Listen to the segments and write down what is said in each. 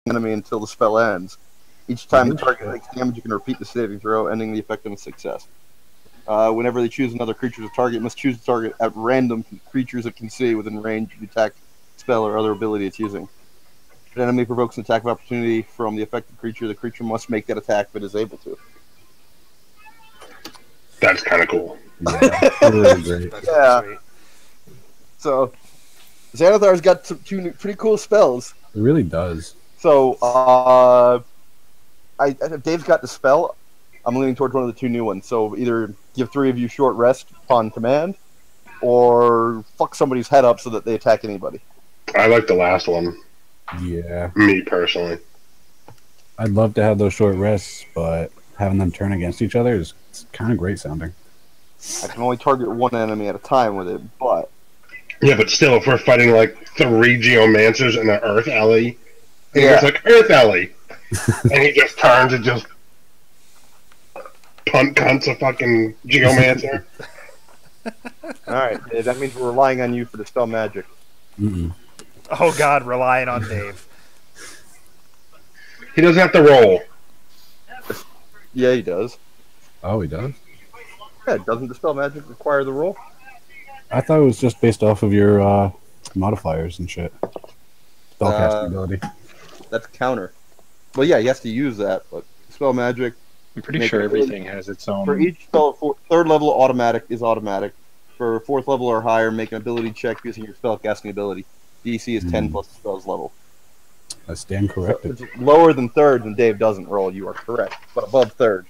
enemy until the spell ends. Each time the target takes damage, you can repeat the saving throw, ending the effect in a success. Whenever they choose another creature as a target, it must choose a target at random from creatures it can see within range of the attack, spell, or other ability it's using. If an enemy provokes an attack of opportunity from the affected creature, the creature must make that attack if it is able to. That's kind of cool. Yeah, really great. Yeah. So, Xanathar's got two pretty cool spells. It really does. So, if Dave's got the spell, I'm leaning towards one of the two new ones. So, either give 3 of you short rest upon command, or fuck somebody's head up so that they attack anybody. I like the last one. Yeah. Me, personally. I'd love to have those short rests, but having them turn against each other is kind of great sounding. I can only target one enemy at a time with it, but... Yeah, but still, if we're fighting like 3 Geomancers in an Earth Alley, and it's like, Earth Alley! And he just turns and just cunts a fucking Geomancer. Alright, that means we're relying on you for the spell magic. Mm-mm. Oh god, relying on Dave. He doesn't have to roll. Yeah, he does. Oh, he does? Yeah, doesn't the spell magic require the roll? I thought it was just based off of your modifiers and shit. Spellcasting ability. That's counter. Well, yeah, he has to use that, but spell magic... I'm pretty sure everything has its own... For each spell, 3rd level automatic is automatic. For 4th level or higher, make an ability check using your spellcasting ability. DC is 10 plus the spell's level. I stand corrected. So, lower than 3rd, then Dave doesn't roll. You are correct. But above 3rd,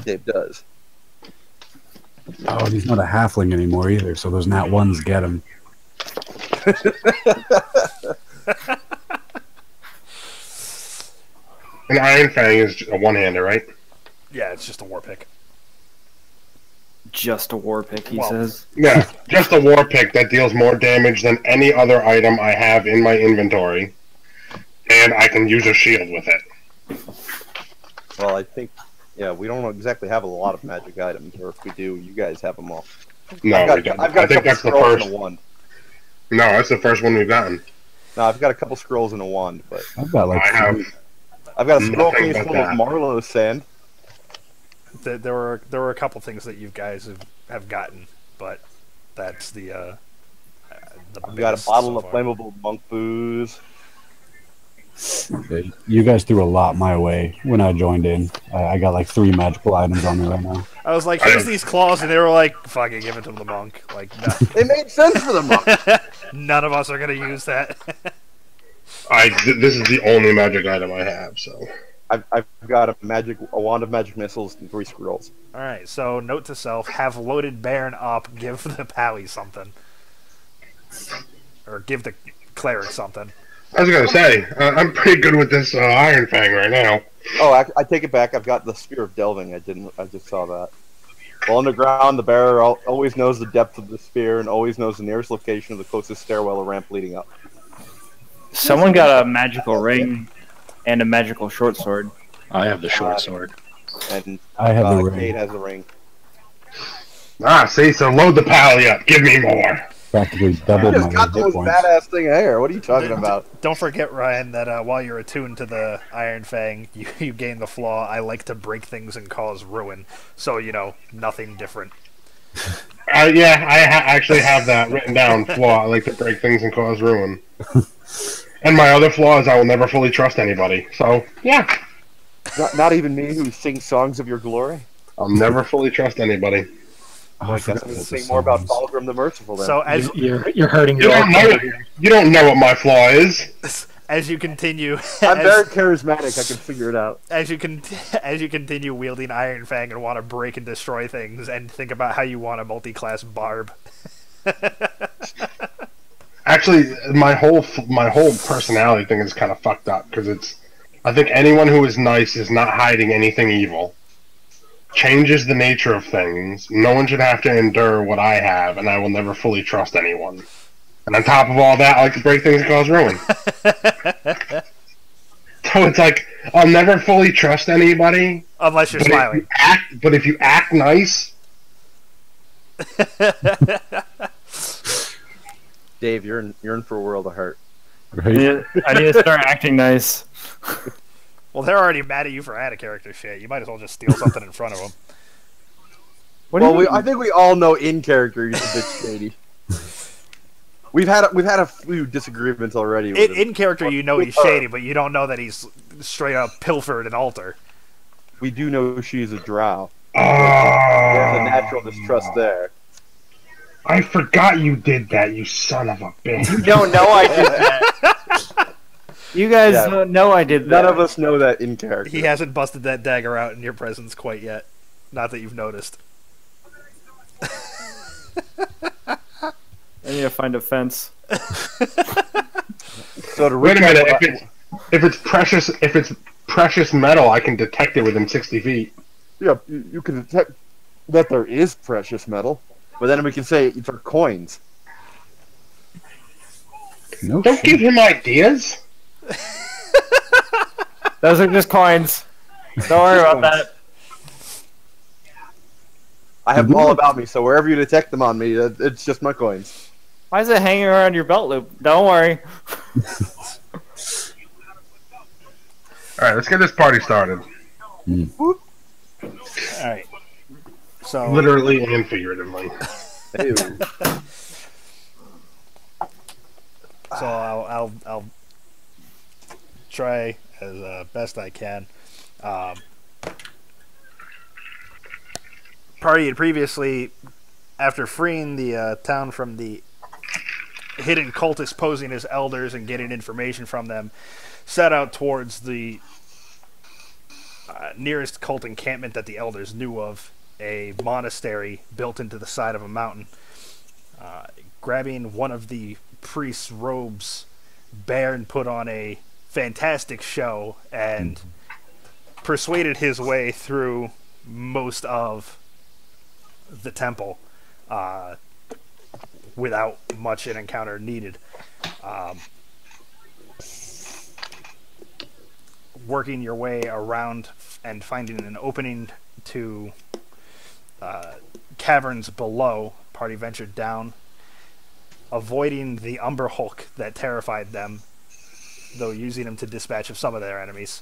Dave does. Oh, he's not a halfling anymore either, so those nat ones get him. An Iron Fang is a one-hander, right? Yeah, it's just a war pick. Just a war pick, he says. Yeah, just a war pick that deals more damage than any other item I have in my inventory. And I can use a shield with it. Well, I think... Yeah, we don't exactly have a lot of magic items, or if we do, you guys have them all. No, we don't. I think that's the first. No, that's the first one we've gotten. No, I've got a couple scrolls and a wand, but... I've got like... I've got a scroll case full of Marlowe sand. There were a couple things that you guys have gotten, but that's the I've got a bottle of flammable monk booze. You guys threw a lot my way when I joined in. I got like 3 magical items on me right now. I was like, here's these claws, and they were like, fuck it, give it to the monk. Like, no. It made sense for the monk. None of us are gonna use that. This is the only magic item I have, so... I've got a wand of magic missiles and 3 scrolls. Alright, so note to self, have loaded Baron up, give the pally something. Or give the cleric something. I was gonna say, I'm pretty good with this Iron Fang right now. Oh, I take it back. I've got the Spear of Delving. I just saw that. While underground, the bearer always knows the depth of the spear and always knows the nearest location of the closest stairwell or ramp leading up. Someone got a magical ring and a magical short sword. I have the short sword. And I have the ring. Kate has the ring. Ah, see, so load the pally up. Give me more. Practically doubled my You just got the hit most points. badass thing of hair. What are you talking about? Don't forget, Ryan, that while you're attuned to the Iron Fang, you gain the flaw, I like to break things and cause ruin. So, nothing different. Yeah, I actually have that written down. Flaw, I like to break things and cause ruin. And my other flaw is I will never fully trust anybody. So, yeah. Not even me who sings songs of your glory? I'll never fully trust anybody. I guess I'm going to sing more about Falgrim the Merciful then. So as You're hurting You don't know what my flaw is. as you continue, I'm very charismatic. I can figure it out. as you continue wielding Iron Fang and want to break and destroy things, and think about how you want a multi-class barb. Actually, my whole personality thing is kind of fucked up because I think anyone who is nice is not hiding anything evil. Changes the nature of things. No one should have to endure what I have, and I will never fully trust anyone. And on top of all that, I like to break things and cause ruin. So it's like, I'll never fully trust anybody. Unless you're smiling. But if you act nice... Dave, you're in for a world of hurt. Right? I need to start acting nice. Well, they're already mad at you for out of character shit. You might as well just steal something in front of them. I think we all know in character he's a bit shady. We've had a few disagreements already. With him. In character, you know he's shady, but you don't know that he's straight up pilfered an altar. We do know she's a drow. There's a natural distrust there. I forgot you did that, you son of a bitch. You don't know I did that. You guys don't know I did that. None of us know that in character. He hasn't busted that dagger out in your presence quite yet. Not that you've noticed. I need to find a fence. So to Wait a minute, if it's precious metal, I can detect it within 60 feet. Yeah, you can detect that there is precious metal, but then we can say it's our coins. No Don't shit. give him ideas. Those are just coins. Don't worry about that. I have them all about me, so wherever you detect them on me, it's just my coins. Why is it hanging around your belt loop? Don't worry. Alright, let's get this party started. Alright. So Literally and figuratively. So I'll try as best I can. Party had previously, after freeing the town from the hidden cultists posing as elders and getting information from them, set out towards the nearest cult encampment that the elders knew of, a monastery built into the side of a mountain. Grabbing one of the priest's robes, Baron put on a fantastic show and persuaded his way through most of the temple without much an encounter needed. Working your way around and finding an opening to caverns below, party ventured down, avoiding the Umber Hulk that terrified them, though using him to dispatch of some of their enemies.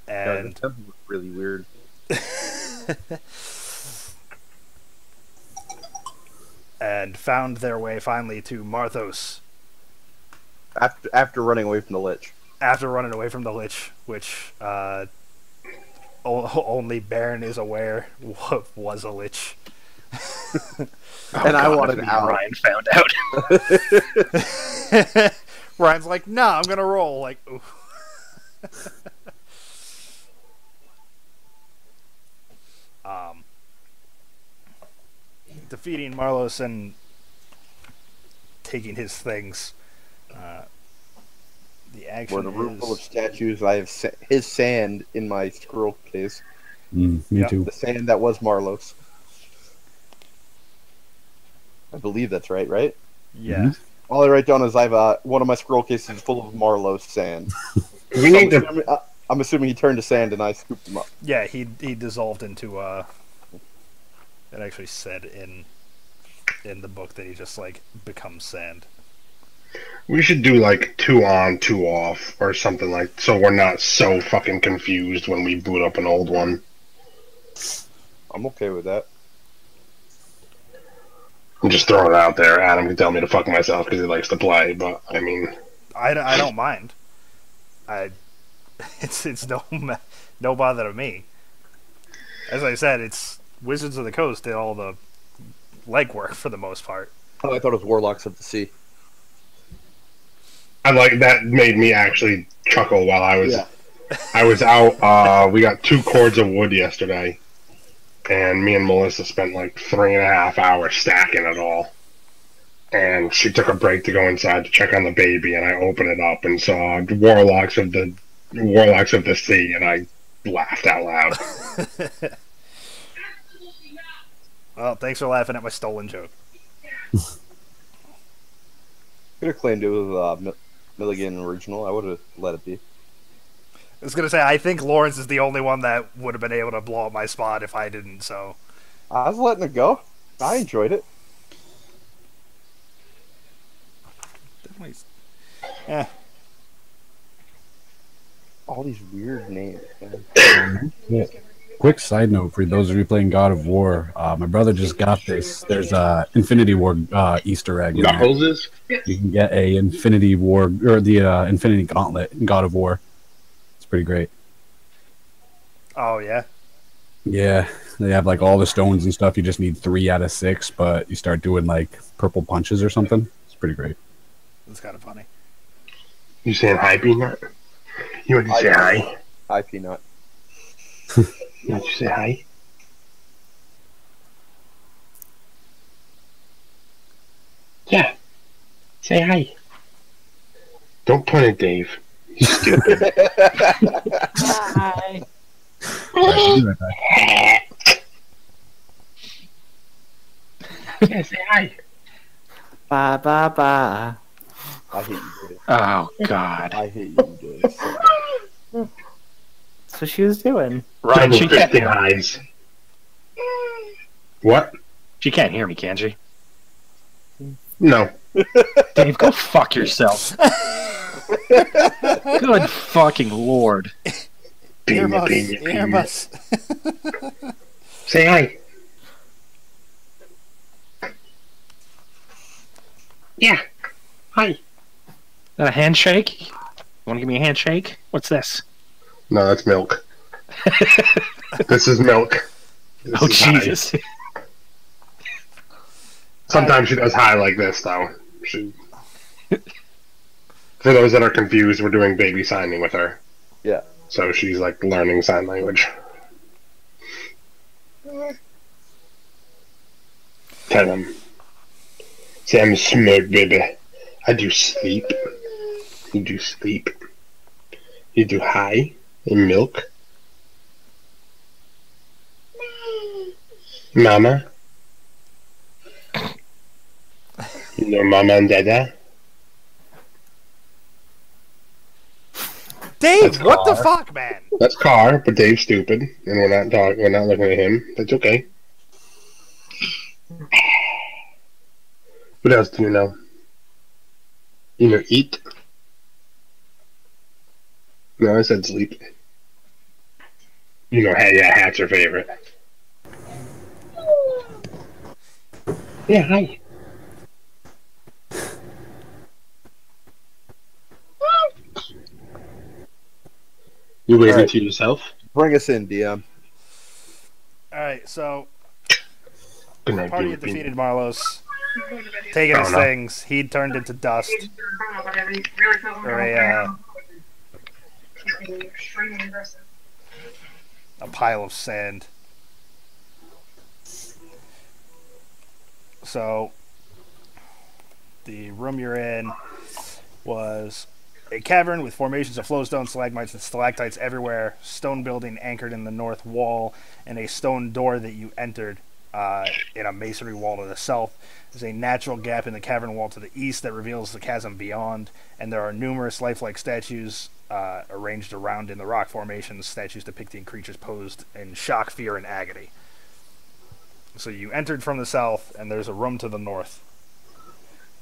And the temple was really weird. and found their way finally to Marthos. After running away from the Lich. After running away from the Lich, which only Baron is aware was a Lich. And I wanted out. Ryan found out. Ryan's like, nah, I'm gonna roll. Like, ooh. Defeating Marlos and taking his things. The action We're in a room is full of statues. I have his sand in my scroll case. Me too. The sand that was Marlos. I believe that's right? yeah. All I write down is I have one of my scroll cases full of Marlos sand. We need to. I'm assuming he turned to sand and I scooped him up. Yeah, he dissolved into it actually said in the book that he just like becomes sand. We should do like 2 on, 2 off, or something like, so we're not so fucking confused when we boot up an old one. I'm okay with that. I'm just throwing it out there. Adam can tell me to fuck myself because he likes to play, but I mean, I don't mind. It's no bother to me. As I said, it's Wizards of the Coast did all the legwork for the most part. Oh, I thought it was Warlocks of the Sea. I like that. Made me actually chuckle while I was Yeah. I was out. We got 2 cords of wood yesterday, and me and Melissa spent like 3.5 hours stacking it all. And she took a break to go inside to check on the baby, and I opened it up and saw Warlocks of the Sea, and I laughed out loud. Well, thanks for laughing at my stolen joke. Could have claimed it was Milligan original. I would have let it be. I was gonna say I think Lawrence is the only one that would have been able to blow up my spot if I didn't. So I was letting it go. I enjoyed it. definitely, yeah. All these weird names, man. Yeah. Quick side note for those of you playing God of War, my brother just got this. There's a Infinity War Easter egg in there. Knuckles? You can get a Infinity War or the Infinity Gauntlet in God of War. It's pretty great. Oh yeah. Yeah, they have like all the stones and stuff. You just need 3 out of 6, but you start doing like purple punches or something. It's pretty great. It's kind of funny. You saying hi, Peanut? You want to say hi? Hi, Peanut. You want to say hi? Yeah. Say hi. Don't point at Dave. He's stupid. Hi. Yeah, say hi. Ba ba ba. I hate you, Dave. Oh God. I hate you, Dave. That's what she was doing. Ryan, she Double can't. fisting eyes. What? She can't hear me, can she? No. Dave, go fuck yourself. Good fucking lord. Peanut, Earbus. peanut, peanut. Earbus. Say hi. Yeah. Hi. Is that a handshake? You want to give me a handshake? What's this? No, that's milk. This is milk. This Oh is hi. Jesus. Sometimes she does hi like this, though. She... For those that are confused, we're doing baby signing with her. Yeah. So she's like learning sign language. Tell them. Say I'm smart, baby. I do sleep. You do sleep. You do hi and milk. Mama. You know Mama and Dada? Dave, That's what the car. fuck, man? That's Car, but Dave's stupid, and we're not talking. We're not looking at him. That's okay. What else do you know? You know, eat. No, I said sleep. You know, hey, yeah, hat's her favorite. Yeah, hi. You waving Alright. to yourself? Bring us in, DM. Alright, so Good night, party Peanut, had Peanut. defeated Marlos, taken Oh, his no. things. He'd turned into dust. Or a pile of sand. So the room you're in was a cavern with formations of flowstone, stalagmites, and stalactites everywhere, stone building anchored in the north wall, and a stone door that you entered in a masonry wall to the south. There's a natural gap in the cavern wall to the east that reveals the chasm beyond, and there are numerous lifelike statues arranged around in the rock formations, statues depicting creatures posed in shock, fear, and agony. So you entered from the south, and there's a room to the north.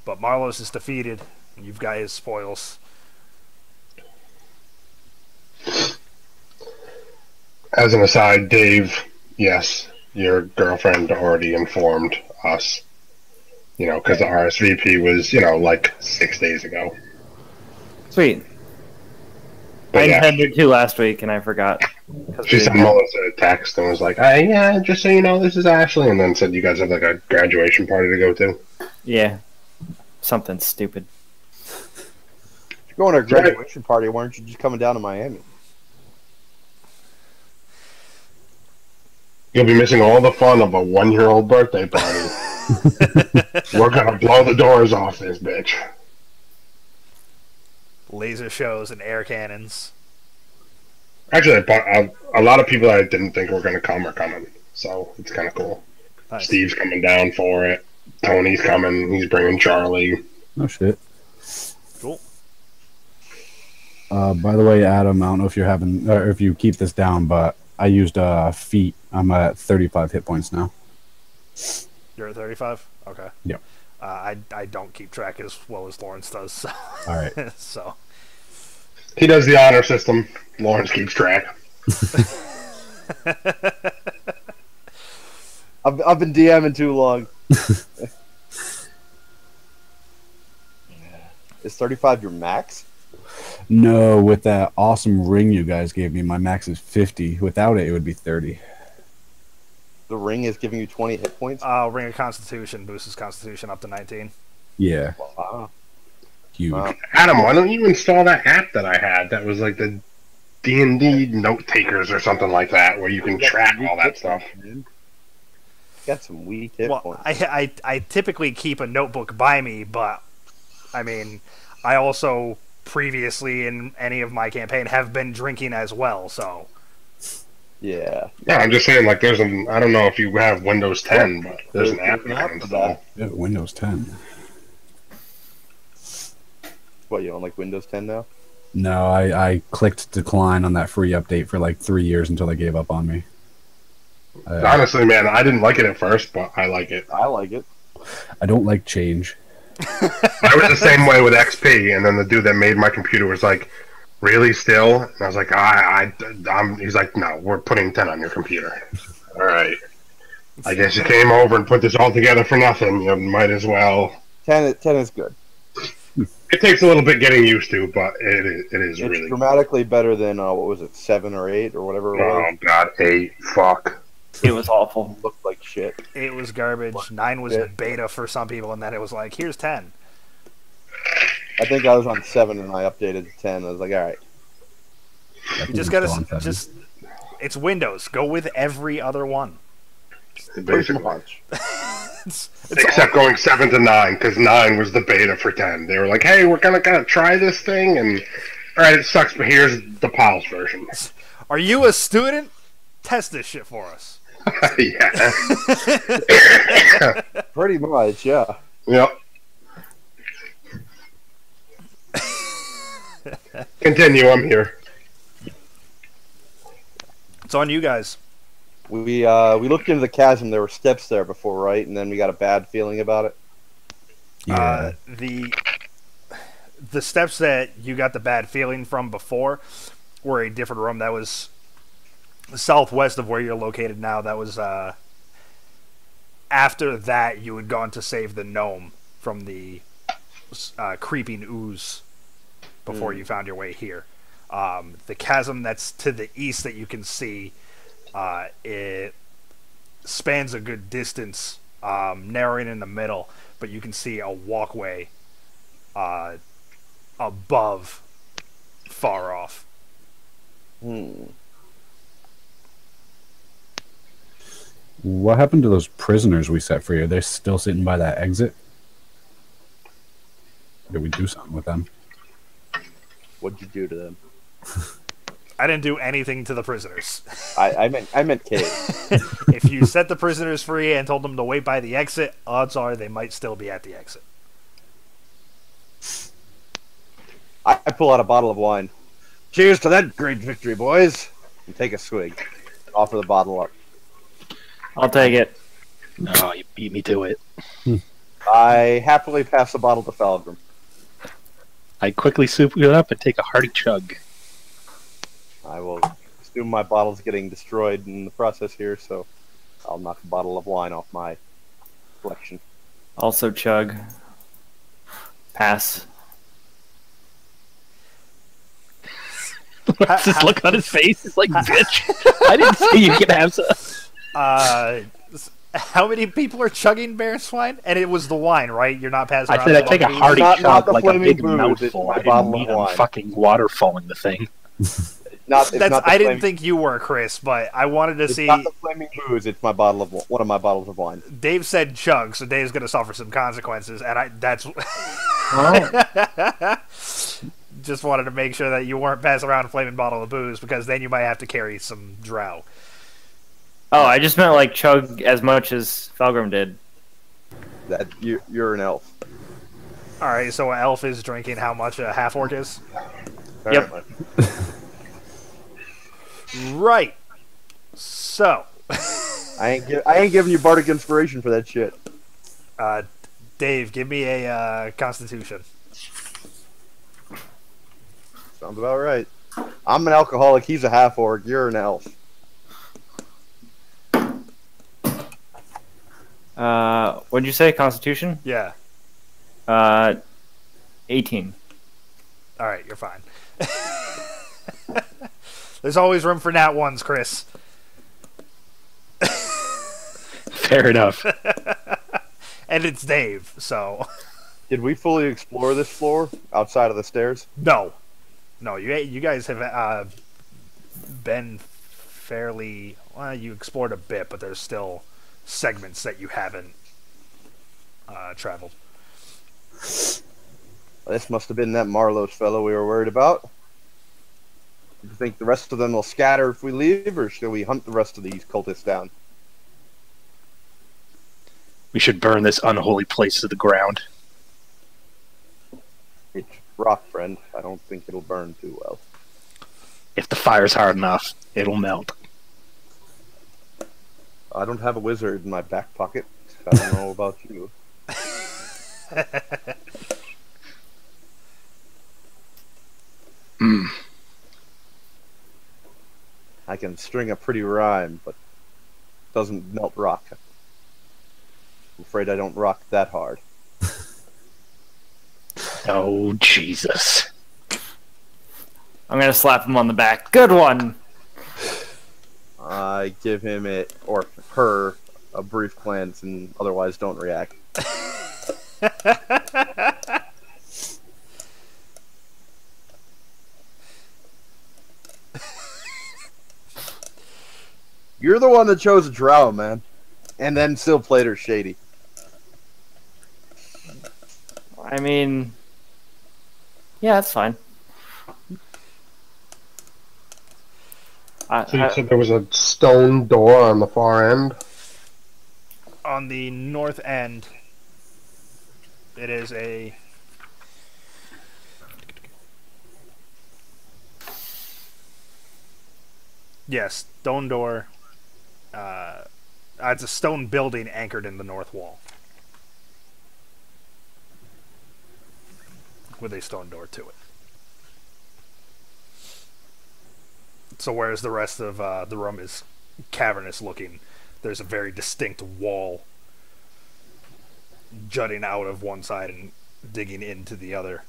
But Marlos is defeated, and you've got his spoils. As an aside, Dave, yes, your girlfriend already informed us. You know, because the RSVP was, you know, like 6 days ago. Sweet. But I yeah, intended to last week and I forgot. 'Cause she we sent didn't- Melissa a text and was like, "Hey, yeah, just so you know, this is Ashley," and then said you guys have like a graduation party to go to. Yeah. Something stupid. If you're going to a graduation party, why aren't you just coming down to Miami? You'll be missing all the fun of a 1-year-old birthday party. We're gonna blow the doors off this bitch. Laser shows and air cannons. Actually, a lot of people I didn't think were gonna come are coming, so it's kind of cool. Nice. Steve's coming down for it. Tony's coming. He's bringing Charlie. Oh shit. Cool. By the way, Adam, I don't know if you're having or if you keep this down, but I used feet. I'm at 35 hit points now. You're at 35? Okay. Yep. I don't keep track as well as Lawrence does. So. All right. So. He does the honor system Lawrence keeps track. I've been DMing too long. Is 35 your max? No, with that awesome ring you guys gave me, my max is 50. Without it, it would be 30. The ring is giving you 20 hit points? Ring of Constitution boosts his Constitution up to 19. Yeah. Wow. Huge. Wow. Adam, why don't you install that app that I had that was like the D&D note takers or something like that, where you can track all that stuff? Got some weak hit Well, points. I typically keep a notebook by me, but I mean, I also previously in any of my campaign have been drinking as well, so. Yeah. Yeah, I'm just saying, like, there's an, I don't know if you have Windows 10, but there's an app you can for install. that. Yeah, Windows 10. What, you don't like Windows 10 now? No, I clicked decline on that free update for like 3 years until they gave up on me. Honestly, man, I didn't like it at first, but I like it. I like it. I don't like change. I was the same way with XP, and then the dude that made my computer was like, "Really, still?" And I was like, He's like, "No, we're putting 10 on your computer." All right. I guess you came over and put this all together for nothing. You might as well. 10 is good. It takes a little bit getting used to, but it is It's really. dramatically better than, what was it, 7 or 8 or whatever it was? Oh God, 8. Fuck. It was awful. It looked like shit. It was garbage. 9 was Yeah. beta for some people, and then it was like, here's 10. I think I was on 7 and I updated to 10. I was like, alright. You just gotta, it's Windows. Go with every other one. Pretty Basically. much. It's Except going 7 to 9, because 9 was the beta for 10. They were like, "Hey, we're gonna kind of try this thing," and all right, it sucks, but here's the PALS version. Are you a student? Test this shit for us. Yeah. Pretty much, yeah. Yep. Continue. I'm here. It's on you guys. We looked into the chasm. There were steps there before, right? And then we got a bad feeling about it. Yeah. The steps that you got the bad feeling from before were a different room. That was southwest of where you're located now. That was after that you had gone to save the gnome from the creeping ooze before you found your way here. The chasm that's to the east that you can see, it spans a good distance, narrowing in the middle, but you can see a walkway above, far off. What happened to those prisoners we set free? Are they still sitting by that exit? Did we do something with them? What'd you do to them? I didn't do anything to the prisoners. I meant Kate. If you set the prisoners free and told them to wait by the exit, odds are they might still be at the exit. I pull out a bottle of wine. Cheers to that great victory, boys! And take a swig. Offer the bottle up. I'll take it. No, you beat me to it. I happily pass the bottle to Falgrim. I quickly soup it up and take a hearty chug. I will assume my bottle's getting destroyed in the process here, so I'll knock a bottle of wine off my collection. Also chug. Pass. What's this look on his face? It's like, bitch, I didn't say you could have some. How many people are chugging bear swine? And it was the wine, right? You're not passing I around said I the take a booze? hearty Not chug, the like a flaming big booze, mouthful. it's my I didn't bottle mean of wine. I'm fucking waterfalling the thing. It's That's, not the I didn't flaming- think you were, Chris, but I wanted to It's see. not the flaming booze. It's my bottle of one of my bottles of wine. Dave said chug, so Dave's going to suffer some consequences, and that's just wanted to make sure that you weren't passing around a flaming bottle of booze, because then you might have to carry some drow. Oh, I just meant like chug as much as Falgrim did. That you're an elf. All right, so an elf is drinking how much a half orc is? Yep. Apparently. Right. So, I ain't giving you bardic inspiration for that shit. Dave, give me a Constitution. Sounds about right. I'm an alcoholic. He's a half orc. You're an elf. What'd you say? Constitution? Yeah. 18. All right, you're fine. There's always room for nat ones, Chris. Fair enough. And it's Dave, so Did we fully explore this floor outside of the stairs? no, you guys have been fairly well. You explored a bit, but there's still segments that you haven't traveled. This must have been that Marlowe's fellow we were worried about. Do you think the rest of them will scatter if we leave, or should we hunt the rest of these cultists down? We should burn this unholy place to the ground. It's rock, friend. I don't think it'll burn too well. If the fire's hard enough, it'll melt. I don't have a wizard in my back pocket. I don't know about you. Mm. I can string a pretty rhyme, but it doesn't melt rock. I'm afraid I don't rock that hard. Oh, Jesus. I'm gonna slap him on the back. Good one. I give him it, or her, a brief glance and otherwise don't react. You're the one that chose a drow, man. And then still played her shady. I mean, yeah, that's fine. So you said there was a stone door on the far end? On the north end, it is a yes, stone door. It's a stone building anchored in the north wall with a stone door to it. So whereas the rest of the room is cavernous looking, there's a very distinct wall jutting out of one side and digging into the other.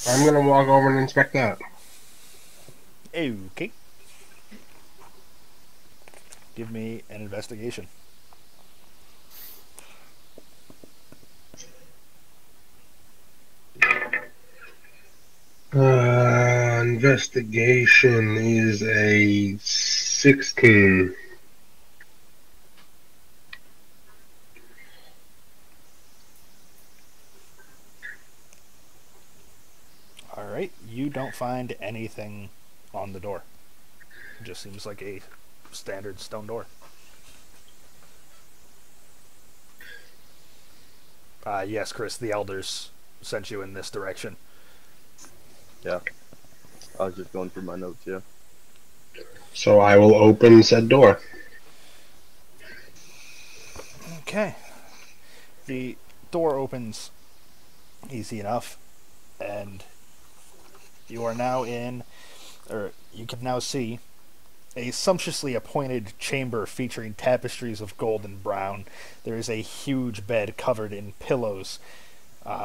I'm gonna walk over and inspect that. Okay. Give me an investigation. Investigation is a 16. Alright, you don't find anything on the door. It just seems like a standard stone door. Yes, Chris, the elders sent you in this direction. Yeah. I was just going through my notes, yeah. So I will open said door. Okay. The door opens easy enough, and you are now in, or you can now see, a sumptuously appointed chamber featuring tapestries of gold and brown. There is a huge bed covered in pillows,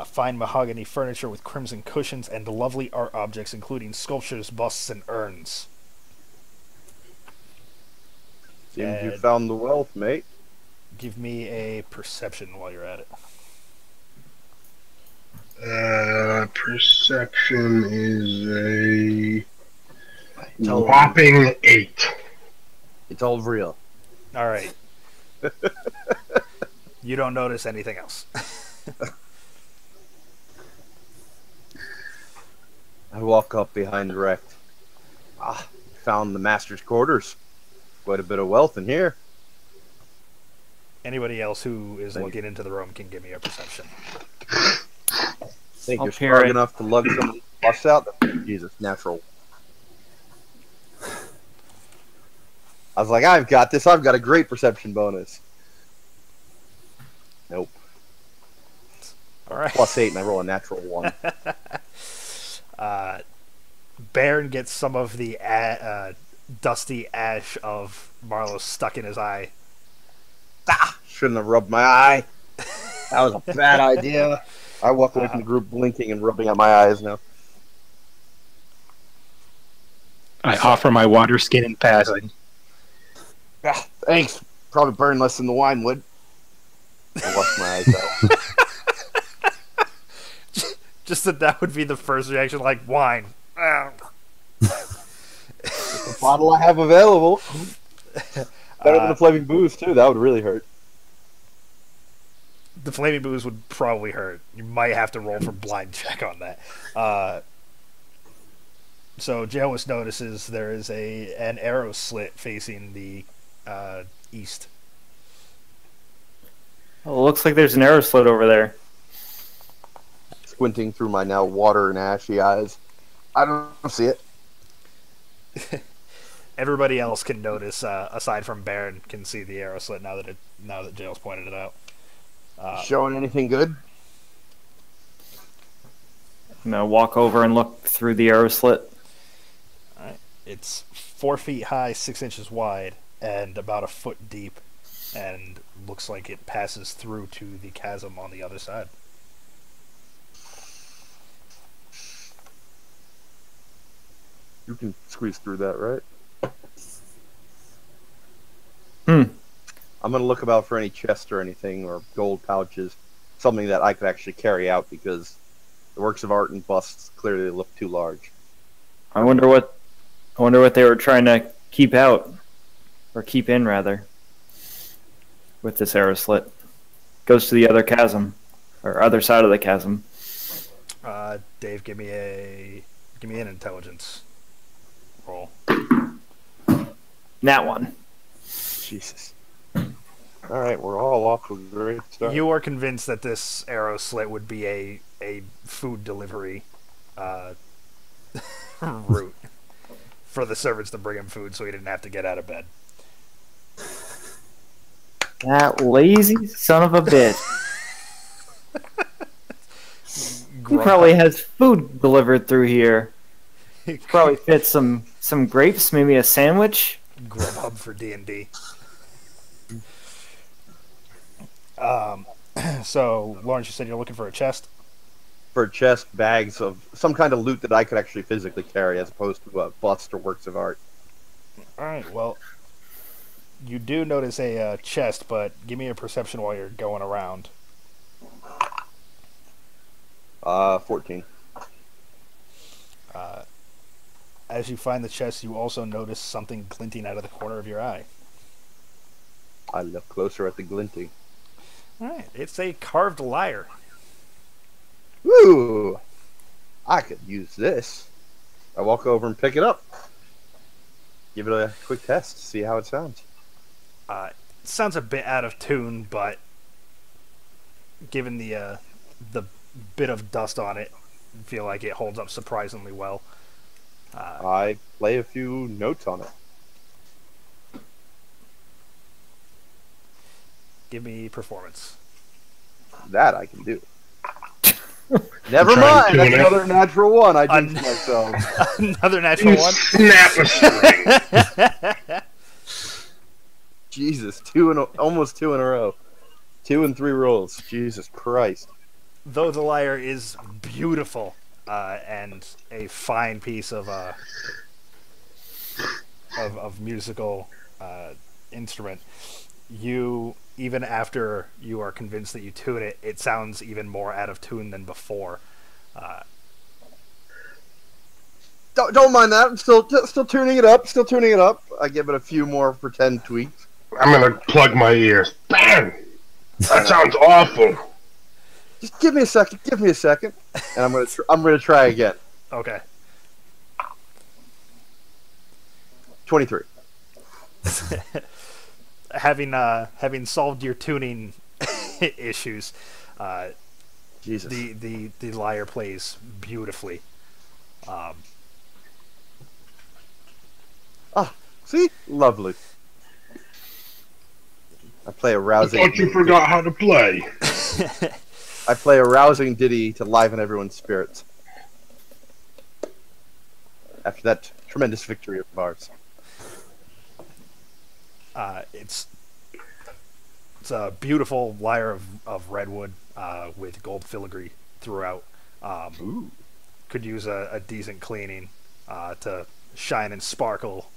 fine mahogany furniture with crimson cushions, and lovely art objects including sculptures, busts, and urns. Seems you found the wealth, mate. Give me a perception while you're at it. Perception is a whopping 8. It's all real. Alright. You don't notice anything else. I walk up behind Rect. Found the master's quarters. Quite a bit of wealth in here. Anybody else who is looking into the room can give me a perception. Think I'll you're peer strong in. enough to lug some busts out? Jesus, natural. I was like, I've got this. I've got a great perception bonus. Nope. Alright. +8 and I roll a natural 1. Baron gets some of the dusty ash of Marlowe stuck in his eye. Ah, shouldn't have rubbed my eye. That was a bad idea. I walk away from the group blinking and rubbing at my eyes now. I offer my water skin in passing. Ah, thanks. Probably burn less than the wine would. I wash my eyes out. Just that would be the first reaction, like wine. The bottle I have available. Better than the flaming booze, too. That would really hurt. The flaming booze would probably hurt. You might have to roll for blind check on that. So Janus notices there is an arrow slit facing the east. Well, it looks like there's an arrow slit over there. Squinting through my now water and ashy eyes. I don't see it. Everybody else can notice, aside from Baron, can see the arrow slit now that Jail's pointed it out. Showing anything good? I'm gonna walk over and look through the arrow slit. Alright. It's 4 feet high, 6 inches wide, and about a foot deep, and looks like it passes through to the chasm on the other side. You can squeeze through that, right? I'm going to look about for any chest or anything, or gold pouches, something that I could actually carry out, because the works of art and busts clearly look too large. I wonder what they were trying to keep out, or keep in rather, with this arrow slit. Goes to the other chasm, or other side of the chasm. Dave, give me an intelligence roll. That one. Jesus. Alright, we're all off to a great start. You are convinced that this arrow slit would be a food delivery route for the servants to bring him food so he didn't have to get out of bed. That lazy son of a bitch. He probably has food delivered through here. Probably fits some grapes, maybe a sandwich. Grubhub for D&D. So, Lawrence, you said you're looking for a chest? For chest, bags of some kind of loot that I could actually physically carry, as opposed to a bust or works of art. Alright, well, you do notice a chest, but give me a perception while you're going around. 14. As you find the chest, you also notice something glinting out of the corner of your eye. I look closer at the glinting. Alright, it's a carved lyre. Ooh! I could use this. I walk over and pick it up. Give it a quick test, see how it sounds. It sounds a bit out of tune, but given the bit of dust on it, I feel like it holds up surprisingly well. I play a few notes on it. Give me performance. That I can do. Never mind, that's another natural one. I jinxed myself. Another natural one? Snap a string. Jesus, almost two in a row. 2 and 3 rolls. Jesus Christ. Though the lyre is beautiful and a fine piece of musical instrument, you, even after you are convinced that you tune it, it sounds even more out of tune than before. Don't mind that. I'm still tuning it up. Still tuning it up. I give it a few more pretend tweaks. I'm gonna plug my ears. Bang! That sounds awful. Just give me a second. Give me a second, and I'm gonna try again. Okay. 23. Having solved your tuning issues, Jesus. the lyre plays beautifully. See? Lovely. I play a I rousing. thought you forgot how to play. I play a rousing ditty to liven everyone's spirits. after that tremendous victory of ours. It's a beautiful layer of redwood with gold filigree throughout. Ooh. Could use a decent cleaning to shine and sparkle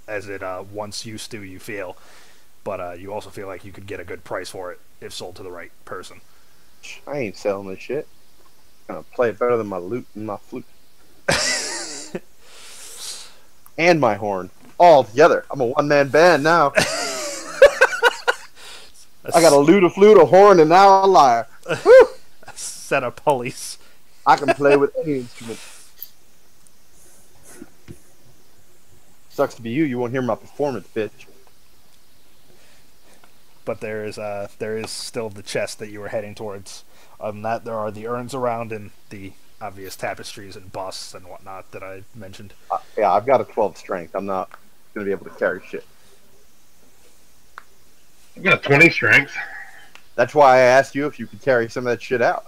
as it once used to, you feel. But you also feel like you could get a good price for it if sold to the right person. I ain't selling this shit. I'm gonna play it better than my lute and my flute. And my horn. All together. I'm a one-man band now. I got a lute, a flute, a horn, and now a lyre. Woo! A set of pulleys. I can play with any instrument. Sucks to be you. You won't hear my performance, bitch. But there is still the chest that you were heading towards. That there are the urns around and the obvious tapestries and busts and whatnot that I mentioned. Yeah, I've got a 12 strength. I'm not going to be able to carry shit. I've got 20 strength. That's why I asked you if you could carry some of that shit out.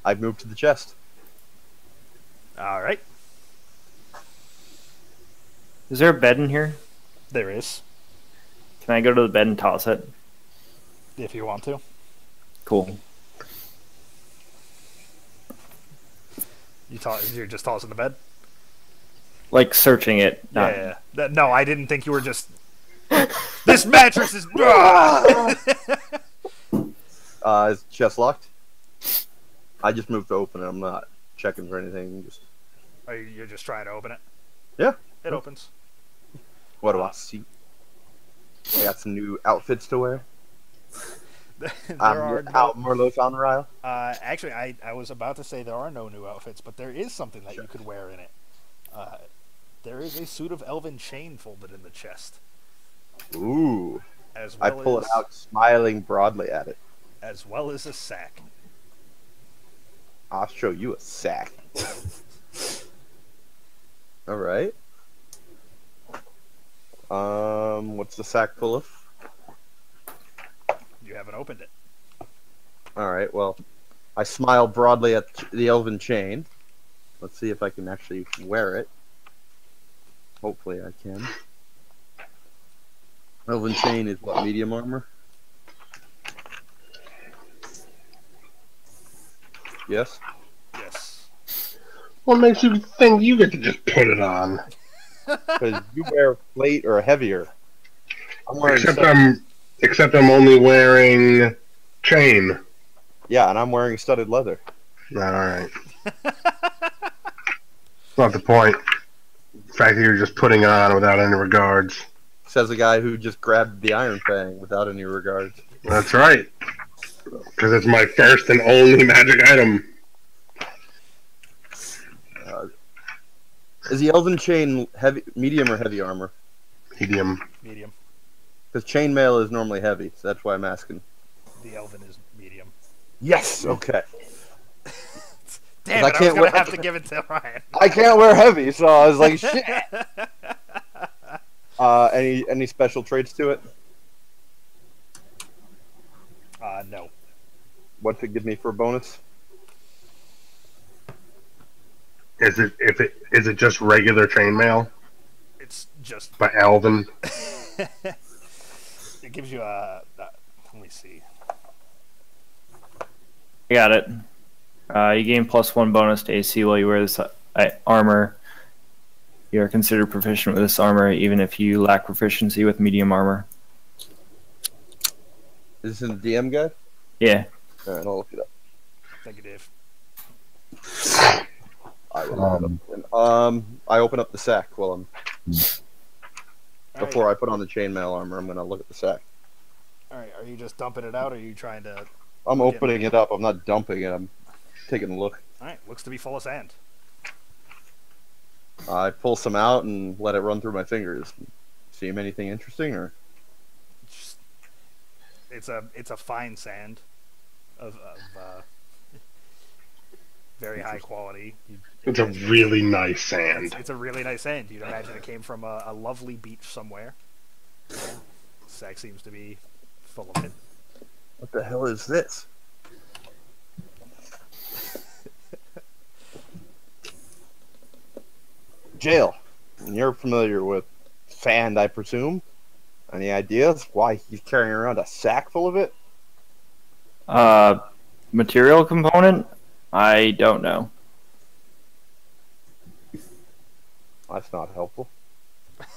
I've moved to the chest. All right, Is there a bed in here? there is, Can I go to the bed and toss it? if you want to. Cool. You're just tossing the bed. Like searching it. Not... Yeah. No, I didn't think you were just. This mattress is. Is the chest locked? I just moved to open it. I'm not checking for anything. Just You're just trying to open it. yeah. It opens. What do I see? I got some new outfits to wear. There I'm are out Merlot Fountain. actually, I was about to say there are no new outfits, but there is something that you could wear in it. There is a suit of elven chain folded in the chest. Ooh. As I well pull as, it out, smiling broadly at it. as well as a sack. I'll show you a sack. All right. What's the sack full of? You haven't opened it. All right. Well, I smile broadly at the elven chain. Let's see if I can actually wear it. Hopefully, I can. Elven chain is what, medium armor? Yes. Yes. What makes you think you get to just put it on? Because you wear plate or heavier. I'm wearing Except I'm only wearing chain. Yeah, and I'm wearing studded leather. All right. Not the point. The fact that you're just putting it on without any regards. Says a guy who just grabbed the Iron Fang without any regards. That's right. Because it's my first and only magic item. Is the elven chain heavy, medium, or heavy armor? Medium. Medium. Because chainmail is normally heavy, so that's why I'm asking. The elven is medium. Yes. Okay. Damn I it! I was can't gonna wear- have to give it to Ryan. I can't wear heavy, so I was like, shit. Any special traits to it? No. What's it give me for a bonus? Is it just regular chainmail It's just. by Elven? It gives you a. Let me see. I got it. You gain +1 bonus to AC while you wear this armor. You are considered proficient with this armor, even if you lack proficiency with medium armor. Is this in the DM guide? Yeah. All right, I'll look it up. Thank you, Dave. I will look it up. I open up the sack while I'm before I put on the chainmail armor. I'm gonna look at the sack. All right. Are you just dumping it out, or are you trying to? I'm opening it up. I'm not dumping it. I'm taking a look. All right. Looks to be full of sand. I pull some out and let it run through my fingers. Seem anything interesting, or It's a fine sand of very high quality. It's a really nice sand. It's a really nice sand. You'd imagine it came from a lovely beach somewhere. Sack seems to be full of it. what the hell is this? Jail. You're familiar with sand, I presume. Any ideas why he's carrying around a sack full of it? Material component? I don't know. That's not helpful.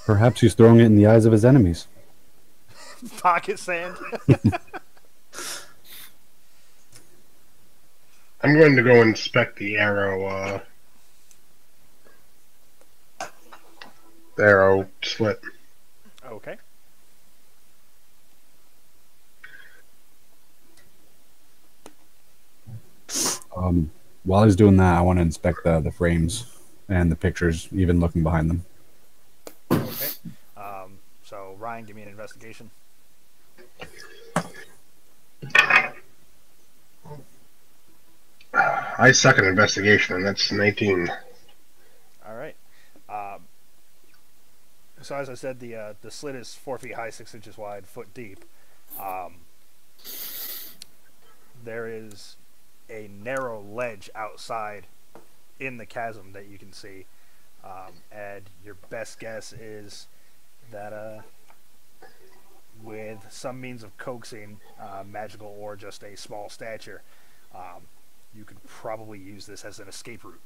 Perhaps he's throwing it in the eyes of his enemies. Pocket sand. I'm going to go inspect the arrow slit. Okay. While he's doing that, I want to inspect the frames and the pictures, even looking behind them. Okay. So Ryan, give me an investigation. I suck at investigation, and that's 19. All right. So as I said, the slit is 4 feet high, 6 inches wide, foot deep. There is a narrow ledge outside in the chasm that you can see, and your best guess is that with some means of coaxing, magical or just a small stature, you could probably use this as an escape route.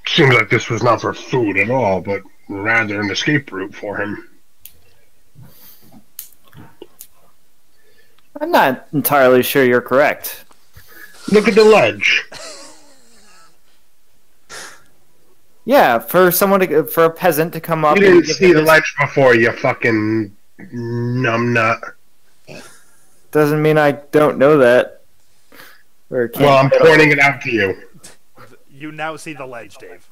Seems like this was not for food at all, but rather an escape route for him. I'm not entirely sure you're correct. Look at the ledge. Yeah, for a peasant to come up. You and didn't give see him the his- ledge before, you fucking numbnut. Doesn't mean I don't know that. Or can't. Well, I'm pointing it out to you. You now see the ledge, Dave.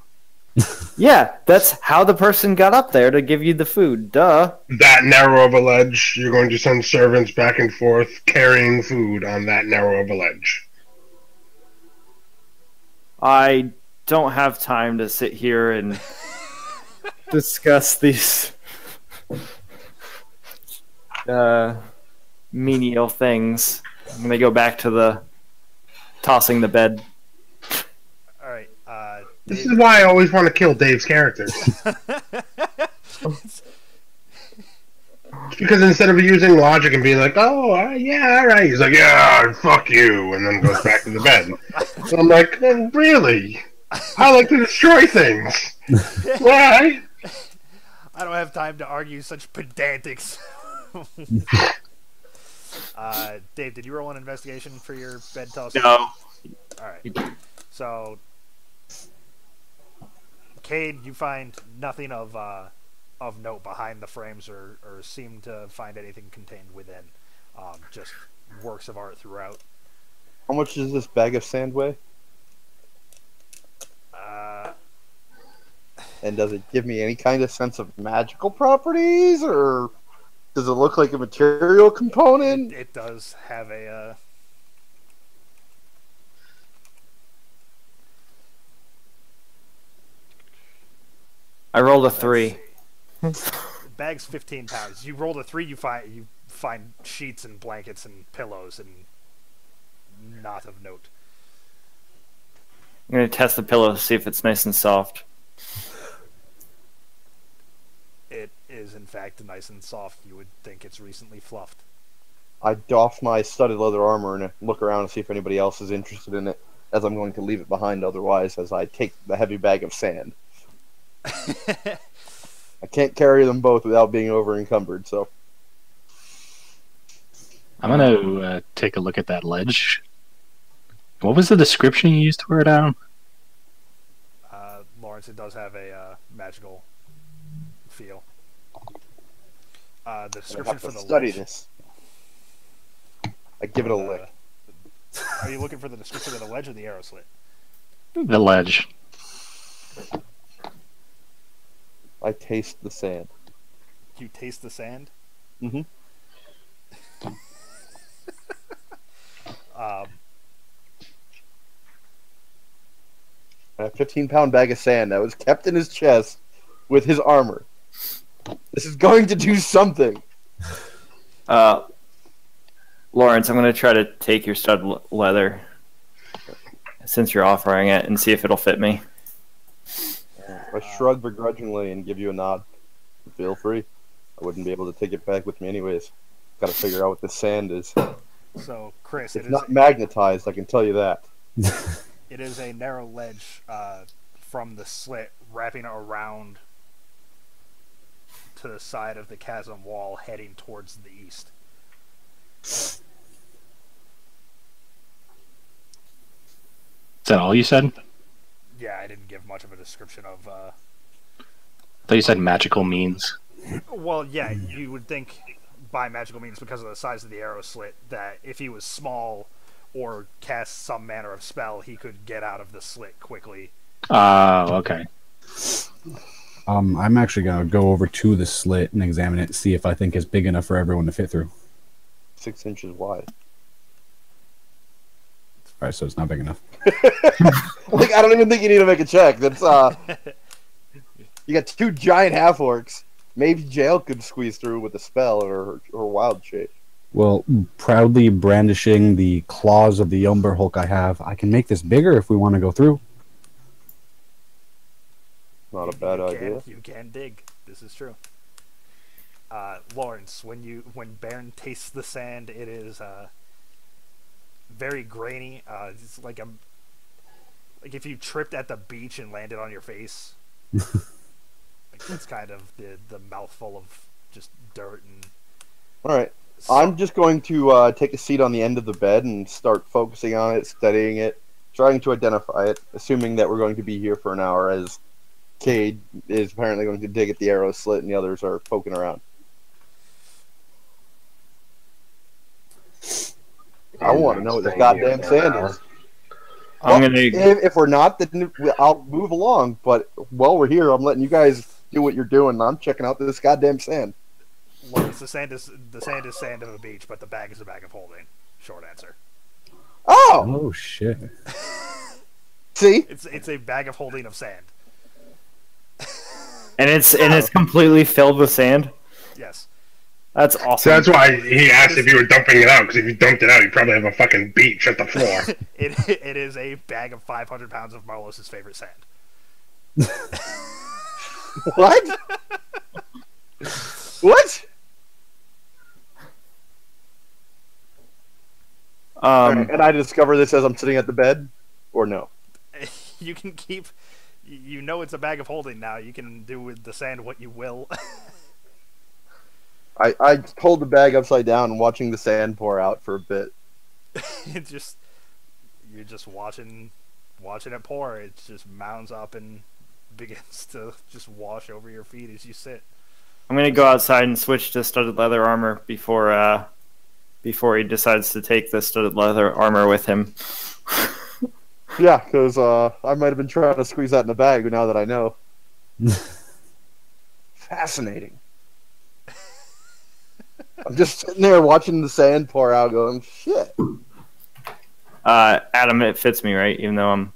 Yeah, that's how the person got up there to give you the food. Duh. That narrow of a ledge, you're going to send servants back and forth carrying food on that narrow of a ledge. I don't have time to sit here and discuss these menial things. I'm gonna go back to the tossing the bed. All right. This is why I always want to kill Dave's characters. Because instead of using logic and being like, oh, yeah, alright, he's like, yeah, fuck you, and then goes back to the bed. So I'm like, oh, really? I like to destroy things. Why? I don't have time to argue such pedantics. Dave, did you roll an investigation for your bed toss? No. Alright. So, Cade, you find nothing of note behind the frames or seem to find anything contained within. Just works of art throughout. How much does this bag of sand weigh? And does it give me any kind of sense of magical properties, or does it look like a material component? It does have a... I rolled a 3. The bag's 15 pounds. You rolled a 3, you find sheets and blankets and pillows and not of note. I'm gonna test the pillow to see if it's nice and soft. It is, in fact, nice and soft. You would think it's recently fluffed. I doff my studded leather armor and look around and see if anybody else is interested in it, as I'm going to leave it behind otherwise as I take the heavy bag of sand. I can't carry them both without being over-encumbered, so... I'm gonna take a look at that ledge. What was the description you used to wear down? Lawrence, it does have a magical feel. The description have for to the study ledge. this. I give it a lick. Are you looking for the description of the ledge or the arrow slit? The ledge. I taste the sand. You taste the sand? Mm-hmm. A 15-pound bag of sand that was kept in his chest with his armor. This is going to do something. Lawrence, I'm going to try to take your stud leather since you're offering it and see if it'll fit me. I shrug begrudgingly and give you a nod. Feel free. I wouldn't be able to take it back with me anyways. Got to figure out what this sand is. So, Chris, It's not magnetized, I can tell you that. It is a narrow ledge from the slit wrapping around to the side of the chasm wall heading towards the east. Is that all you said? Yeah, I didn't give much of a description of... I thought you said magical means. Well, yeah, you would think by magical means, because of the size of the arrow slit, that if he was small or cast some manner of spell, he could get out of the slit quickly. Okay. I'm actually going to go over to the slit and examine it and see if I think it's big enough for everyone to fit through. 6 inches wide. Alright, so it's not big enough. Like, I don't even think you need to make a check. That's you got 2 giant half orcs. Maybe Jail could squeeze through with a spell or wild shape. Well, proudly brandishing the claws of the Umber Hulk I have, I can make this bigger if we want to go through. Not a bad idea. You can dig. This is true. Lawrence, when Baron tastes the sand, it is very grainy. It's like if you tripped at the beach and landed on your face. It's kind of the mouthful of just dirt and. All right, I'm just going to take a seat on the end of the bed and start focusing on it, studying it, trying to identify it. Assuming that we're going to be here for an hour, as Cade is apparently going to dig at the arrow slit, and the others are poking around. I want to know what this goddamn sand is. If we're not, then I'll move along. But while we're here, I'm letting you guys do what you're doing. I'm checking out this goddamn sand. Lawrence, the sand is sand of a beach, but the bag is a bag of holding. Short answer. Oh shit! See, it's a bag of holding of sand. And it's completely filled with sand. Yes. That's awesome. So that's why he asked if you were dumping it out, because if you dumped it out, you'd probably have a fucking beach at the floor. It is a bag of 500 pounds of Marlos' favorite sand. What? What? And I discover this as I'm sitting at the bed, or no? You can keep. You know it's a bag of holding now. You can do with the sand what you will. I hold the bag upside down and watching the sand pour out for a bit. You're just watching it pour. It just mounds up and begins to just wash over your feet as you sit. I'm gonna go outside and switch to studded leather armor before he decides to take the studded leather armor with him. Yeah, because I might have been trying to squeeze that in the bag, now that I know. Fascinating. I'm just sitting there watching the sand pour out, going, shit. Adam, it fits me, right? Even though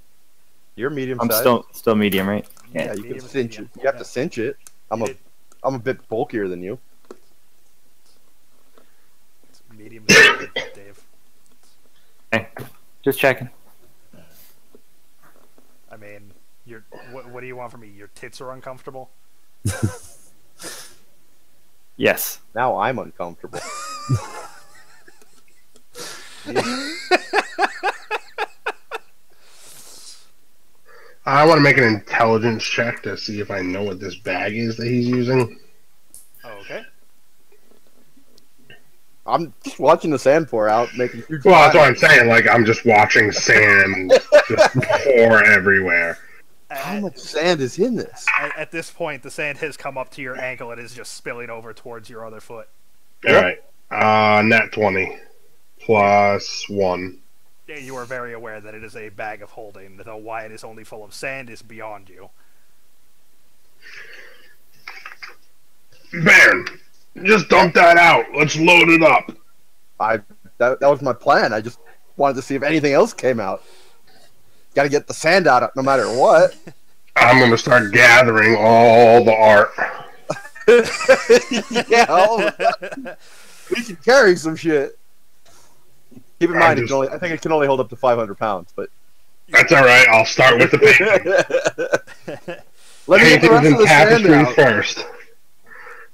You're medium I'm size. still medium, right? Yeah, you can cinch it. You have to cinch it. I'm a bit bulkier than you. It's medium size, Dave. Okay. Just checking. I mean, what do you want from me? Your tits are uncomfortable? Yes. Now I'm uncomfortable. I want to make an intelligence check to see if I know what this bag is that he's using. Okay. I'm just watching the sand pour out, making huge. Well, that's what I'm saying. Like, I'm just watching sand just pour everywhere. How much sand is in this? At this point, the sand has come up to your ankle and is just spilling over towards your other foot. All right. Nat 20 plus 1. You are very aware that it is a bag of holding, though why it is only full of sand is beyond you. Baron, just dump that out. Let's load it up. That was my plan. I just wanted to see if anything else came out. Got to get the sand out no matter what. I'm going to start gathering all the art. Yeah, we can carry some shit. Keep in mind, I think it can only hold up to 500 pounds, but That's all right. I'll start with the painting. let me get the Paintings rest and of the sand tapestry out. first.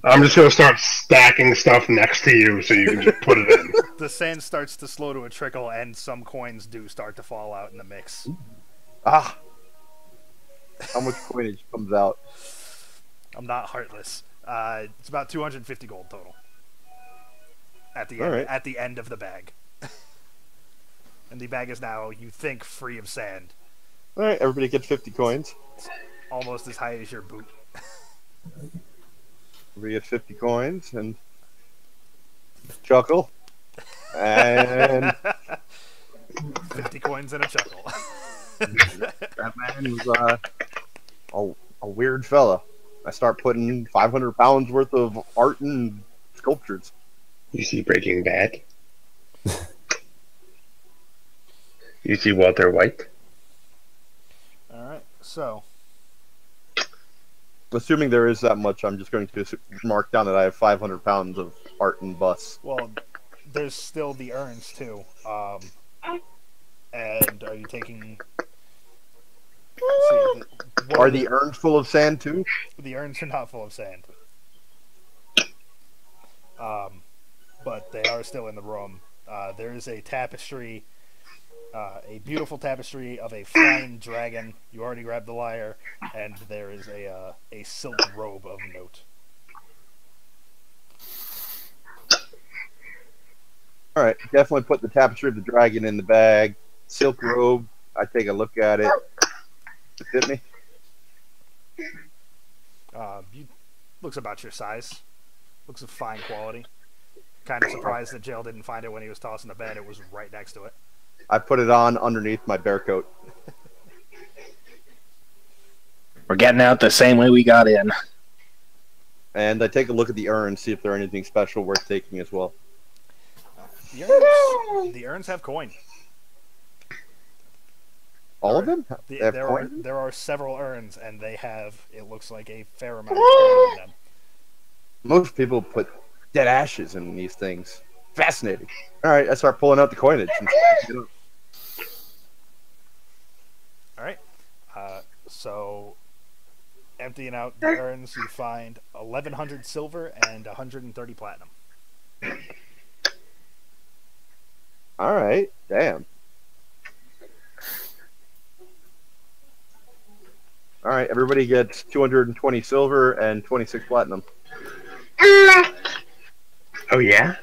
I'm just gonna start stacking stuff next to you so you can just put it in. The sand starts to slow to a trickle, and some coins do start to fall out in the mix. Ah, how much coinage comes out? I'm not heartless. It's about 250 gold total. At the All end, right. at the end of the bag. And the bag is now, you think, free of sand. All right, everybody gets 50 coins. Almost as high as your boot. Everybody gets 50 coins and chuckle. And 50 coins and a chuckle. that man was a weird fella. I start putting 500 pounds worth of art and sculptures. You see Breaking Bad? You see Walter White? Alright, so. Assuming there is that much, I'm just going to mark down that I have 500 pounds of art and busts. Well, there's still the urns, too. And are you taking... Let's see, Are the urns full of sand, too? The urns are not full of sand. But they are still in the room. There is a tapestry, a beautiful tapestry of a flying dragon. You already grabbed the lyre, and there is a silk robe of note. All right, definitely put the tapestry of the dragon in the bag. Silk robe. I take a look at it. Does it fit me? Looks about your size. Looks of fine quality. Kind of surprised that Jail didn't find it when he was tossing the bed. It was right next to it. I put it on underneath my bear coat. We're getting out the same way we got in. And I take a look at the urn, see if there's anything special worth taking as well. The urns have coin. All of them? They have coin? There are several urns, and they have, it looks like, a fair amount of coin in them. Most people put dead ashes in these things. Fascinating. All right, I start pulling out the coinage. Alright. So, emptying out the urns, you find 1,100 silver and 130 platinum. All right, damn. All right, everybody gets 220 silver and 26 platinum. Oh, yeah?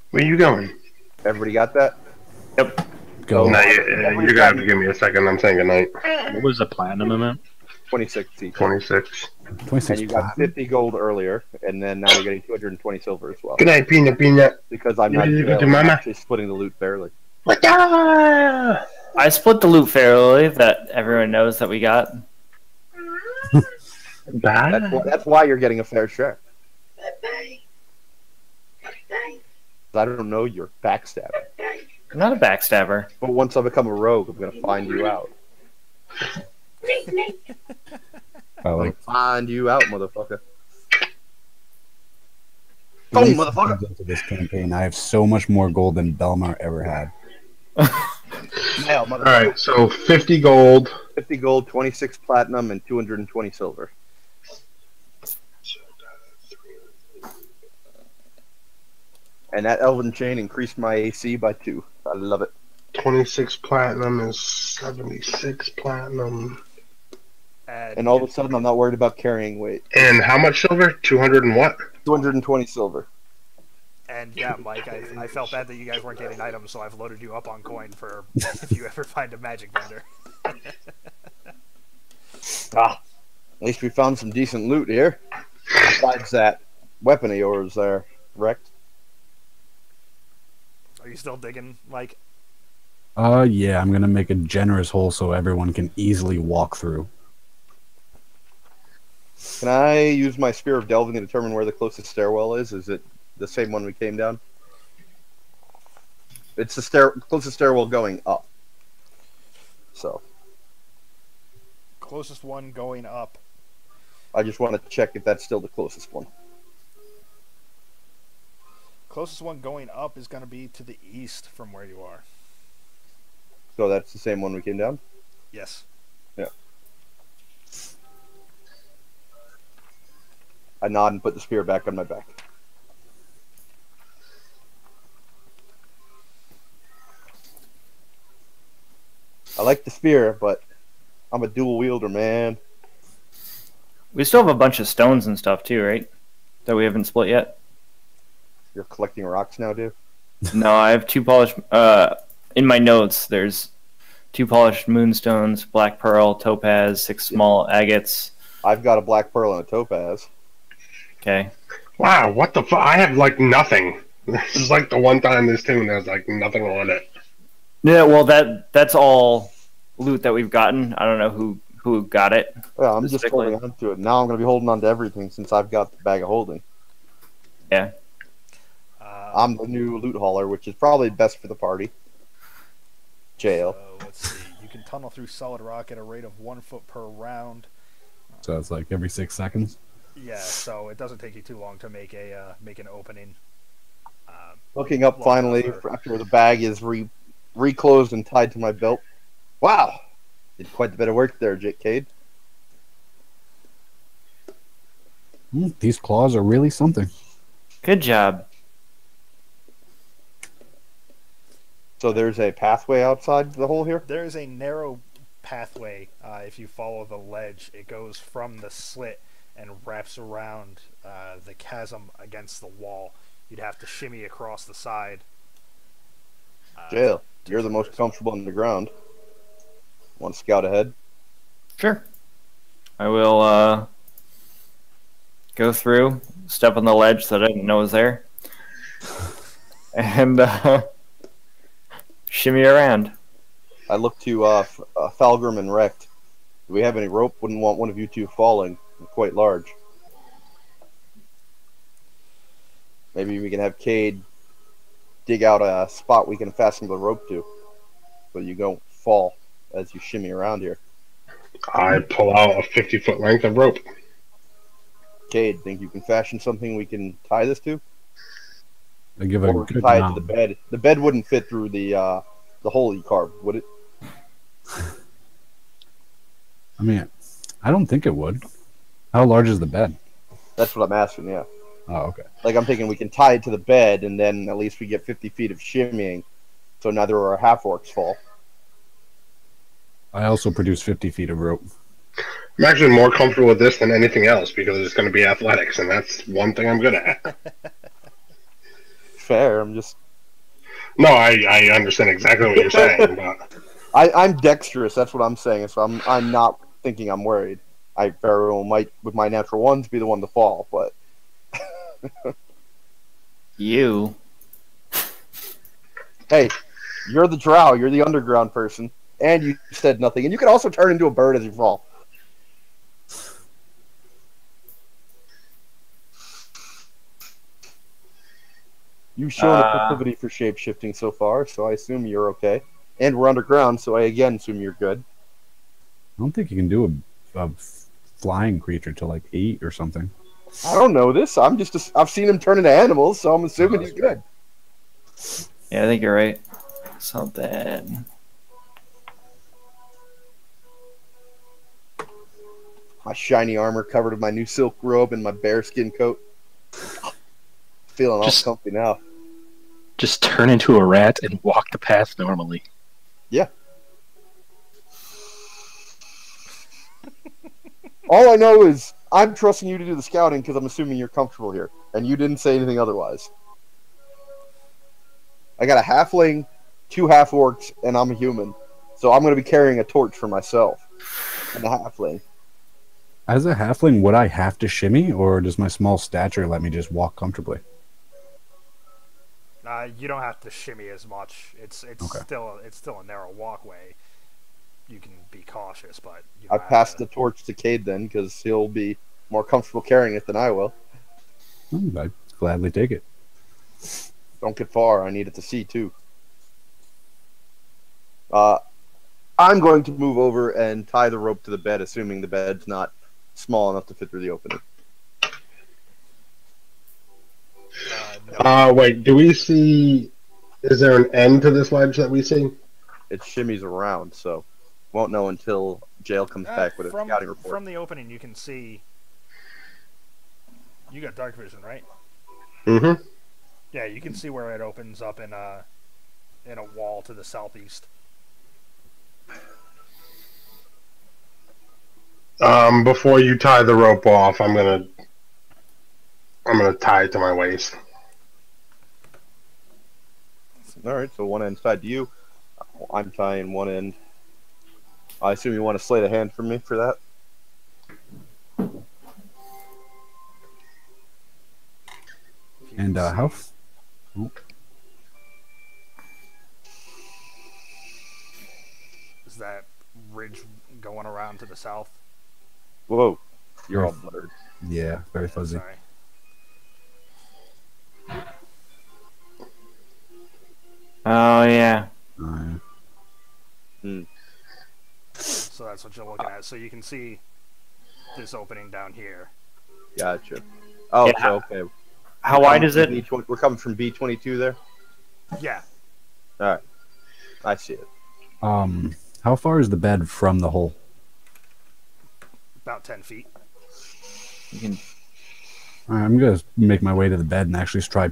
Where you going? Everybody got that? Yep. Go. No, you're going to have to give me a second. I'm saying goodnight. What was the platinum amount? 26 each. 26. 26 And you got 50 gold earlier, and then now you're getting 220 silver as well. Good night, Peanut Peanut. Because I'm not You I'm mama. actually splitting the loot fairly. I split the loot fairly that everyone knows that we got. That's why you're getting a fair share. I don't know you're backstabbing. I'm not a backstabber. But once I become a rogue, I'm going to find you out. Find you out, motherfucker. Boom, motherfucker. Into this campaign, I have so much more gold than Belmar ever had. Hell, motherfucker. Alright, so 50 gold. 50 gold, 26 platinum, and 220 silver. And that elven chain increased my AC by 2. I love it. 26 platinum is 76 platinum. And all of a sudden, I'm not worried about carrying weight. And how much silver? 200 and what? 220 silver. And yeah, Mike, I felt bad that you guys weren't getting items, so I've loaded you up on coin for if you ever find a magic vendor. At least we found some decent loot here. Besides that weapon of yours there, wrecked. Are you still digging, Mike? Yeah, I'm gonna make a generous hole so everyone can easily walk through. Can I use my Spear of Delving to determine where the closest stairwell is? Is it the same one we came down? It's the closest stairwell going up. So. Closest one going up. I just want to check if that's still the closest one. Closest one going up is going to be to the east from where you are. So that's the same one we came down? Yes. Yeah. I nod and put the spear back on my back. I like the spear, but I'm a dual wielder, man. We still have a bunch of stones and stuff too, right? That we haven't split yet. You're collecting rocks now, dude? No, I have 2 polished. In my notes, there's 2 polished moonstones, black pearl, topaz, 6 small agates. I've got a black pearl and a topaz. Okay. Wow, what the fuck? I have like nothing. This is like the one time this tune there's like nothing on it. Yeah, well, that's all loot that we've gotten. I don't know who got it. Yeah, I'm just specifically. holding on to it. Now I'm going to be holding on to everything since I've got the bag of holding. Yeah. I'm the new loot hauler, which is probably best for the party. Jail. So, let's see. You can tunnel through solid rock at a rate of 1 foot per round. So it's like every 6 seconds. Yeah, so it doesn't take you too long to make an opening. Looking up Well, finally sir. after the bag is reclosed and tied to my belt. Wow! Did quite a bit of work there, Cade. These claws are really something. Good job. So there's a pathway outside the hole here? There is a narrow pathway. If you follow the ledge, it goes from the slit and wraps around the chasm against the wall. You'd have to shimmy across the side. Jail. You're the most comfortable on the ground. Want to scout ahead? Sure. I will go through, step on the ledge that I didn't know was there, and shimmy around. I look to Falgrim and Rect. Do we have any rope? Wouldn't want one of you two falling. They're quite large. Maybe we can have Cade dig out a spot we can fasten the rope to, so you don't fall as you shimmy around here. I pull out a 50-foot length of rope. Cade, think you can fashion something we can tie this to? They give a Or good tie it to nod. the bed. The bed wouldn't fit through the hole you carved, would it? I mean, I don't think it would. How large is the bed? That's what I'm asking, yeah. Oh, okay. Like, I'm thinking we can tie it to the bed, and then at least we get 50 feet of shimmying, so neither of our half-orcs fall. I also produce 50 feet of rope. I'm actually more comfortable with this than anything else because it's going to be athletics, and that's one thing I'm good at. Fair, I'm just... No, I understand exactly what you're saying, but I'm dexterous, that's what I'm saying, so I'm not thinking I'm worried. I very well might, with my natural ones, be the one to fall, but... You. Hey, you're the drow, you're the underground person, and you said nothing, and you can also turn into a bird as you fall. You've shown a proclivity for shape-shifting so far, so I assume you're okay. And we're underground, so I again assume you're good. I don't think you can do a flying creature to like 8 or something. I don't know this. I've seen him turn into animals, so I'm assuming he's good. Yeah, I think you're right. It's not bad. My shiny armor covered with my new silk robe and my bearskin coat. Feeling all Just- comfy now. Just turn into a rat and walk the path normally. Yeah. All I know is I'm trusting you to do the scouting because I'm assuming you're comfortable here, and you didn't say anything otherwise. I got a halfling, 2 half-orcs, and I'm a human, so I'm going to be carrying a torch for myself and a halfling. As a halfling, would I have to shimmy, or does my small stature let me just walk comfortably? You don't have to shimmy as much. It's Okay. still a narrow walkway. You can be cautious, but you I don't have passed to- the torch to Cade then because he'll be more comfortable carrying it than I will. I'd gladly take it. Don't get far. I need it to see too. I'm going to move over and tie the rope to the bed, assuming the bed's not small enough to fit through the opening. Wait, do we see... Is there an end to this ledge that we see? It shimmies around, so won't know until Jail comes back with a scouting report. From the opening, you can see. You got dark vision, right? Mm-hmm. Yeah, you can see where it opens up in a wall to the southeast. Before you tie the rope off, I'm gonna tie it to my waist. All right, so one end's tied to you. I'm tying one end. I assume you want to slate a hand from me for that? And how? Is that ridge going around to the south? Whoa, you're all blurred. Yeah, very fuzzy. Sorry. Oh yeah. So that's what you're looking at. So you can see this opening down here. Gotcha. Oh, Yeah. so, okay. How wide is it? We're coming from B-22 there? Yeah. All right. I see it. How far is the bed from the hole? About 10 feet. You can. All right, I'm gonna make my way to the bed and actually try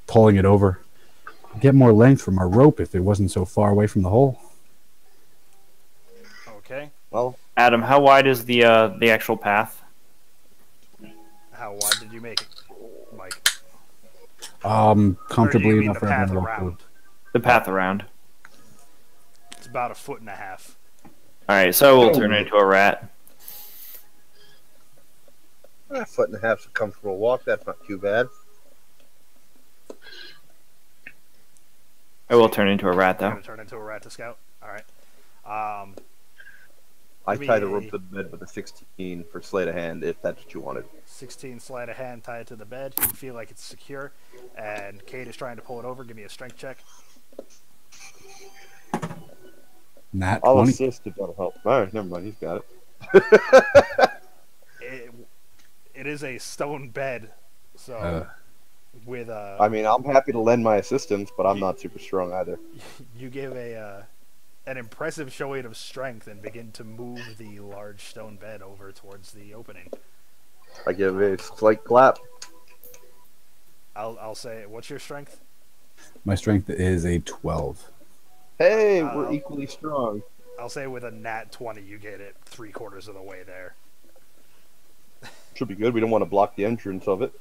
pulling it over. Get more length from our rope if it wasn't so far away from the hole. Okay. Well, Adam, how wide is the actual path? How wide did you make it, Mike? Comfortably Or do you mean enough the for path everyone to walk around? through. The path around. It's about 1.5 feet. All right, so we'll turn it into a rat. a foot and a half's a comfortable walk. That's not too bad. I will turn into a rat You're though. gonna turn into a rat to scout. All right. I Maybe tie the rope to the bed with a 16 for sleight of hand, if that's what you wanted. 16 sleight of hand, tie it to the bed. You feel like it's secure, and Kate is trying to pull it over. Give me a strength check. Nat I'll 20. assist if that'll help. All right, never mind. He's got it. It is a stone bed, so with I mean, I'm happy to lend my assistance, but I'm not super strong either. you give an impressive showing of strength and begin to move the large stone bed over towards the opening. I give a slight clap. I'll say, what's your strength? My strength is a 12. Hey, we're equally strong. I'll say with a nat 20, you get it 3/4 of the way there. Should be good. We don't want to block the entrance of it.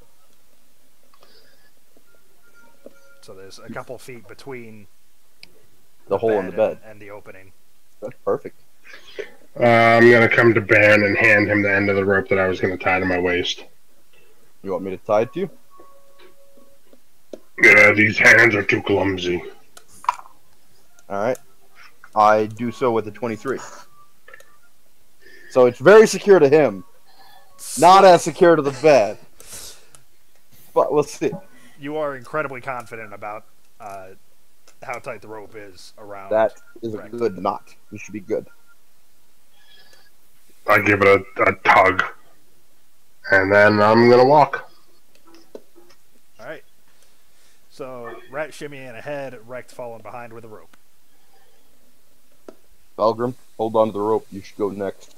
So there's a couple feet between The hole in the bed. and the opening. That's perfect. I'm gonna come to Baron and hand him the end of the rope that I was gonna tie to my waist. You want me to tie it to you? Yeah, these hands are too clumsy. All right. I do so with a 23. So it's very secure to him. Not as secure to the bed. But we'll see. You are incredibly confident about how tight the rope is around. That is a Correct. good knot. You should be good. I give it a tug. And then I'm gonna walk. All right. So rat shimmying ahead, wrecked falling behind with a rope. Belgrim, hold on to the rope. You should go next.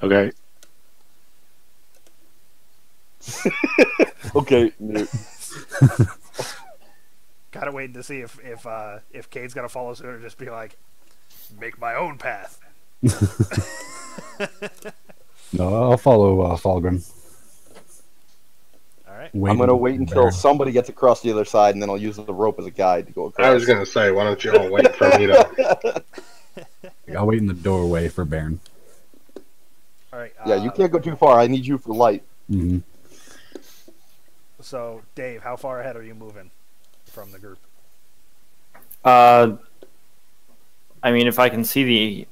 Okay. Okay, mute. Kind of waiting to see if Cade's gonna follow suit or just be like, make my own path. No, I'll follow Falgrim. All right. I'm going to wait until somebody gets across the other side, and then I'll use the rope as a guide to go across. I was gonna say, why don't you all wait for me to... I'll wait in the doorway for Baron. All right. Yeah, you can't go too far. I need you for light. Mm-hmm. So Dave, how far ahead are you moving from the group? I mean, if I can see the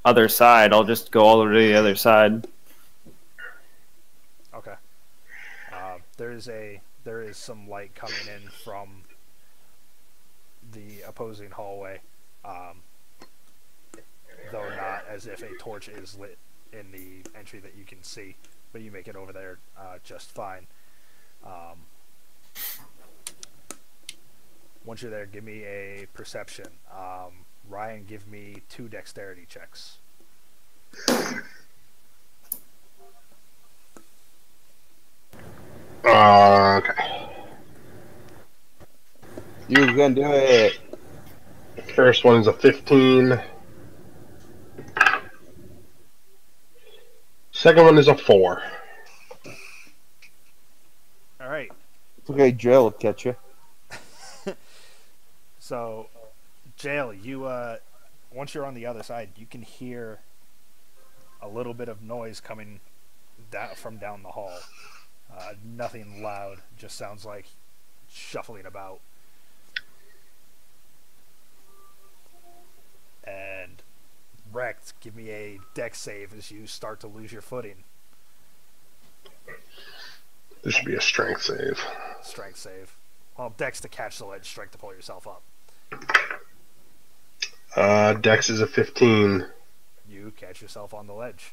other side, I'll just go all the way to the other side. Okay. There is some light coming in from the opposing hallway, though not as if a torch is lit in the entry that you can see, but you make it over there just fine. Um, once you're there, give me a perception. Ryan, give me 2 dexterity checks. Okay. You can do it. First one is a 15. Second one is a 4. All right. It's okay, Jail will catch you. So, Jail, you once you're on the other side, you can hear a little bit of noise coming from down the hall. Nothing loud, just sounds like shuffling about. And Wrecked, give me a dex save as you start to lose your footing. This should be a strength save. Strength save. Well, dex to catch the ledge, strength to pull yourself up. Dex is a 15. You catch yourself on the ledge.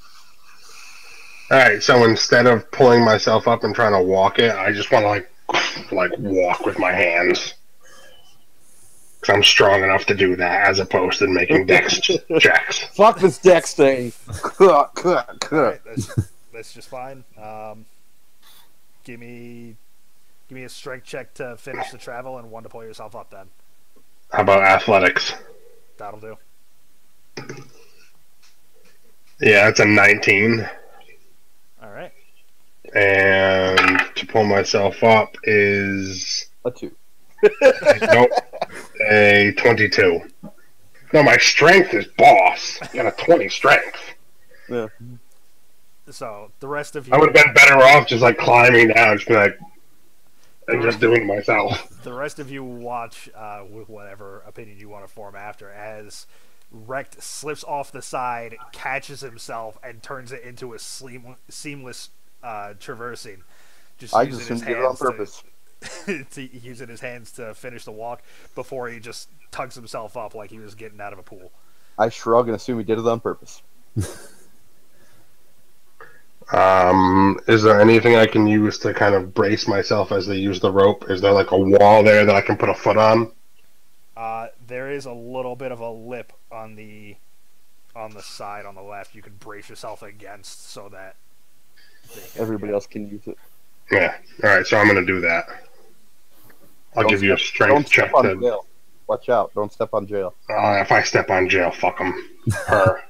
Alright, so instead of pulling myself up and trying to walk it, I just want to like walk with my hands. Because I'm strong enough to do that, as opposed to making dex checks. Fuck this dex thing. Alright, that's just fine. Give me a strength check to finish the travel and 1 to pull yourself up then. How about athletics? That'll do. Yeah, it's a 19. Alright. And to pull myself up is... A 2. Nope. A 22. No, my strength is boss. I got a 20 strength. So, the rest of you... I would have been better off just like climbing down, just be like... And just doing it myself. The rest of you watch with whatever opinion you want to form after as Wrecked slips off the side, catches himself, and turns it into a seamless traversing. I just did it on purpose. Using his hands to finish the walk before he just tugs himself up like he was getting out of a pool. I shrug and assume he did it on purpose. Is there anything I can use to kind of brace myself as they use the rope? Is there like a wall there that I can put a foot on? There is a little bit of a lip on the side on the left. You can brace yourself against so that everybody else can use it. Yeah. Alright, so I'm going to do that. I'll give you a strength check. Jail. Watch out. Don't step on Jail. If I step on Jail, fuck him. Her.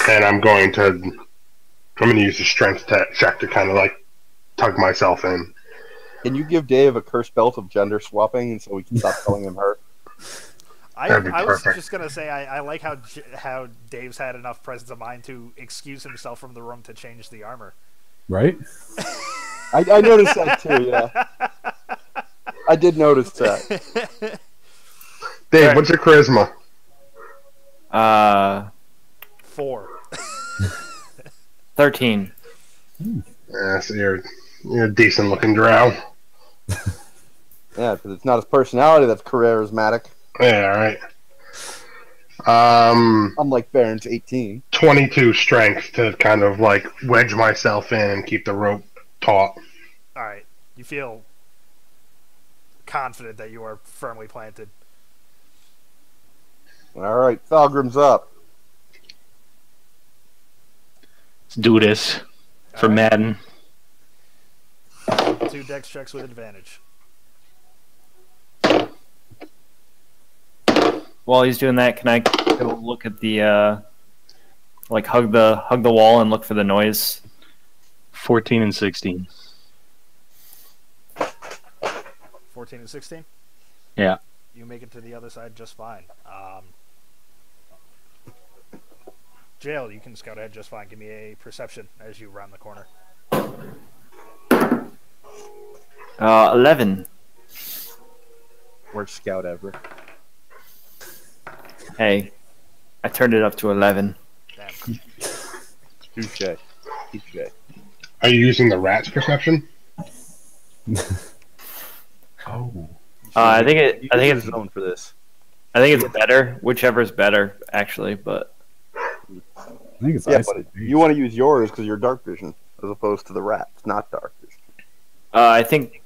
And I'm going to use the strength check to kind of like tug myself in. Can you give Dave a cursed belt of gender swapping and so we can stop calling him her? I was just gonna say I like how Dave's had enough presence of mind to excuse himself from the room to change the armor. Right? I noticed that too. Yeah, I did notice that. Dave, right. What's your charisma? 4. 13. Yeah, so you're a decent looking drow. Yeah, because it's not his personality that's charismatic. Yeah, right. Unlike Baron's 18. 22 strength to kind of like wedge myself in and keep the rope taut. Alright. You feel confident that you are firmly planted. Alright, Thalgrim's up. Let's do this for Madden. 2 dex checks with advantage. While he's doing that, can I go look at the like hug the wall and look for the noise? 14 and 16. 14 and 16? Yeah. You make it to the other side just fine. Jail, you can scout ahead just fine. Give me a perception as you round the corner. 11. Worst scout ever. Hey, I turned it up to 11. Damn. Touche. Are you using the rat's perception? Oh. I think it's known for this. I think it's better. Whichever's better, actually. But I think it's but you want to use yours because you're dark vision, as opposed to the rat. It's not dark vision. I think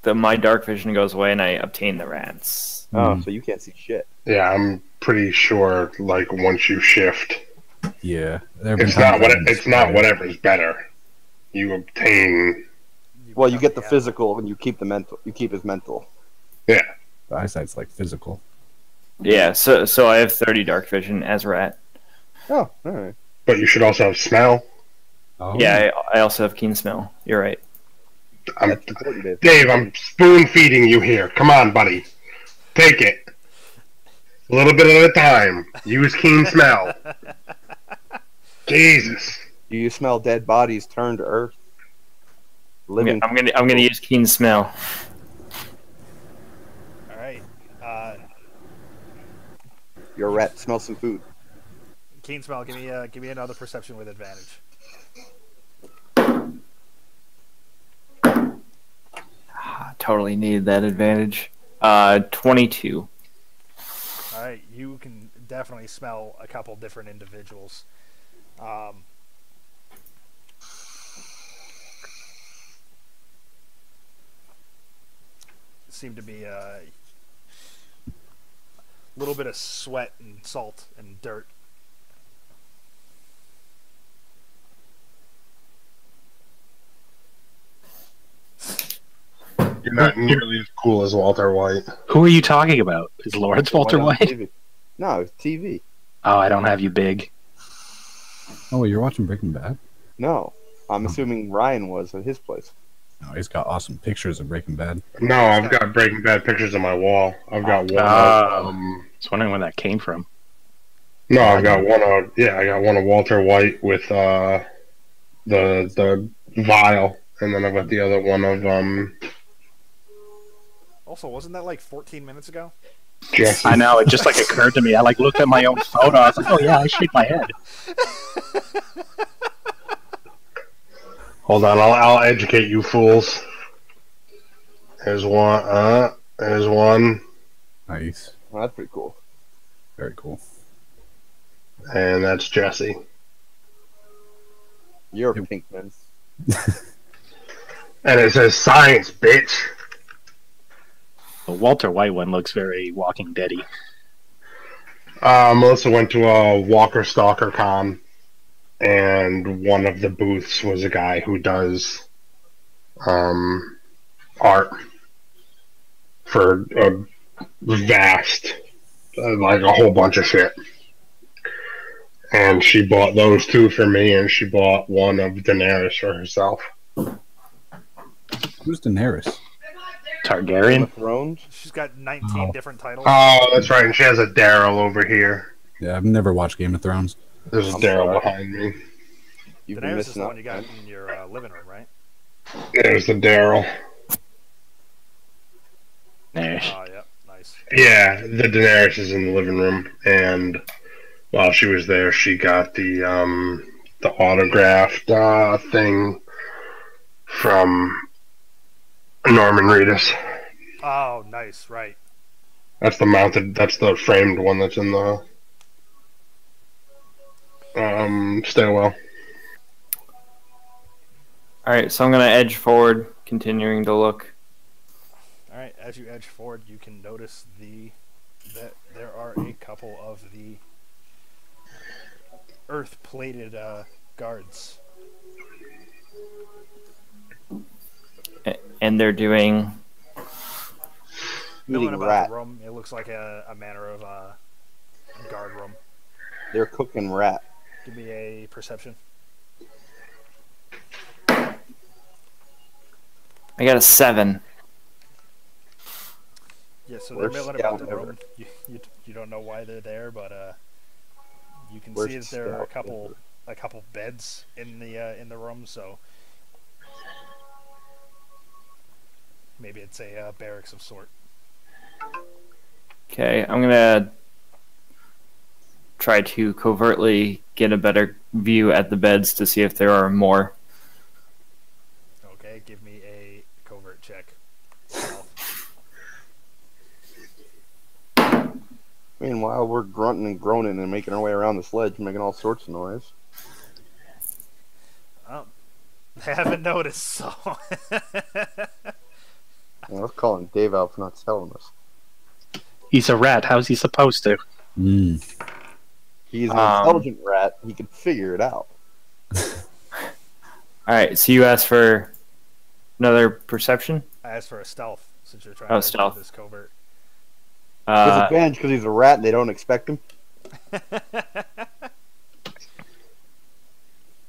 my dark vision goes away and I obtain the rats. Oh, so you can't see shit. Yeah, I'm pretty sure. Like once you shift, Yeah. There have been it's not times I've been it's not scared. whatever's better. You obtain. Well, you become get the animal. physical, and you keep the mental. You keep his mental. Yeah, The eyesight's like physical. Yeah, so I have 30 dark vision as rat. Oh, all right. but you should also have smell. Oh. Yeah, I also have keen smell. You're right. That's important, Dave, I'm spoon feeding you here. Come on, buddy. Take it. A little bit at a time. Use keen smell. Jesus. Do you smell dead bodies turned to earth? Living. I'm gonna use keen smell. All right. Your rat smells some food. Keen smell. Give me another perception with advantage. Totally needed that advantage. 22. All right. You can definitely smell a couple different individuals. Seem to be a little bit of sweat and salt and dirt. You're not nearly as cool as Walter White. Who are you talking about? Is Lawrence Walter on White? TV. No, it's TV. Oh, I don't have you big. Oh, you're watching Breaking Bad? No, I'm assuming Ryan was at his place. No, he's got awesome pictures of Breaking Bad. No, I've got Breaking Bad pictures on my wall. I've got one. Oh. I was wondering where that came from. No, I've got one of I got one of Walter White with the vial, and then I've got the other one of Also, wasn't that like 14 minutes ago? Jesse. I know, it just like occurred to me. I like looked at my own photo. I was like, oh yeah, I shaved my head. Hold on, I'll educate you fools. There's one. There's one, Nice. Well, that's pretty cool. Very cool. and that's Jesse. You're a pink man. And it says science, bitch. The Walter White one looks very Walking Dead-y. Melissa went to a Walker Stalker con, and one of the booths was a guy who does art for a vast, like a whole bunch of shit. And she bought those two for me, and she bought one of Daenerys for herself. Who's Daenerys? Game Targaryen? of Thrones. She's got 19 Oh. different titles. Oh, that's right, and she has a Daryl over here. Yeah, I've never watched Game of Thrones. There's a I'm Daryl sorry. behind me. You've been Daenerys is missing the out. one you got man. in your living room, right? There's the Daryl. Nah. Oh, yeah, nice. Yeah, the Daenerys is in the living room, and while she was there, she got the autographed thing from Norman Reedus. Oh, nice, right. That's the framed one that's in the stairwell. Alright, so I'm gonna edge forward, continuing to look. All right, as you edge forward, you can notice that there are a couple of the earth-plated guards. And they're doing. Milling Eating about rat. the room. It looks like a manner of guard room. They're cooking rat. Give me a perception. I got a 7. Yeah, so they're Worst milling about the scout room. You don't know why they're there, but you can Worst see that there are a scout couple beds in the room. So maybe it's a barracks of sort. Okay, I'm gonna try to covertly get a better view at the beds to see if there are more. Okay, give me a covert check. Meanwhile, we're grunting and groaning and making our way around the sledge, making all sorts of noise. They haven't noticed, so. Yeah, let's call him Dave out for not telling us. He's a rat. How's he supposed to? Mm. He's an intelligent rat. He can figure it out. Alright, so you asked for another perception? I asked for a stealth since you're trying to stealth. do this covert. Disadvantage because he's a rat and they don't expect him.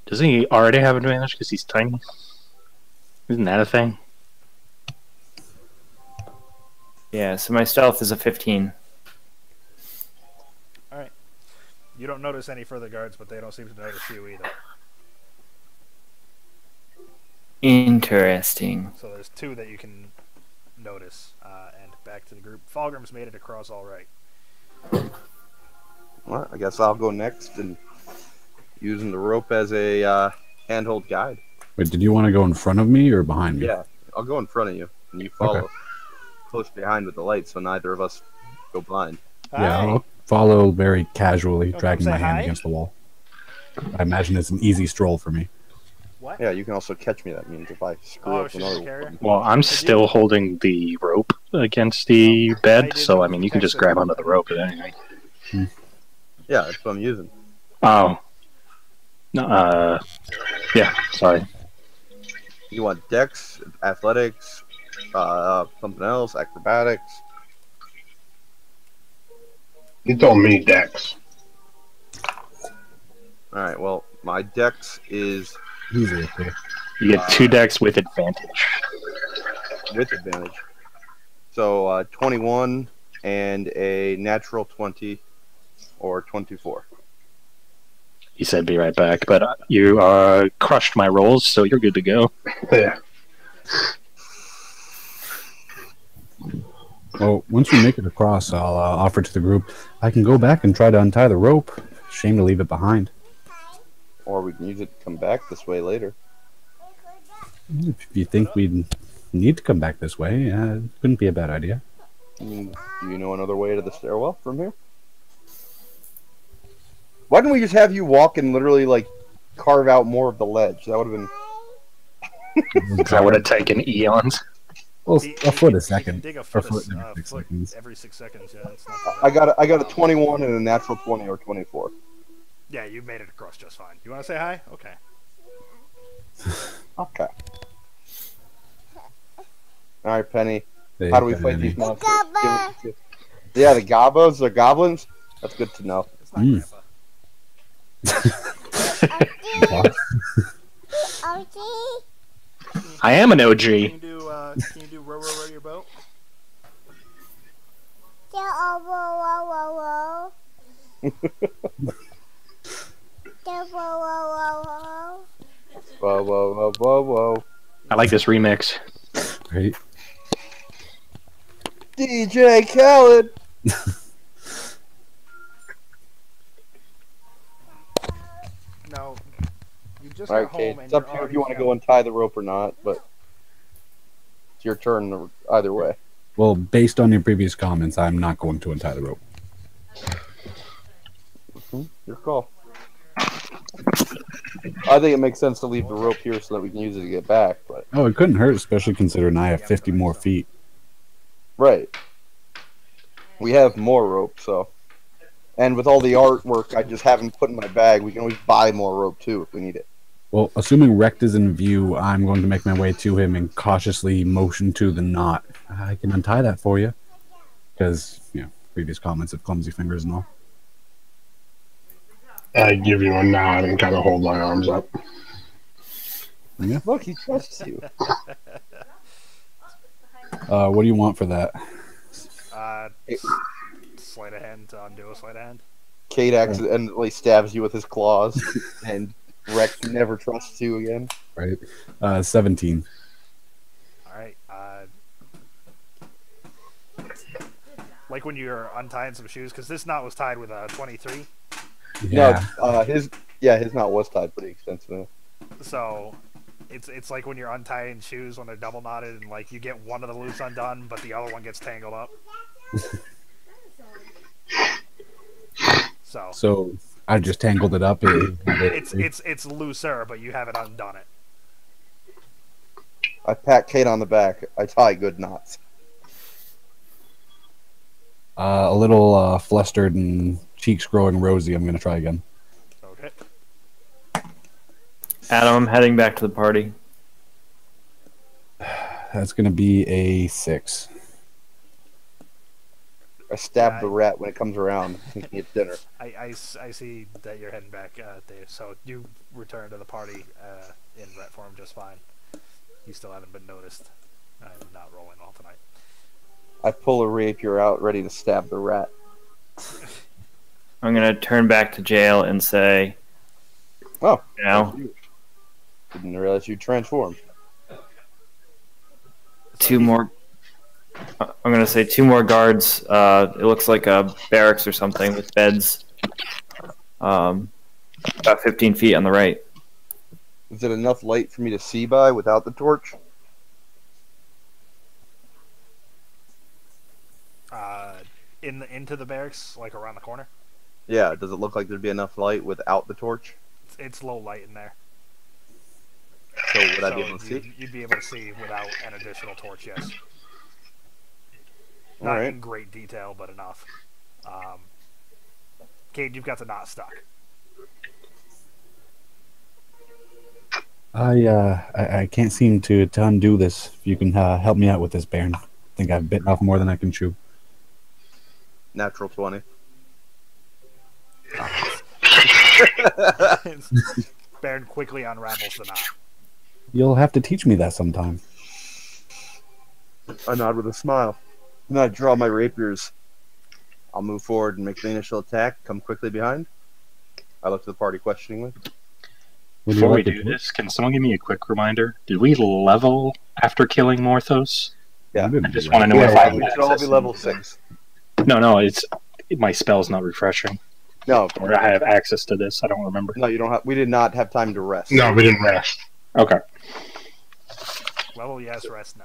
Doesn't he already have advantage because he's tiny? Isn't that a thing? Yeah, so my stealth is a 15. Alright. You don't notice any further guards, but they don't seem to notice you either. Interesting. So there's two that you can notice. And back to the group. Fulgrim's made it across all right. Well, I guess I'll go next and using the rope as a handhold guide. Wait, did you want to go in front of me or behind me? Yeah, I'll go in front of you and you follow close behind with the light, so neither of us go blind. Yeah, Hi. I'll follow very casually, Come dragging say my hand hi? against the wall. I imagine it's an easy stroll for me. What? Yeah, you can also catch me. That means if I screw Oh, up she's another a carrier? one. Well, I'm still holding the rope against the bed, so I mean, you can just grab onto the rope at anything. Yeah, that's what I'm using. Oh. No, yeah, sorry. You want dex, athletics, something else, acrobatics. You told me Dex. All right. Well, my dex is Easy, okay. You get 2 decks with advantage. with advantage. So 21 and a natural 20 or 24. He said be right back, but you crushed my rolls, so you're good to go. Yeah. Well, once you make it across, I'll offer to the group. I can go back and try to untie the rope. Shame to leave it behind. Or we can use it to come back this way later. If you think we'd need to come back this way, it wouldn't be a bad idea. I mean, do you know another way to the stairwell from here? Why didn't we just have you walk and literally, like, carve out more of the ledge? That would have been... That would have taken eons. Well, a foot a You can second. dig a Or foot, foot a every 6 foot seconds. every 6 seconds. Yeah, it's not too bad. I got a 21 and a natural 20 or 24. Yeah, you made it across just fine. You want to say hi? Okay. Okay. All right, Penny. Hey, How do we fight Penny. these monsters? Yeah, the gobos or goblins? That's good to know. It's not Mm. Grandpa. I am an OG. Can you do row your boat? Whoa, whoa, whoa, whoa, whoa. I like this remix. Right? DJ Khaled! No. You just All got right, home Kate, and it's up you're to you if already you want to go feeling- untie the rope or not, but it's your turn either way. Well, based on your previous comments, I'm not going to untie the rope. Your call. I think it makes sense to leave the rope here so that we can use it to get back, but... Oh, it couldn't hurt, especially considering I have 50 more feet. Right. We have more rope, so... And with all the artwork I just haven't put in my bag, we can always buy more rope, too, if we need it. Well, assuming Rect is in view, I'm going to make my way to him and cautiously motion to the knot. I can untie that for you. Because, previous comments of clumsy fingers and all. I give you a nod and kind of hold my arms up. Yeah. Look, he trusts you. What do you want for that? Sleight of hand to undo a sleight of hand. Kate accidentally stabs you with his claws, and Rex never trusts you again. Right. 17. Alright, like when you're untying some shoes, because this knot was tied with a 23. Yeah. No, his knot was tied pretty extensively. So it's like when you're untying shoes when they're double knotted and like you get one of the loops undone, but the other one gets tangled up. So I just tangled it up. It's looser, but you haven't undone it. I pat Kate on the back. I tie good knots. A little flustered and cheeks growing rosy. I'm gonna try again. Okay. Adam, I'm heading back to the party. That's gonna be a 6. I stab the rat when it comes around, thinking it's dinner. I see that you're heading back, Dave. So you return to the party in rat form just fine. You still haven't been noticed. I'm not rolling all tonight. I pull a rapier out, ready to stab the rat. I'm gonna turn back to jail and say, Oh, you know, didn't realize you transformed. two more. I'm gonna say 2 more guards. It looks like a barracks or something with beds. About 15 feet on the right. Is it enough light for me to see by without the torch? Into the barracks, like around the corner. Yeah, does it look like there'd be enough light without the torch? It's low light in there. So would I be able to see? You'd be able to see without an additional torch, yes. All Not right. in great detail, but enough. Cade, you've got the knot stuck. I can't seem to undo this. If you can help me out with this, Baron. I think I've bitten off more than I can chew. Natural 20. Baron quickly unravels the knot. You'll have to teach me that sometime. I nod with a smile. Then I draw my rapiers. I'll move forward and make the initial attack. Come quickly behind. I look to the party questioningly. Before we do this, can someone give me a quick reminder? Did we level after killing Morthos? Yeah. I just want to know if I We should all be level 6. No, my spell's not refreshing. No, Or I have access to this. I don't remember. no, you don't have. We did not have time to rest. No, we didn't rest. Okay. Level yes, rest no.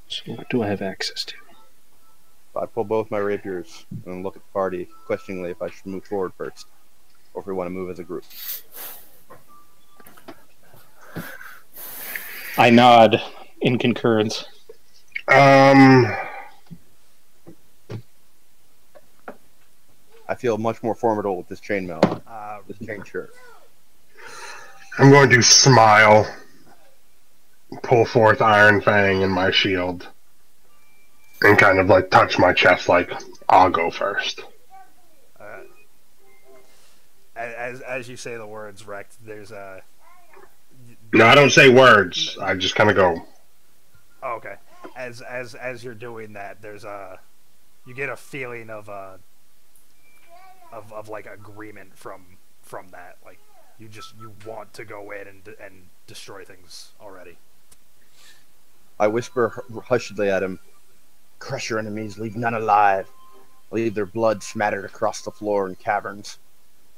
So what do I have access to? I pull both my rapiers and look at the party questioningly if I should move forward first, or if we want to move as a group. I nod in concurrence. I feel much more formidable with this chainmail, this chain shirt. I'm going to smile, pull forth Iron Fang in my shield, and kind of like touch my chest like, I'll go first. As you say the words, Rect, there's a... No, I don't say words. I just kind of go. Oh, okay. As you're doing that, there's a... You get a feeling of like agreement from that. Like, you want to go in and destroy things already. I whisper hushedly at him, "Crush your enemies, leave none alive. Leave their blood smattered across the floor in caverns."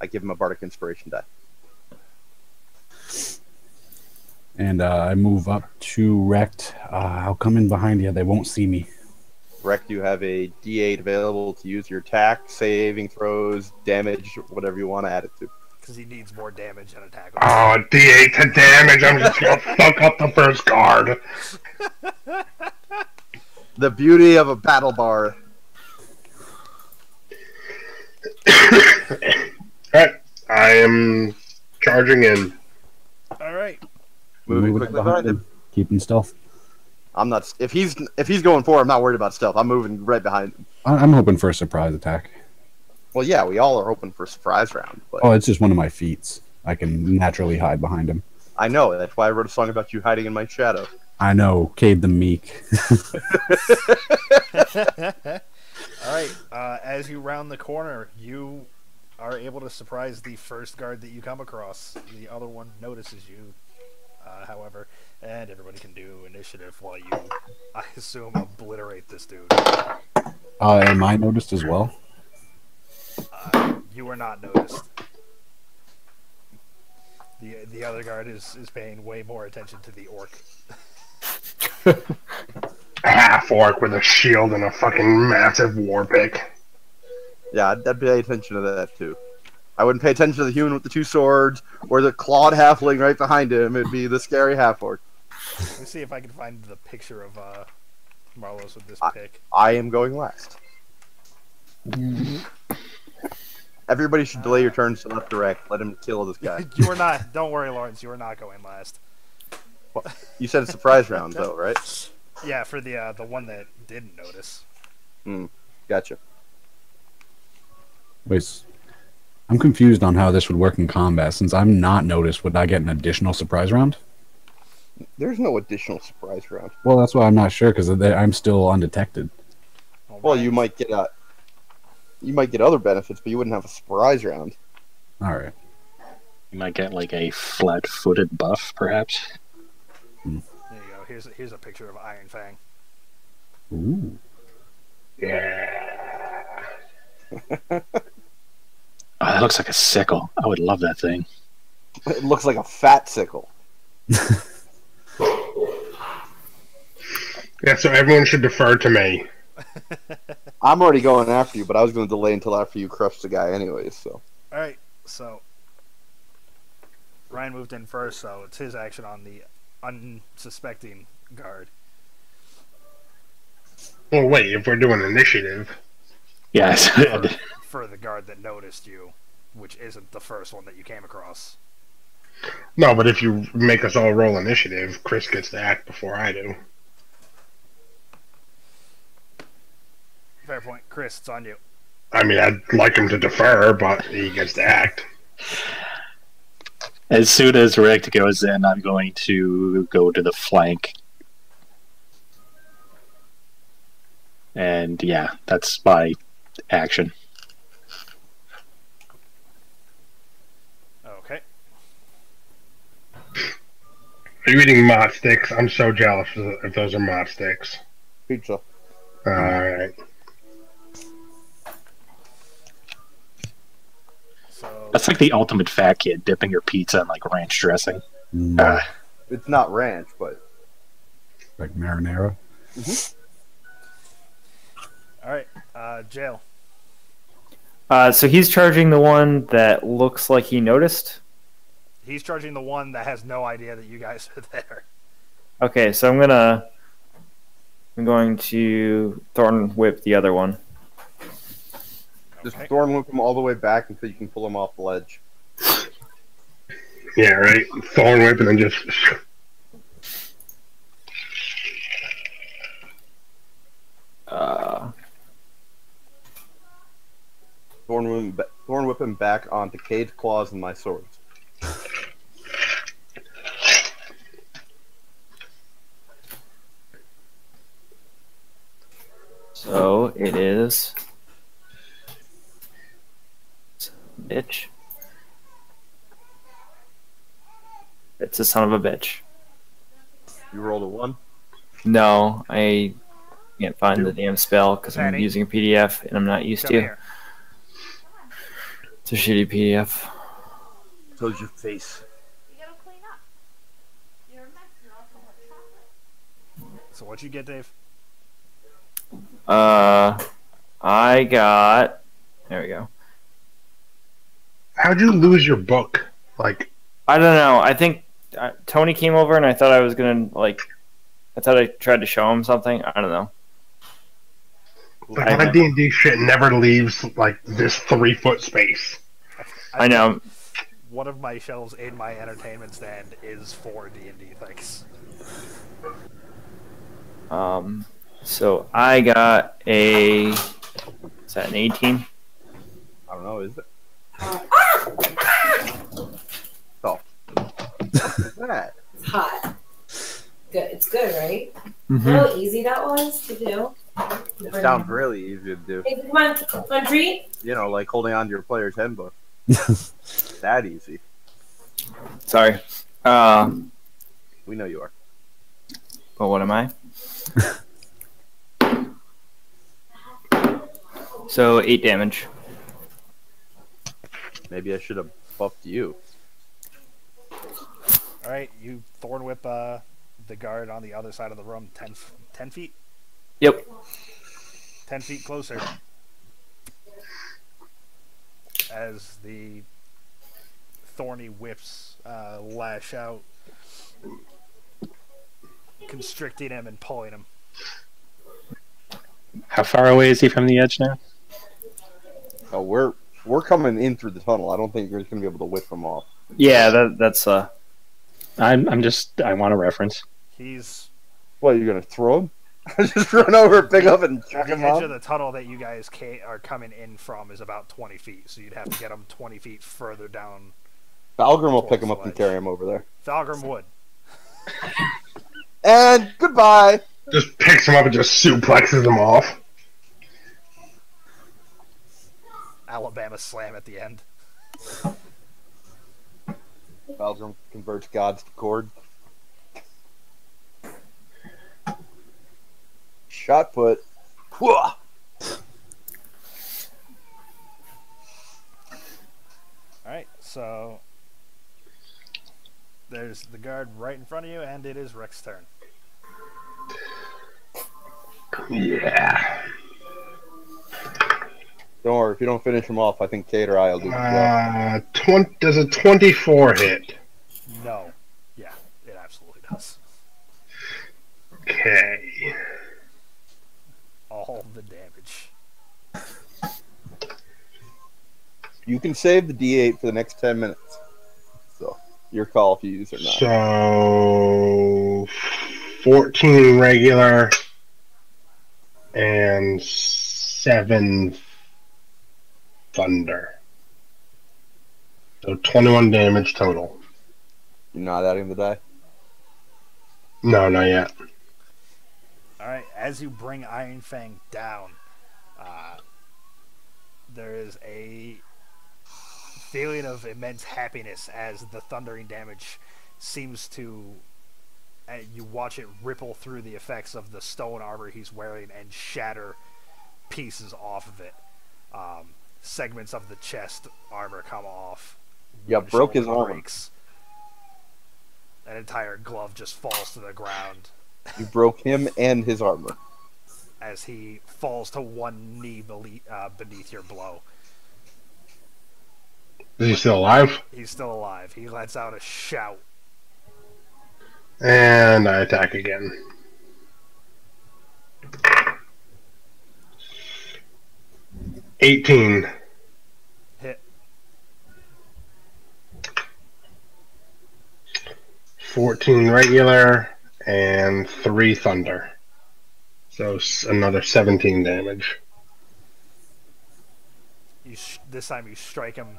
I give him a bardic inspiration die. And I move up to Rect. I'll come in behind you. They won't see me. Rect, you have a D8 available to use your attack, saving throws, damage, whatever you want to add it to. Because he needs more damage and attack. Oh, D8 to damage. I'm just going to fuck up the first guard. The beauty of a battle bar. Alright, I am charging in. Alright. Moving quickly behind him. Keeping stealth. I'm not. If he's going forward, I'm not worried about stealth. I'm moving right behind him. I'm hoping for a surprise attack. Well, yeah, we all are hoping for a surprise round. But Oh, it's just one of my feats. I can naturally hide behind him. I know. That's why I wrote a song about you hiding in my shadow. I know, Cade the Meek. Alright, as you round the corner, you are able to surprise the first guard that you come across. The other one notices you, however, and everybody can do initiative while you, I assume, obliterate this dude. Am I noticed as well? You were not noticed. The other guard is paying way more attention to the orc. A half orc with a shield and a fucking massive war pick. Yeah, I'd pay attention to that too. I wouldn't pay attention to the human with the 2 swords or the clawed halfling right behind him. It'd be the scary half-orc. Let me see if I can find the picture of Marlos with this pick. I am going last. Everybody should delay your turns to left direct. Let him kill this guy. You are not. Don't worry, Lawrence. You are not going last. Well, you said a surprise round, though, right? Yeah, for the one that didn't notice. Gotcha. Wait, I'm confused on how this would work in combat. Since I'm not noticed, would I get an additional surprise round? There's no additional surprise round. Well, that's why I'm not sure, because I'm still undetected. Well, you might get other benefits, but you wouldn't have a surprise round. All right. You might get like a flat-footed buff, perhaps. There you go. Here's a picture of Iron Fang. Ooh. Yeah. Oh, that looks like a sickle. I would love that thing. It looks like a fat sickle. Yeah, so everyone should defer to me. I'm already going after you, but I was going to delay until after you crushed the guy anyways, so. Alright, so Ryan moved in first, so it's his action on the unsuspecting guard. Well, wait, if we're doing initiative. Yes. For the guard that noticed you, which isn't the first one that you came across. No, but if you make us all roll initiative, Chris gets to act before I do. Fair point. Chris, it's on you. I mean, I'd like him to defer, but he gets to act. As soon as Rick goes in, I'm going to go to the flank. And yeah, that's my action. Okay. Are you eating mod sticks? I'm so jealous if those are mod sticks. Pizza. Alright. So That's like the ultimate fat kid, dipping your pizza in like ranch dressing. It's not ranch, but... Like marinara. alright, Jail. So he's charging the one that looks like he noticed. He's charging the one that has no idea that you guys are there. Okay, so I'm going to Thorn Whip the other one. Just thorn whip him all the way back until you can pull him off the ledge. Yeah, right? Thorn whip and then just... Thorn whip him back onto Cade's claws and my swords. So it is... Bitch. It's a son of a bitch. You rolled a 1? No, I can't find the damn spell because I'm Fanny. using a PDF and I'm not used Come to. here. It's a shitty PDF. So's your face. You gotta clean up. You're a mess. You're also hot chocolate. So what'd you get, Dave? I got... There we go. How'd you lose your book? Like, I don't know. I think Tony came over and I thought I was going to, like... I thought I tried to show him something. I don't know. my D&D shit never leaves, like, this 3-foot space. I know. One of my shelves in my entertainment stand is for D&D things. So I got a... Is that an 18? I don't know, is it? Oh. What's that? It's hot. Good. It's good, right? Mm-hmm. You know how easy that was to do? It sounds really easy to do. Hey, come on, treat. You know, like holding on to your player's handbook. That easy. Sorry. We know you are. Well, what am I? So 8 damage. Maybe I should have buffed you. Alright, you thorn whip the guard on the other side of the room 10 feet? Yep. 10 feet closer. as the thorny whips lash out, constricting him and pulling him. How far away is he from the edge now? Oh, we're coming in through the tunnel. I don't think you're going to be able to whip him off. Yeah, that's I want a reference. He's What, you're going to throw him? Just run over, pick up, and chuck the him edge off? of the tunnel that you guys are coming in from is about 20 feet, so you'd have to get him 20 feet further down. Falgrim will pick him up towards and the ledge. carry him over there. Falgrim would. And goodbye! Just picks him up and just suplexes him off. Alabama slam at the end. Falgrim converts gods to cord. Shot put. Whoa! Alright, so there's the guard right in front of you, and it is Rex's turn. Yeah. Don't worry, if you don't finish him off, I think Kate or I will do the job. Does a 24 hit? No. Yeah, it absolutely does. Okay. All the damage. You can save the D8 for the next 10 minutes. So, your call if you use it or not. So 14 regular and 7 thunder. So 21 damage total. You're not adding the die? No, not yet. Alright, as you bring Iron Fang down, there is a feeling of immense happiness as the thundering damage seems to... you watch it ripple through the effects of the stone armor he's wearing and shatter pieces off of it. Segments of the chest armor come off. Yeah, One broke his shoulder armor. breaks. An entire glove just falls to the ground You broke him and his armor. as he falls to one knee beneath your blow. Is he still alive? He's still alive. He lets out a shout. And I attack again. $18. Hit. 14 regular and 3 thunder. So another 17 damage. This time you strike him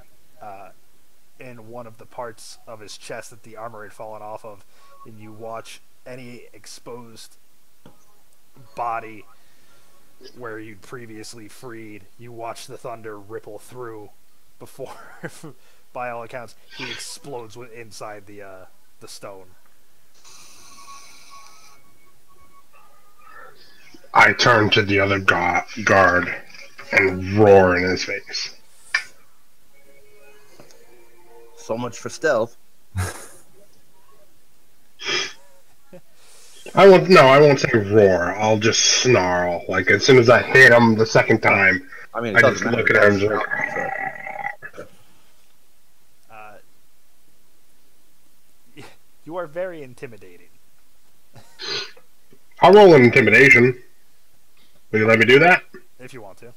in one of the parts of his chest that the armor had fallen off of, and you watch any exposed body where you'd previously freed. You watch the thunder ripple through before, by all accounts, he explodes inside the stone. I turn to the other guard and roar in his face. So much for stealth. I won't say roar. I'll just snarl. Like, as soon as I hit him the second time, I mean, I it just doesn't look at matter. him and just like, You are very intimidating. I'll roll an intimidation. Will you let me do that? If you want to.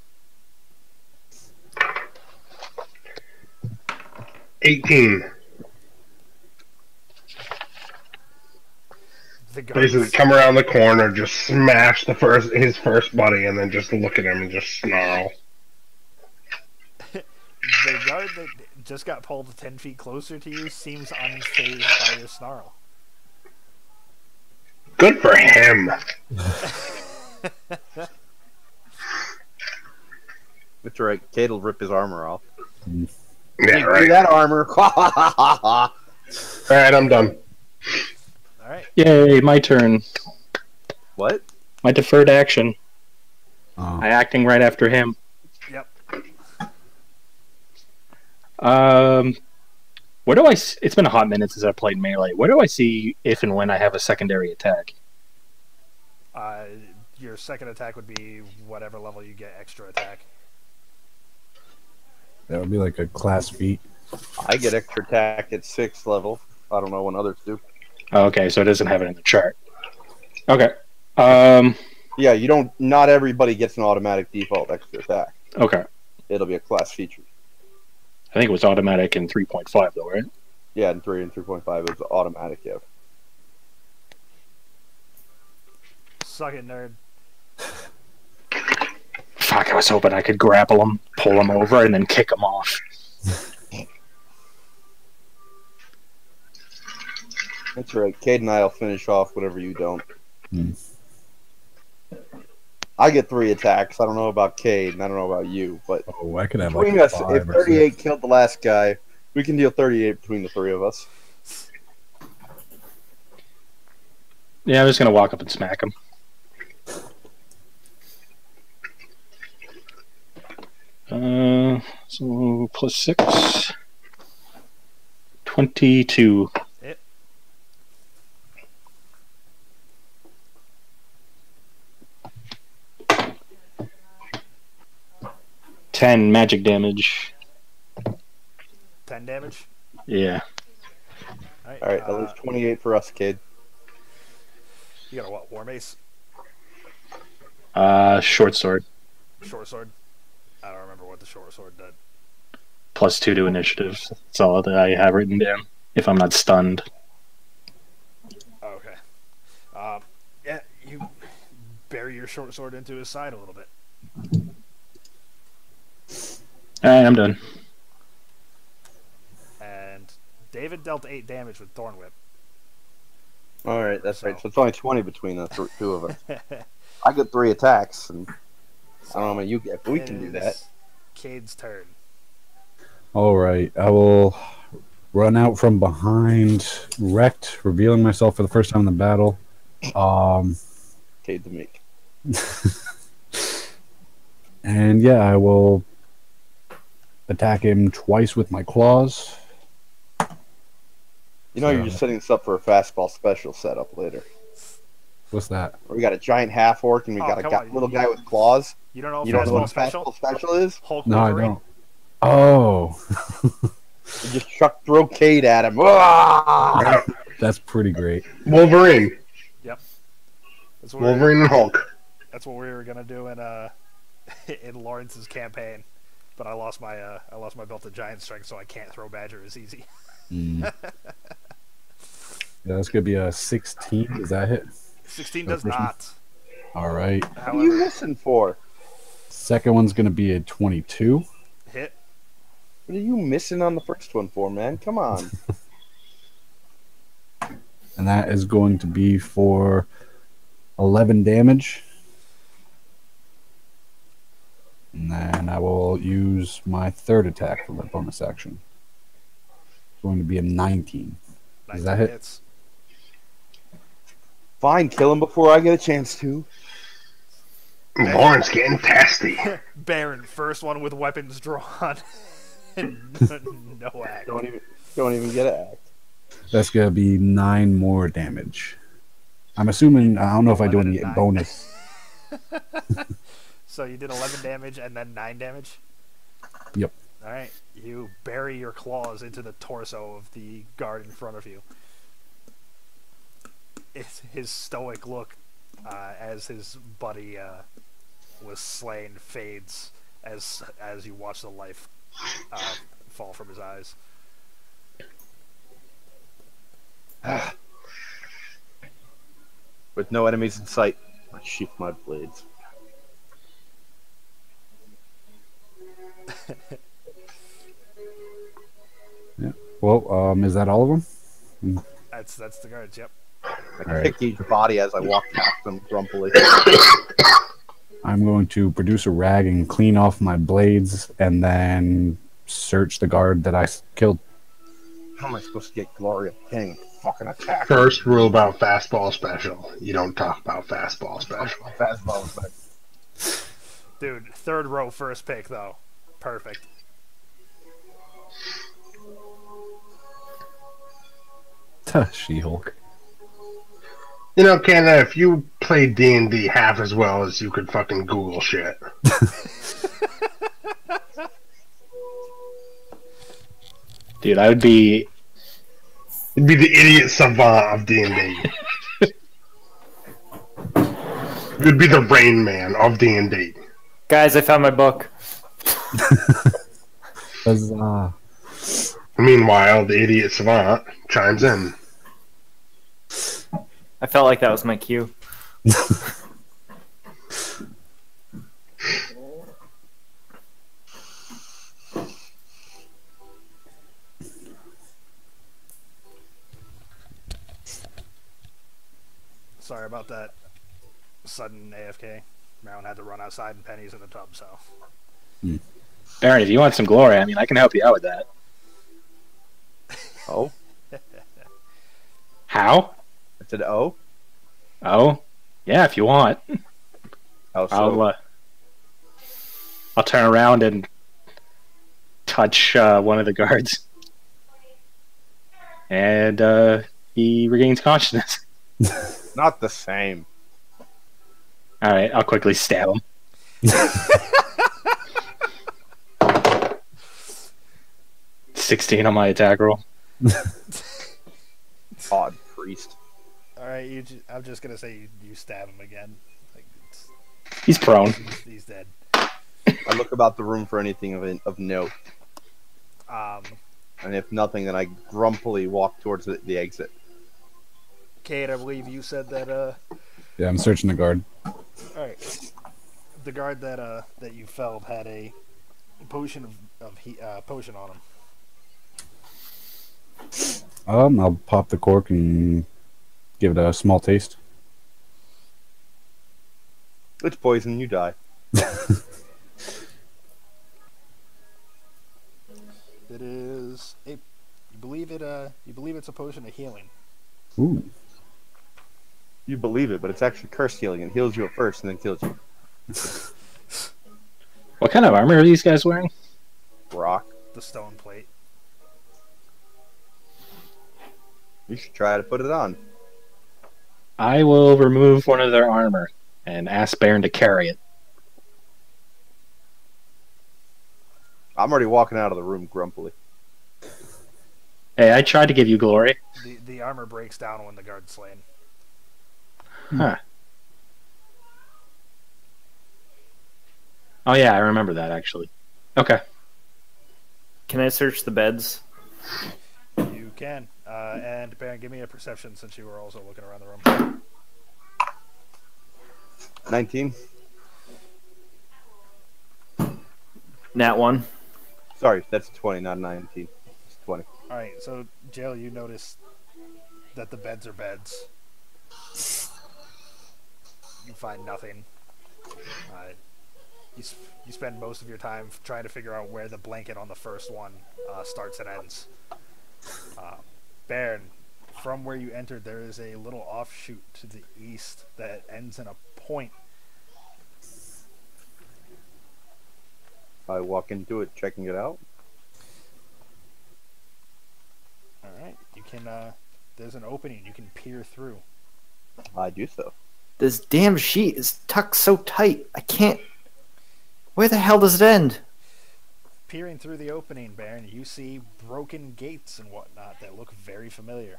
18. The Basically, guards, come around the corner, just smash his first buddy, and then just look at him and just snarl. the guard that just got pulled 10 feet closer to you seems unfazed by your snarl. Good for him. That's right. Kate will rip his armor off. Yeah, Give me right. that armor. Alright, I'm done. Alright. Yay, my turn. What? My deferred action. Oh. I acting right after him. Yep. Where do it's been a hot minute since I played Melee. Where do I see if and when I have a secondary attack? Your second attack would be whatever level you get extra attack. That would be like a class feat. I get extra attack at 6th level. I don't know when others do. Okay, so it doesn't have it in the chart. Okay. Yeah, you don't. Not everybody gets an automatic default extra attack. Okay. It'll be a class feature. I think it was automatic in 3.5 though, right? Yeah, in 3 and 3.5 it's automatic. Yeah. Suck it, nerd. Fuck, I was hoping I could grapple him, pull him over, and then kick him off. That's right. Cade and I'll finish off whatever you don't. Hmm. I get 3 attacks. I don't know about Cade, and I don't know about you, but Oh, I could have between like us, 5 if or 38 6. killed the last guy, we can deal 38 between the 3 of us. Yeah, I'm just gonna walk up and smack him. So plus 6. 22. Hit. Ten magic damage. 10 damage. Yeah. All right, that was 28 for us, Cade. You got a what? War mace? Short sword. Short sword? I don't remember what the short sword did. Plus 2 to initiative. That's all that I have written down. If I'm not stunned. Okay. Yeah, you bury your short sword into his side a little bit. Alright, I'm done. And David dealt 8 damage with Thorn Whip. All right, that's right. So it's only 20 between the 2 of us. I get 3 attacks, and I don't know how many you get, but we can do that. Cade's turn. All right, I will run out from behind, wrecked, revealing myself for the first time in the battle. Cade the Meek. And yeah, I will attack him twice with my claws. You know, you're just setting this up for a fastball special setup later. What's that? We got a giant half orc, and we got a little guy with claws. You don't know You don't know what fastball a fastball special is? Hulk No, I Wolverine? don't. Oh, You just throw Cade at him. Ah! that's pretty great. Wolverine. That's what Wolverine and Hulk. That's what we were gonna do in in Lawrence's campaign, but I lost my belt to giant strength, so I can't throw Badger as easy. Mm. Yeah, that's gonna be a 16. Does that hit? 16 No, does first one. not. All right. What are you However, missing for? Second one's gonna be a 22. hit. What are you missing on the first one for, man? Come on. And that is going to be for 11 damage. And then I will use my third attack for my bonus action. It's going to be a 19. Does that hit? Hits. Fine, kill him before I get a chance to. Lawrence getting testy. Baron, first one with weapons drawn. No act. Don't even get an act. That's going to be 9 more damage. I'm assuming, I don't know if I do 11 any and 9. bonus. So you did 11 damage and then 9 damage? Yep. Alright, you bury your claws into the torso of the guard in front of you. His stoic look as his buddy was slain fades as you watch the life fall from his eyes. With no enemies in sight, I sheath my blades. Yeah. Well, is that all of them? That's the guards, yep. I kick each body as I walk past them grumpily. I'm going to produce a rag and clean off my blades and then search the guard that I killed. How am I supposed to get Gloria King? Fucking attack. First rule about fastball special. You don't talk about fastball special. Fastball effect. Dude, third row first pick though. Perfect. She-Hulk. You know, Canada, if you played D&D half as well as you could fucking Google shit. Dude, I would be. It'd be the idiot savant of D&D. You'd be the Rain Man of D&D. Guys, I found my book. Huzzah. Meanwhile, the idiot savant chimes in. I felt like that was my cue. Sorry about that. Sudden AFK. Marilyn had to run outside and Penny's in the tub, so. Baron, if you want some glory, I mean, I can help you out with that. Oh, How? I said oh. Oh, yeah, if you want. How so? I'll turn around and touch one of the guards, and he regains consciousness. Not the same. All right, I'll quickly stab him. 16 on my attack roll. Odd priest. Alright, I'm just gonna say you stab him again. Like, He's prone. he's dead. I look about the room for anything of note, and if nothing, then I grumpily walk towards the exit. Kate, I believe you said that, Yeah, I'm searching the guard. Alright. The guard that you felled had a potion potion on him. I'll pop the cork and give it a small taste. It's poison, you die. It is you believe it's a potion of healing. Ooh. You believe it, but it's actually curse healing. It heals you at first and then kills you. What kind of armor are these guys wearing? Rock. The stone plate. You should try to put it on. I will remove one of their armor and ask Baron to carry it. I'm already walking out of the room grumpily. Hey, I tried to give you glory. The armor breaks down when the guard's slain. Huh. Oh yeah, I remember that actually. Okay. Can I search the beds? You can. And Baron, give me a perception since you were also looking around the room. 19. Nat 1. Sorry, that's 20, not 19. It's 20. Alright, so Jail, you notice that the beds are beds. You find nothing. You spend most of your time trying to figure out where the blanket on the first one starts and ends. Baron, from where you entered, there is a little offshoot to the east that ends in a point. I walk into it, checking it out. Alright, you can, there's an opening you can peer through. I do so. This damn sheet is tucked so tight. I can't... Where the hell does it end? Peering through the opening, Baron, you see broken gates and whatnot that look very familiar.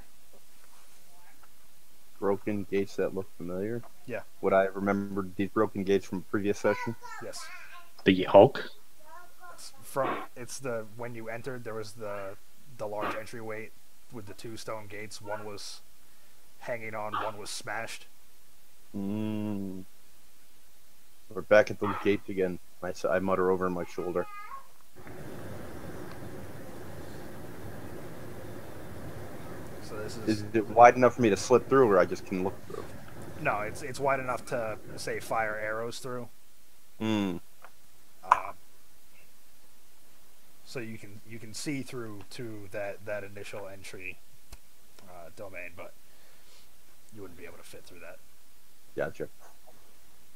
Broken gates that look familiar? Yeah. Would I remember these broken gates from a previous session? Yes. The Hulk? When you entered, there was the large entryway with the two stone gates. One was hanging on, one was smashed. We're back at those gates again. I mutter over my shoulder. So this Is it wide enough for me to slip through, or I just can look through? No, it's wide enough to, say, fire arrows through. So you can see through to that initial entry domain, but you wouldn't be able to fit through that. Gotcha.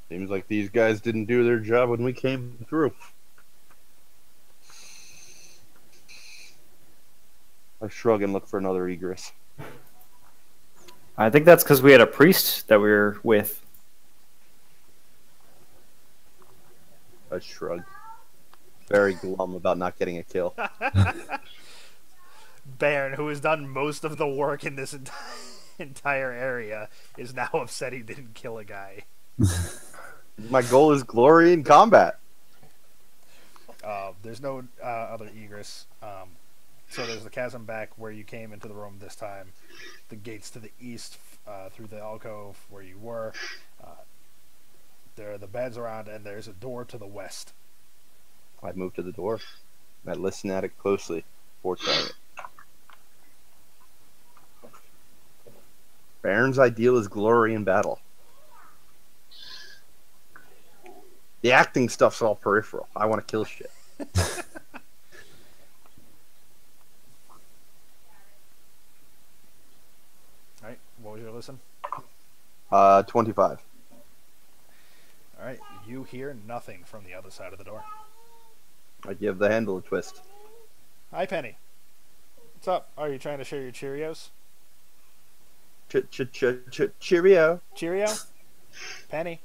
Seems like these guys didn't do their job when we came through. I shrug and look for another egress. I think that's because we had a priest that we were with. I shrug. Very glum about not getting a kill. Baron, who has done most of the work in this entire area, is now upset he didn't kill a guy. My goal is glory in combat. There's no other egress. So there's the chasm back where you came into the room this time. The gates to the east through the alcove where you were. There are the beds around, and there's a door to the west. I move to the door. I listen at it closely before trying it. Baron's ideal is glory in battle. The acting stuff's all peripheral. I want to kill shit. Alright, what was your listen? 25. Alright, you hear nothing from the other side of the door. I give the handle a twist. Hi, Penny. What's up? Are you trying to share your Cheerios? Cheerio. Cheerio? Penny?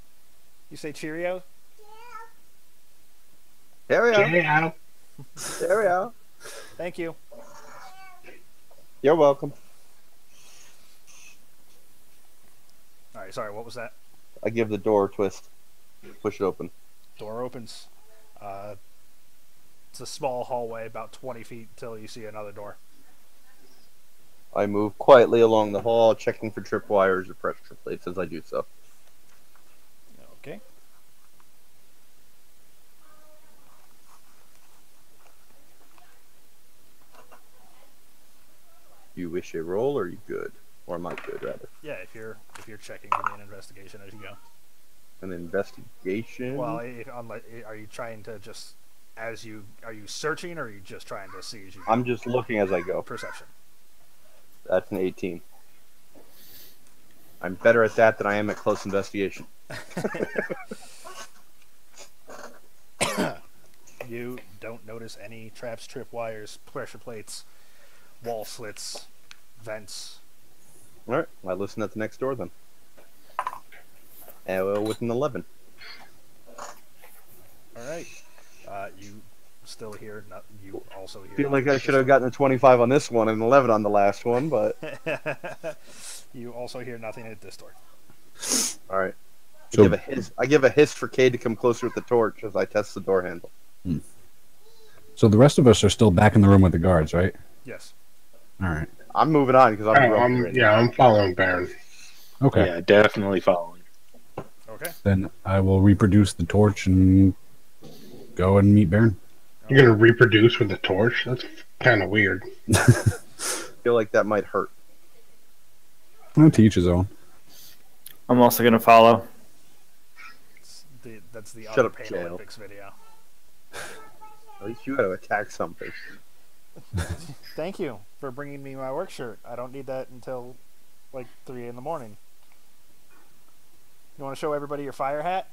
You say Cheerio? Cheerio. Cheerio. Thank you. You're welcome. Alright, sorry, what was that? I give the door a twist. Push it open. Door opens. It's a small hallway, about 20 feet, till you see another door. I move quietly along the hall, checking for tripwires or pressure plates as I do so. Okay. You wish a roll, or are you good? Or am I good, rather? Yeah, if you're checking, give me an investigation as you go. An investigation? Well, are you trying to just are you searching, or are you just trying to see as you go? I'm just looking as I go. Perception. That's an 18. I'm better at that than I am at close investigation. You don't notice any traps, tripwires, pressure plates, wall slits, vents. Alright, I listen at the next door then. With an 11. Alright. You still hear, you also hear... I feel like I should have gotten a 25 on this one and an 11 on the last one, but... You also hear nothing at this door. Alright. So- I give a hiss for Cade to come closer with the torch as I test the door handle. So the rest of us are still back in the room with the guards, right? Yes. All right. I'm moving on because I'm following Baron. Okay. Yeah, definitely following. Okay. Then I will reproduce the torch and go and meet Baron. You're gonna reproduce with the torch? That's kind of weird. I feel like that might hurt. I'll teach his own. I'm also going to follow. That's the Shut other up, Pain Jail. Olympics video. At least you got to attack something. Thank you for bringing me my work shirt. I don't need that until like 3 in the morning. You want to show everybody your fire hat?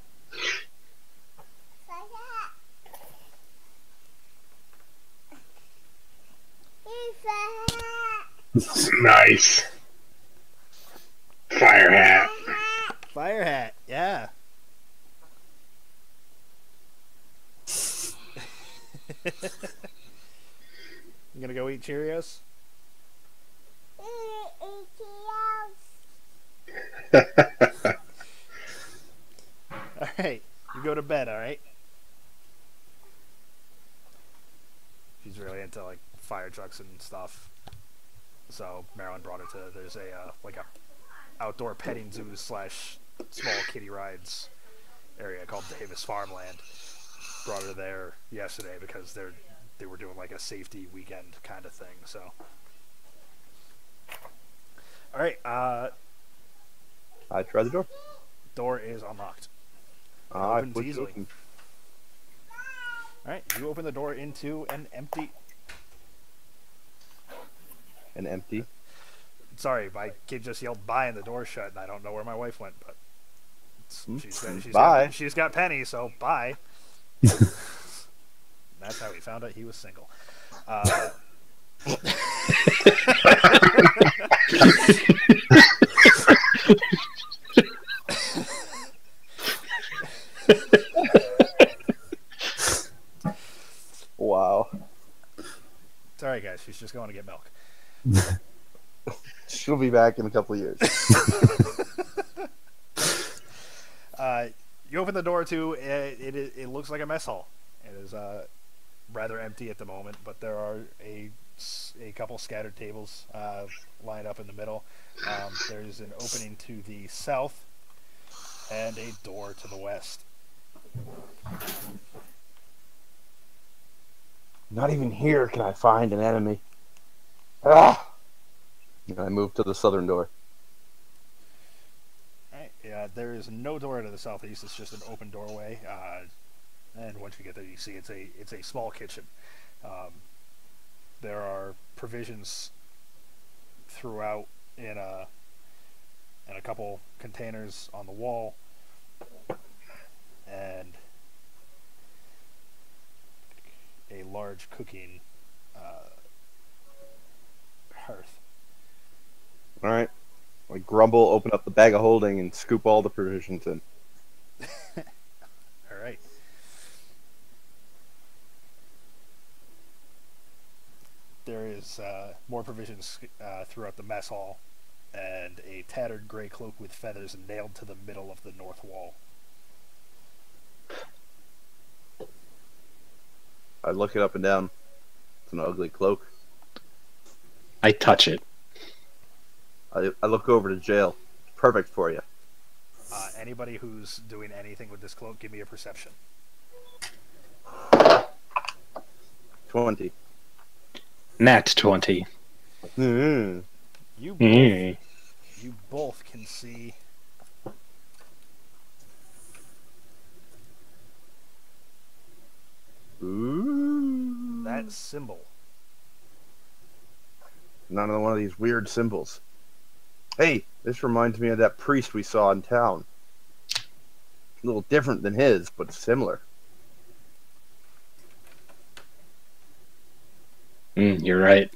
Nice. Fire hat. Fire hat, yeah. You gonna go eat Cheerios? Alright, you go to bed, alright? She's really into like fire trucks and stuff. So Marilyn brought her to, there's a like a outdoor petting zoo / small kiddie rides area called Davis Farmland. Brought her there yesterday because they were doing like a safety weekend kind of thing. So, all right, I try the door. door is unlocked. I Opens push it easily. open. All right, you open the door into an empty. And empty. Sorry, my kid just yelled "bye" and the door shut, and I don't know where my wife went, but Bye. she's got Penny, so bye. That's how he found out he was single. Wow. Sorry, guys, she's just going to get milk. She'll be back in a couple of years. You open the door to it looks like a mess hall. It is rather empty at the moment, but there are a couple scattered tables lined up in the middle. There's an opening to the south and a door to the west. Not even here can I find an enemy. Ah! And I move to the southern door. Alright, yeah, there is no door to the southeast. It's just an open doorway. And once you get there, you see it's a small kitchen. There are provisions throughout in a couple containers on the wall, and a large cooking hearth. All right. I grumble, open up the bag of holding, and scoop all the provisions in. All right. There is more provisions throughout the mess hall, and a tattered gray cloak with feathers nailed to the middle of the north wall. I look it up and down. It's an ugly cloak. I touch it. I look over to jail. Perfect for you. Anybody who's doing anything with this cloak, give me a perception. 20. Nat 20. Mm-hmm. You both can see Ooh. that symbol. Another one of these weird symbols. Hey, this reminds me of that priest we saw in town. A little different than his, but similar. You're right.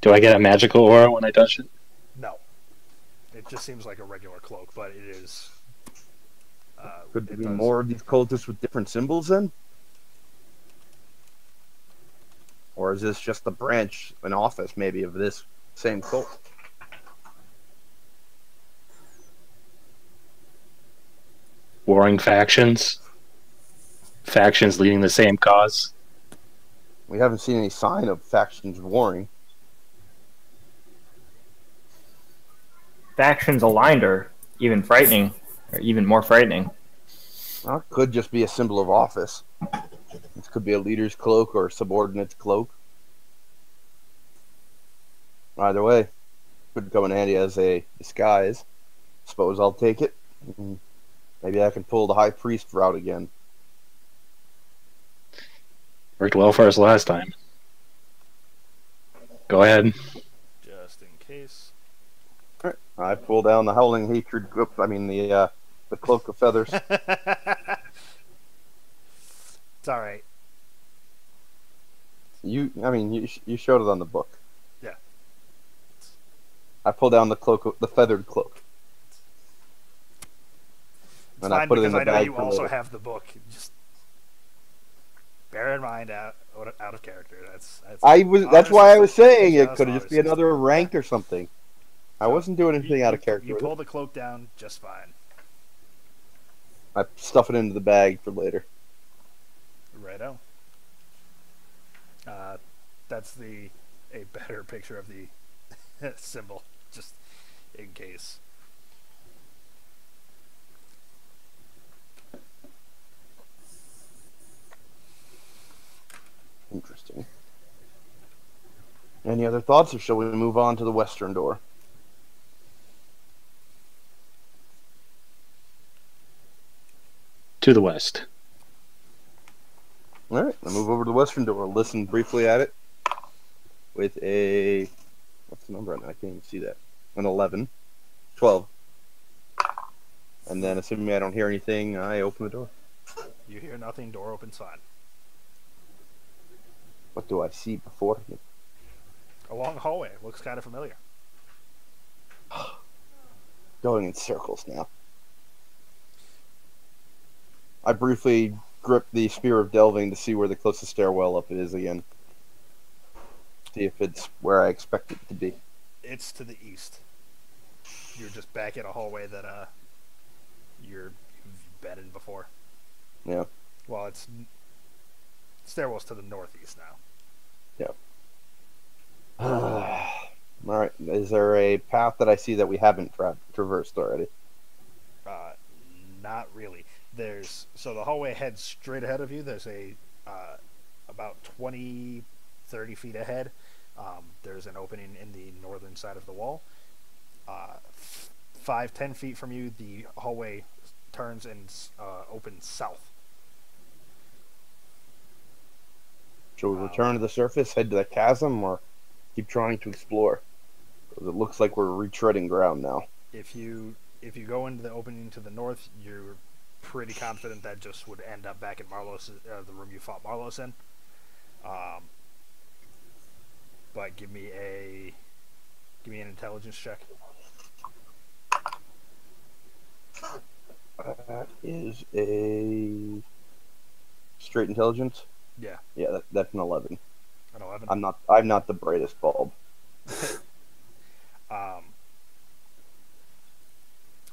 Do I get a magical aura when I touch it? No. It just seems like a regular cloak, but it is... Could there be more of these cultists with different symbols then? Or is this just a branch, an office maybe, of this same cult? Warring factions? Factions leading the same cause? We haven't seen any sign of factions warring. Factions aligned are even frightening, or even more frightening. Well, it could just be a symbol of office. This could be a leader's cloak or a subordinate's cloak. Either way, could come in handy as a disguise. Suppose I'll take it. Maybe I can pull the high priest route again. Worked well for us last time. Go ahead. Just in case. Alright, I pull down the howling hatred. The cloak of feathers. It's alright. You showed it on the book. Yeah. I pull down the feathered cloak. It's and fine I put it in because the I know bag you for also later. have the book. Just bear in mind, out of character. That's That's why I was saying it just could just be another rank or something. I wasn't doing anything out of character. You with pull it. the cloak down just fine. I stuff it into the bag for later. Righto. That's a better picture of the symbol, just in case. Interesting. Any other thoughts, or shall we move on to the western door? To the west. Alright, I move over to the western door, listen briefly at it with a... What's the number on that? I can't even see that. An 11. 12. And then, assuming I don't hear anything, I open the door. You hear nothing, door opens fine. What do I see before me? A long hallway. Looks kind of familiar. Going in circles now. I briefly grip the Spear of Delving to see where the closest stairwell up is again. See if it's where I expect it to be. It's to the east. You're just back in a hallway that you've been in before. Yeah. Well, it's stairwells to the northeast now. All right. Is there a path that I see that we haven't traversed already? Not really. So the hallway heads straight ahead of you. There's about 20, 30 feet ahead. There's an opening in the northern side of the wall. 5-10 feet from you, the hallway turns and opens south. Shall we return to the surface, head to the chasm, or keep trying to explore? Because it looks like we're retreading ground now. If you go into the opening to the north, you're pretty confident that just would end up back in Marlos, the room you fought Marlos in. But give me an intelligence check. That is a straight intelligence. Yeah. Yeah, that's an 11. An 11. I'm not the brightest bulb.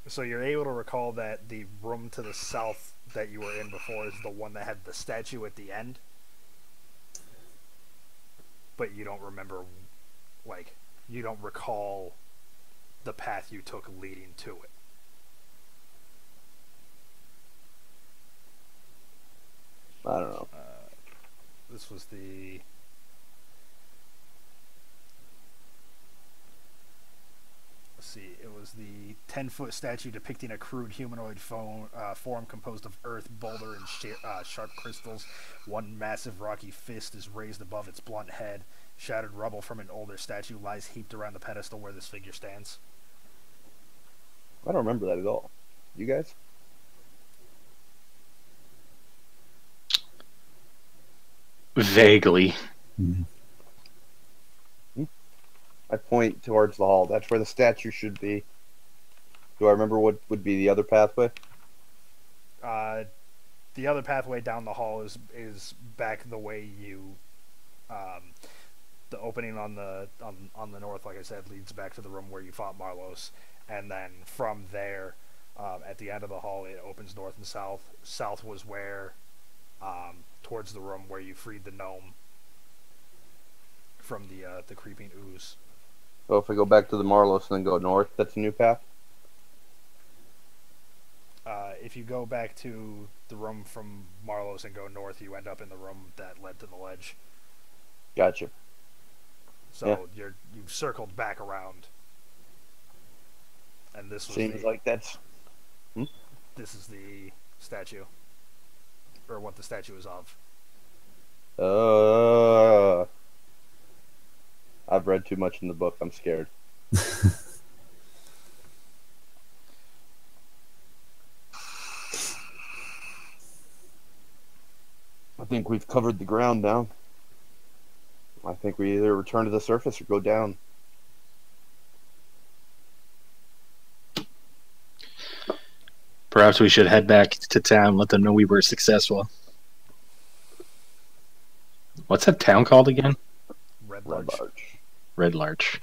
So you're able to recall that the room to the south that you were in before is the one that had the statue at the end, but you don't remember, you don't recall the path you took leading to it. I don't know. This was the... Let's see, it was the 10-foot statue depicting a crude humanoid form composed of earth, boulder, and sharp crystals. One massive rocky fist is raised above its blunt head. Shattered rubble from an older statue lies heaped around the pedestal where this figure stands. I don't remember that at all. You guys? Vaguely. Mm-hmm. I point towards the hall. That's where the statue should be. Do I remember what would be the other pathway? The other pathway down the hall is back the way you... the opening on the north, like I said, leads back to the room where you fought Marlos. And then from there, at the end of the hall, it opens north and south. South was where... towards the room where you freed the gnome from the creeping ooze. So if I go back to the Marlos and then go north, that's a new path? If you go back to the room from Marlos and go north, you end up in the room that led to the ledge. Gotcha. So you've circled back around. And this was Seems like that's... This is the statue. Or what the statue is of. I've read too much in the book. I'm scared. I think we've covered the ground now. I think we either return to the surface or go down. Perhaps we should head back to town, let them know we were successful. What's that town called again? Red Larch. Red Larch.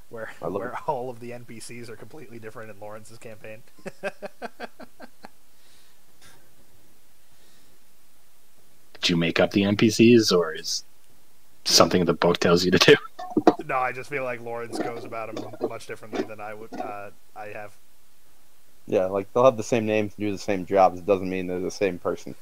Where all of the NPCs are completely different in Lawrence's campaign. Did you make up the NPCs, or is something the book tells you to do? No, I just feel like Lawrence goes about them much differently than I have. Yeah, like they'll have the same names and do the same jobs. It doesn't mean they're the same person.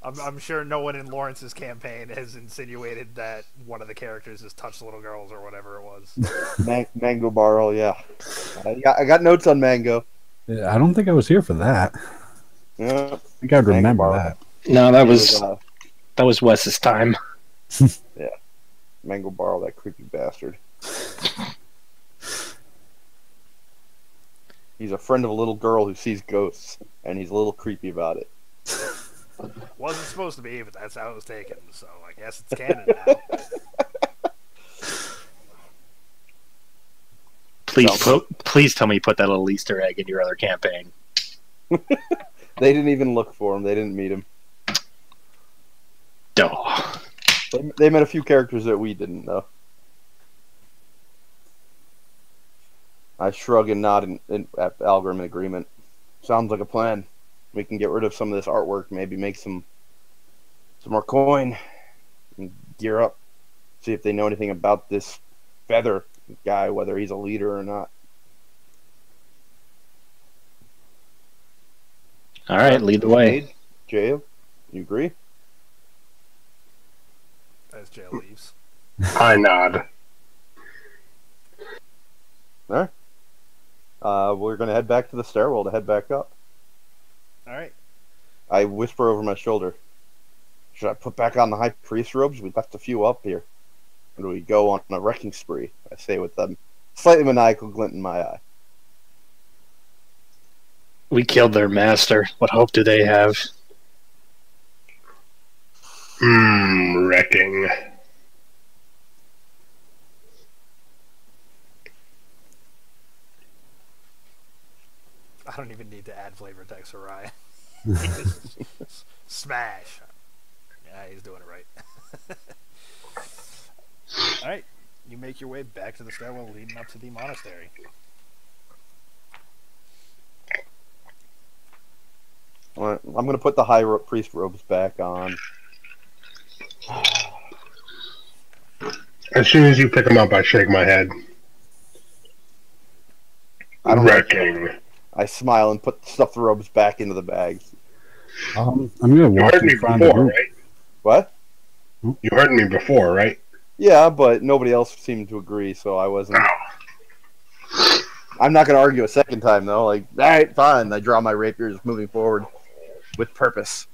I'm sure no one in Lawrence's campaign has insinuated that one of the characters has touched little girls or whatever it was. Mango Barrel, yeah. I got notes on Mango. Yeah, I don't think I was here for that. Yeah. I think I'd remember Barrel. that. No, that was Wes's time. Yeah. Mango Barrel, that creepy bastard. He's a friend of a little girl who sees ghosts, and he's a little creepy about it. Wasn't supposed to be, but that's how it was taken, so I guess it's canon now. Please tell me you put that little Easter egg in your other campaign. They didn't even look for him. They didn't meet him. Duh. They met a few characters that we didn't know. I shrug and nod at Algrim in agreement. Sounds like a plan. We can get rid of some of this artwork, maybe make some more coin, and gear up. See if they know anything about this Feather guy, whether he's a leader or not. All right, lead the way. Jail, you agree? As Jail leaves. I nod. All right. We're going to head back to the stairwell to head back up. All right. I whisper over my shoulder. Should I put back on the high priest robes? We left a few up here. Or do we go on a wrecking spree? I say with a slightly maniacal glint in my eye. We killed their master. What hope do they have? Wrecking. I don't even need to add flavor text for Ryan. Smash. Yeah, he's doing it right. All right, you make your way back to the stairwell leading up to the monastery. All right, I'm going to put the high priest robes back on. As soon as you pick them up, I shake my head. Wrecking. I smile and stuff the robes back into the bag. I'm going to walk You heard me in front of the before, group. right? What? You heard me before, right? Yeah, but nobody else seemed to agree, so I wasn't. I'm not going to argue a second time, though. Like, all right, fine. I draw my rapiers, moving forward with purpose.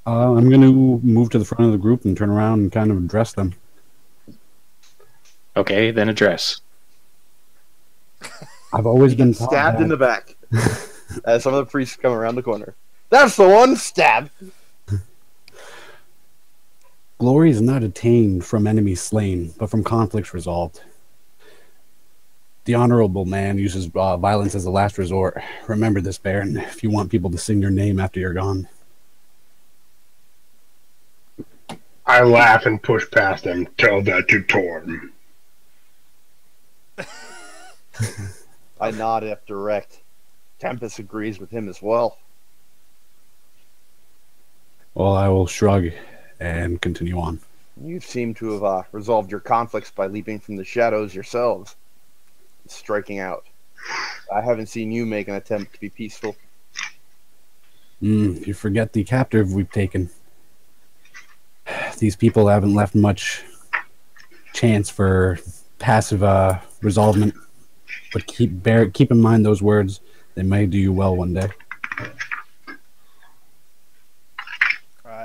I'm going to move to the front of the group and turn around and kind of address them. Okay, then address. I've always been stabbed in the back as some of the priests come around the corner. That's the one! Stab! Glory is not attained from enemies slain, but from conflicts resolved. The honorable man uses violence as a last resort. Remember this, Baron, if you want people to sing your name after you're gone. I laugh and push past him. Tell that to Torm. I nod at direct. Tempest agrees with him as well. Well, I will shrug and continue on. You seem to have resolved your conflicts by leaping from the shadows yourselves. Striking out. I haven't seen you make an attempt to be peaceful. You forget the captive we've taken. These people haven't left much chance for passive resolvement. But keep in mind those words. They may do you well one day.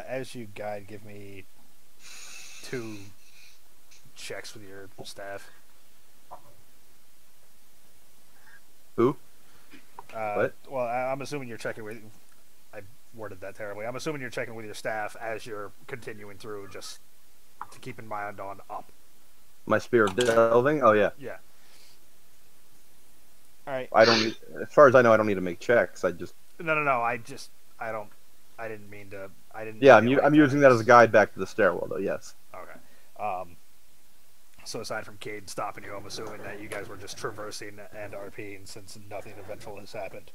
As you guide, give me 2 checks with your staff. Who? What? Well, I'm assuming you're checking with... I worded that terribly. I'm assuming you're checking with your staff as you're continuing through, just to keep in mind on up. My spear of delving? Oh, yeah. Yeah. All right. I don't need, as far as I know, I don't need to make checks. I just... No. I didn't mean to... Yeah, I'm using that as a guide back to the stairwell, though, yes. Okay. So aside from Cade stopping you, I'm assuming that you guys were just traversing and RPing since nothing eventful has happened.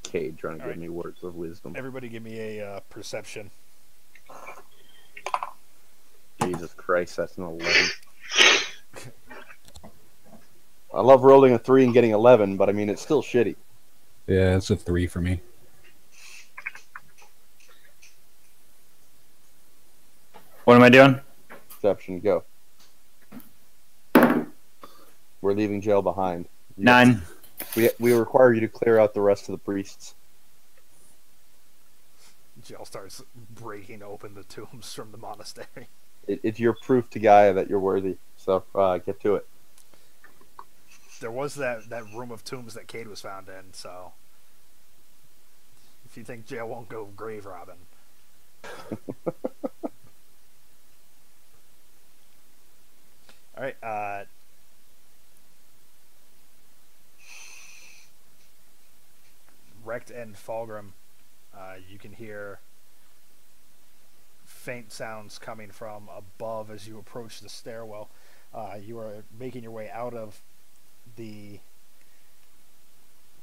Cade trying to give me words of wisdom. Everybody give me a perception. Jesus Christ, that's an 11. I love rolling a 3 and getting 11, but I mean, it's still shitty. Yeah, it's a 3 for me. What am I doing? Perception, go. We're leaving jail behind. 9. We require you to clear out the rest of the priests. Jail starts breaking open the tombs from the monastery. It's your proof to Gaia that you're worthy. So get to it. There was that room of tombs that Cade was found in, so if you think jail won't go grave robbing. All right. Rect and Fulgrim, you can hear faint sounds coming from above as you approach the stairwell. You are making your way out of the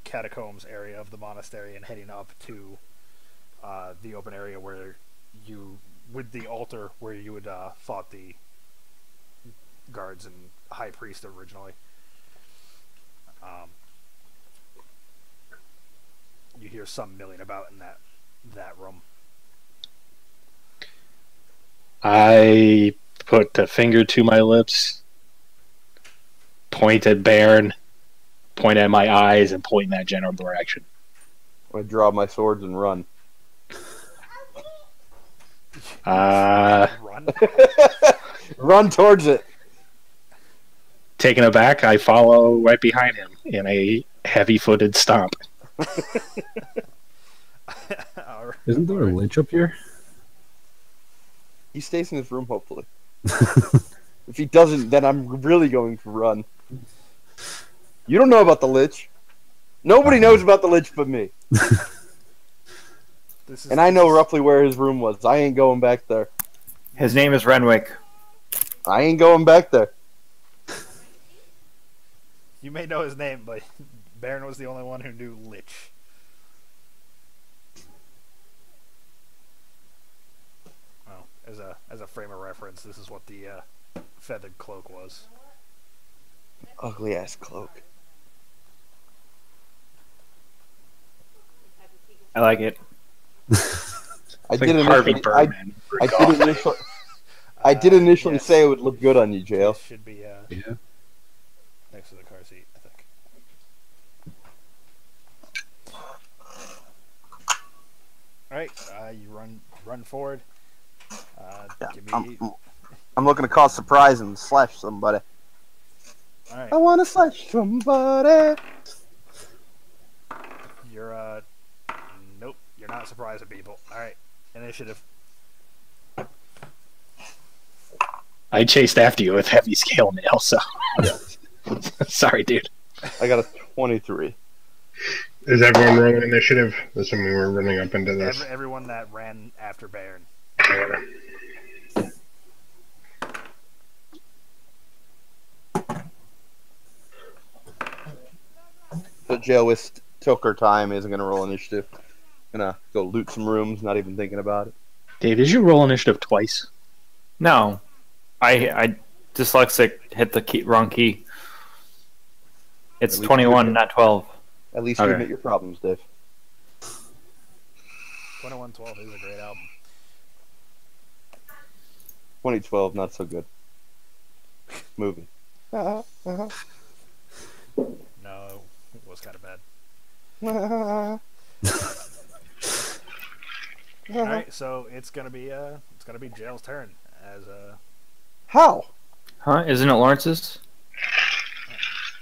catacombs area of the monastery and heading up to the open area where you, with the altar where you would fought the guards and high priest originally. You hear some milling about in that room. I put the finger to my lips, point at Baron, point at my eyes, and point in that general direction. I draw my swords and run. Run. Run towards it. Taken aback, I follow right behind him in a heavy-footed stomp. Isn't there a lich up here? He stays in his room, hopefully. If he doesn't, then I'm really going to run. You don't know about the lich. Nobody knows about the lich but me. And I know roughly where his room was. I ain't going back there. His name is Renwick. I ain't going back there. You may know his name, but Baron was the only one who knew Lich. Well, as a frame of reference, this is what the feathered cloak was. Ugly ass cloak. I like it. I did initially Yes. say it would look good on you, Jail. This should be Yeah. next to the car seat, I think. All right, you run forward. Give me. I'm looking to cause surprise and slash somebody. All right, I want to slash somebody. you're nope, you're not surprising people. All right, initiative. I chased after you with heavy scale mail, so... Sorry, dude. I got a 23. Is everyone rolling initiative? Assuming we're running up into this. Everyone that ran after Baron. So Jail took her time, isn't going to roll initiative. Gonna go loot some rooms, not even thinking about it. Dave, did you roll initiative twice? No. I dyslexic hit the wrong key. It's At least 21, not 12. At least you Okay. admit your problems, Dave. 2112 is a great album. 2012, not so good. Movie. No, it was kind of bad. All right, so it's gonna be Jail's turn as How? Huh? Isn't it Lawrence's?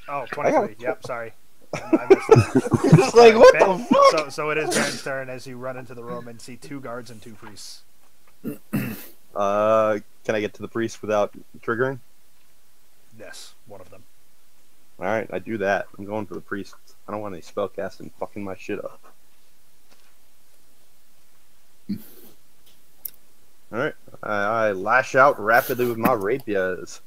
Oh, I got 23. Yep, sorry. I missed that. It's like, what Ben- the fuck? So it is Baron's turn as you run into the room and see 2 guards and 2 priests. Can I get to the priest without triggering? Yes, one of them. Alright, I do that. I'm going for the priest. I don't want any spellcasting fucking my shit up. Alright, I lash out rapidly with my rapiers.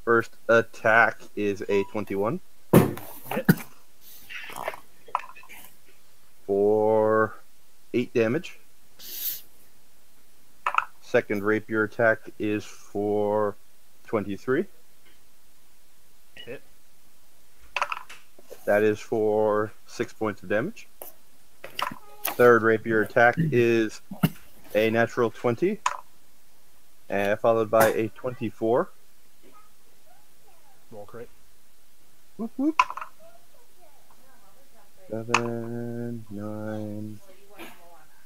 First attack is a 21. Hit. For 8 damage. Second rapier attack is for 23. Hit. That is for 6 points of damage. Third rapier attack is a natural 20, followed by a 24. Roll crit. Whoop, whoop. 7, 9.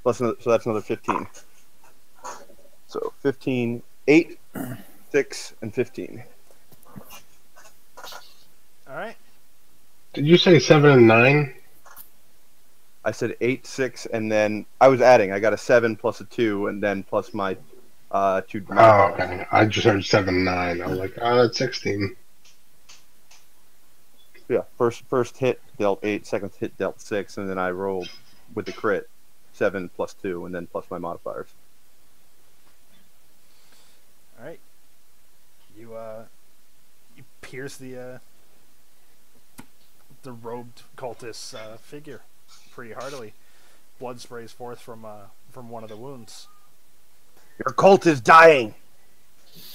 Plus another, so that's another 15. So 15, 8, 6, and 15. All right. Did you say 7 and 9? I said 8, 6, and then I was adding. I got a 7 plus a 2, and then plus my To Oh, modifiers. okay. I just heard 7-9. I was like, it's 16. Yeah, first hit dealt 8, second hit dealt 6, and then I rolled with the crit 7 plus 2, and then plus my modifiers. All right. You pierce the robed cultist's figure pretty heartily. Blood sprays forth from one of the wounds. Your cult is dying.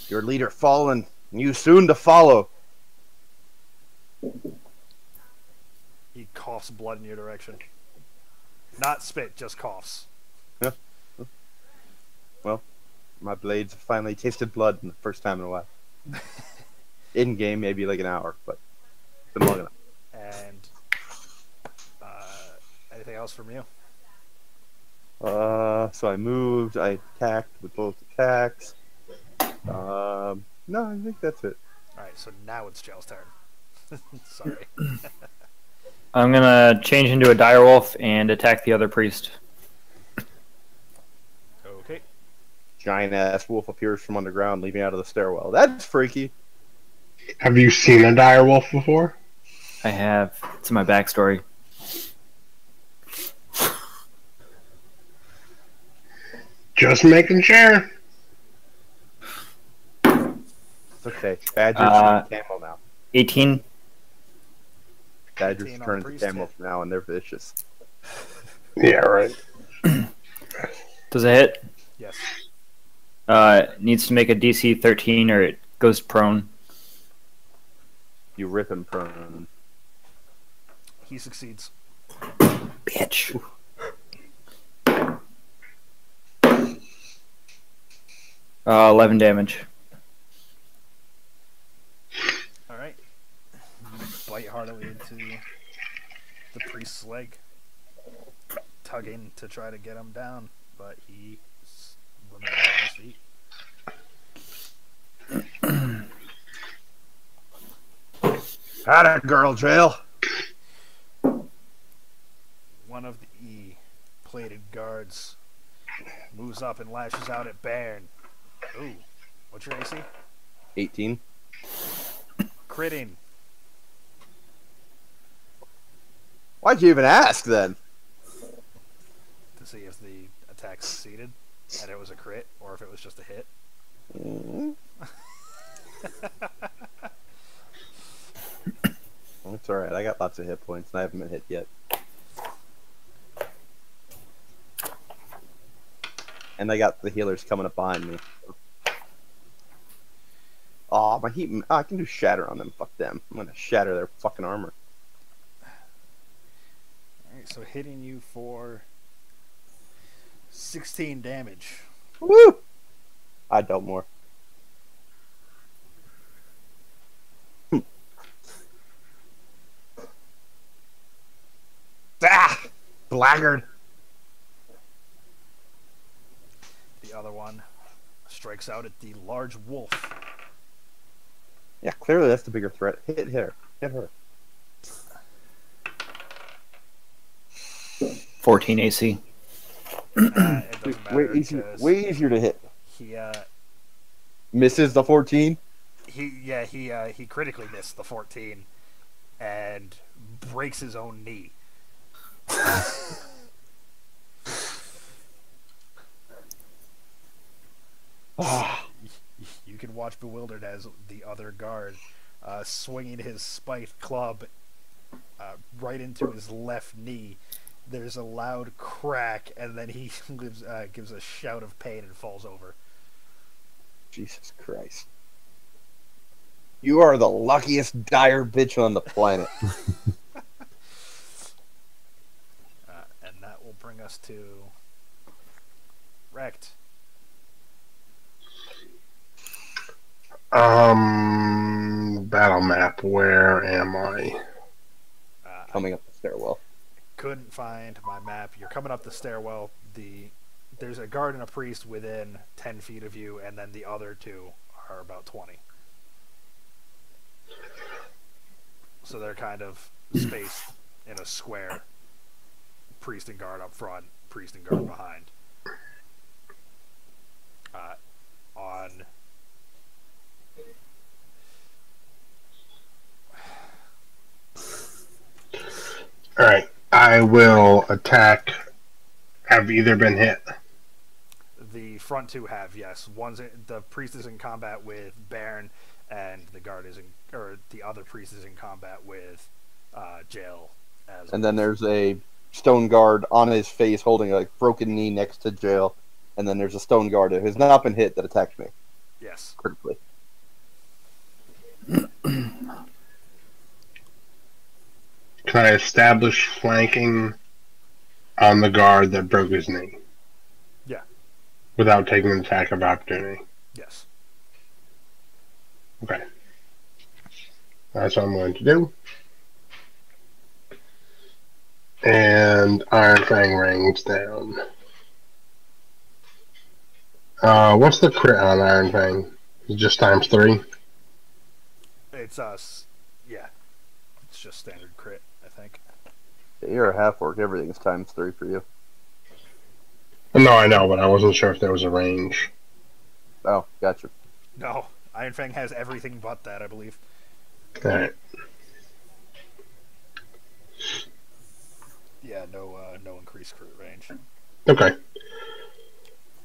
Your leader fallen, and you soon to follow. He coughs blood in your direction. Not spit, just coughs. Yeah. Well, my blades have finally tasted blood for the first time in a while. In game, maybe like an hour, but it's been long enough. And anything else from you? So I moved. I attacked with both attacks. No, I think that's it. All right, so now it's Gel's turn. Sorry. I'm gonna change into a direwolf and attack the other priest. Okay. Giant ass wolf appears from underground, leaping out of the stairwell. That's freaky. Have you seen a direwolf before? I have. It's in my backstory. Just making sure. It's okay. Badgers turn camo now. 18. Badgers 18 on turn the into priest camo hit. from now, and they're vicious. Yeah, right. Does it hit? Yes. Needs to make a DC 13 or it goes prone. You rip him prone. He succeeds. Bitch. 11 damage. All right. You bite heartily into the priest's leg, tugging to try to get him down, but he remains on his feet. Atta girl, Jail. One of the E-plated guards moves up and lashes out at Bairn. Ooh, what's your AC? 18. Critting. Why'd you even ask then? To see if the attack succeeded, and it was a crit, or if it was just a hit. Mm. It's alright, I got lots of hit points and I haven't been hit yet. And I got the healers coming up behind me. Oh, my heat. I can do shatter on them. Fuck them. I'm gonna shatter their fucking armor. Alright, so hitting you for 16 damage. Woo! I dealt more. Ah! Blackguard! The other one strikes out at the large wolf. Yeah, clearly that's the bigger threat. Hit her. Hit her. 14 AC. It doesn't matter. Way easier to hit. He Misses the 14. he critically missed the 14 and breaks his own knee. You can watch bewildered as the other guard swinging his spiked club right into his left knee. There's a loud crack, and then he gives a shout of pain and falls over. Jesus Christ. You are the luckiest dire bitch on the planet. And that will bring us to Wrecked. Battle map, where am I? Coming up the stairwell. Couldn't find my map. You're coming up the stairwell. There's a guard and a priest within 10 feet of you, and then the other two are about 20. So they're kind of spaced in a square. Priest and guard up front, priest and guard behind. Alright. I will attack. Have either been hit? The front two have, yes. The priest is in combat with Baron, and the guard is the other priest is in combat with Jail. And then there's a stone guard on his face holding a broken knee next to Jail. And then there's a stone guard who has not been hit that attacked me. Yes. Critically. Can I establish flanking on the guard that broke his knee? Yeah. Without taking an attack of opportunity? Yes. Okay. That's what I'm going to do. And Iron Fang rings down. What's the crit on Iron Fang? Just times 3? It's us. Yeah. It's just standard crit, I think. Yeah, you're a half-orc. Everything is times 3 for you. No, I know, but I wasn't sure if there was a range. Oh, gotcha. No. Iron Fang has everything but that, I believe. Alright. Yeah, no increased crit range. Okay.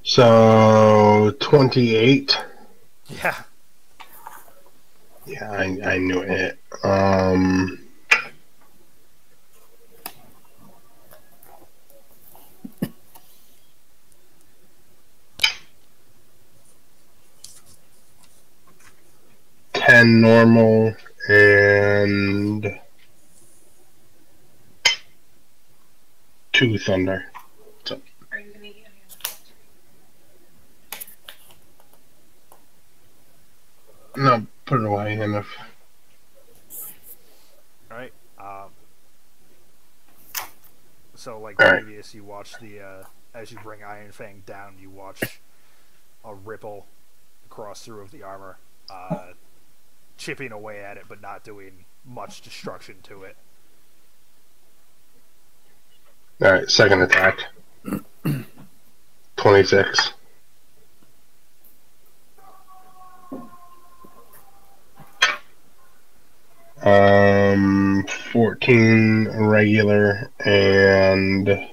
So, 28. Yeah. Yeah, I knew it. 10 normal and 2 thunder. So. Are you gonna eat No, put it away, and if Alright. So, like Alright. previous, you watch as you bring Iron Fang down, you watch a ripple cross through of the armor, chipping away at it, but not doing much destruction to it. Alright, second attack. 26. Um, 14 regular and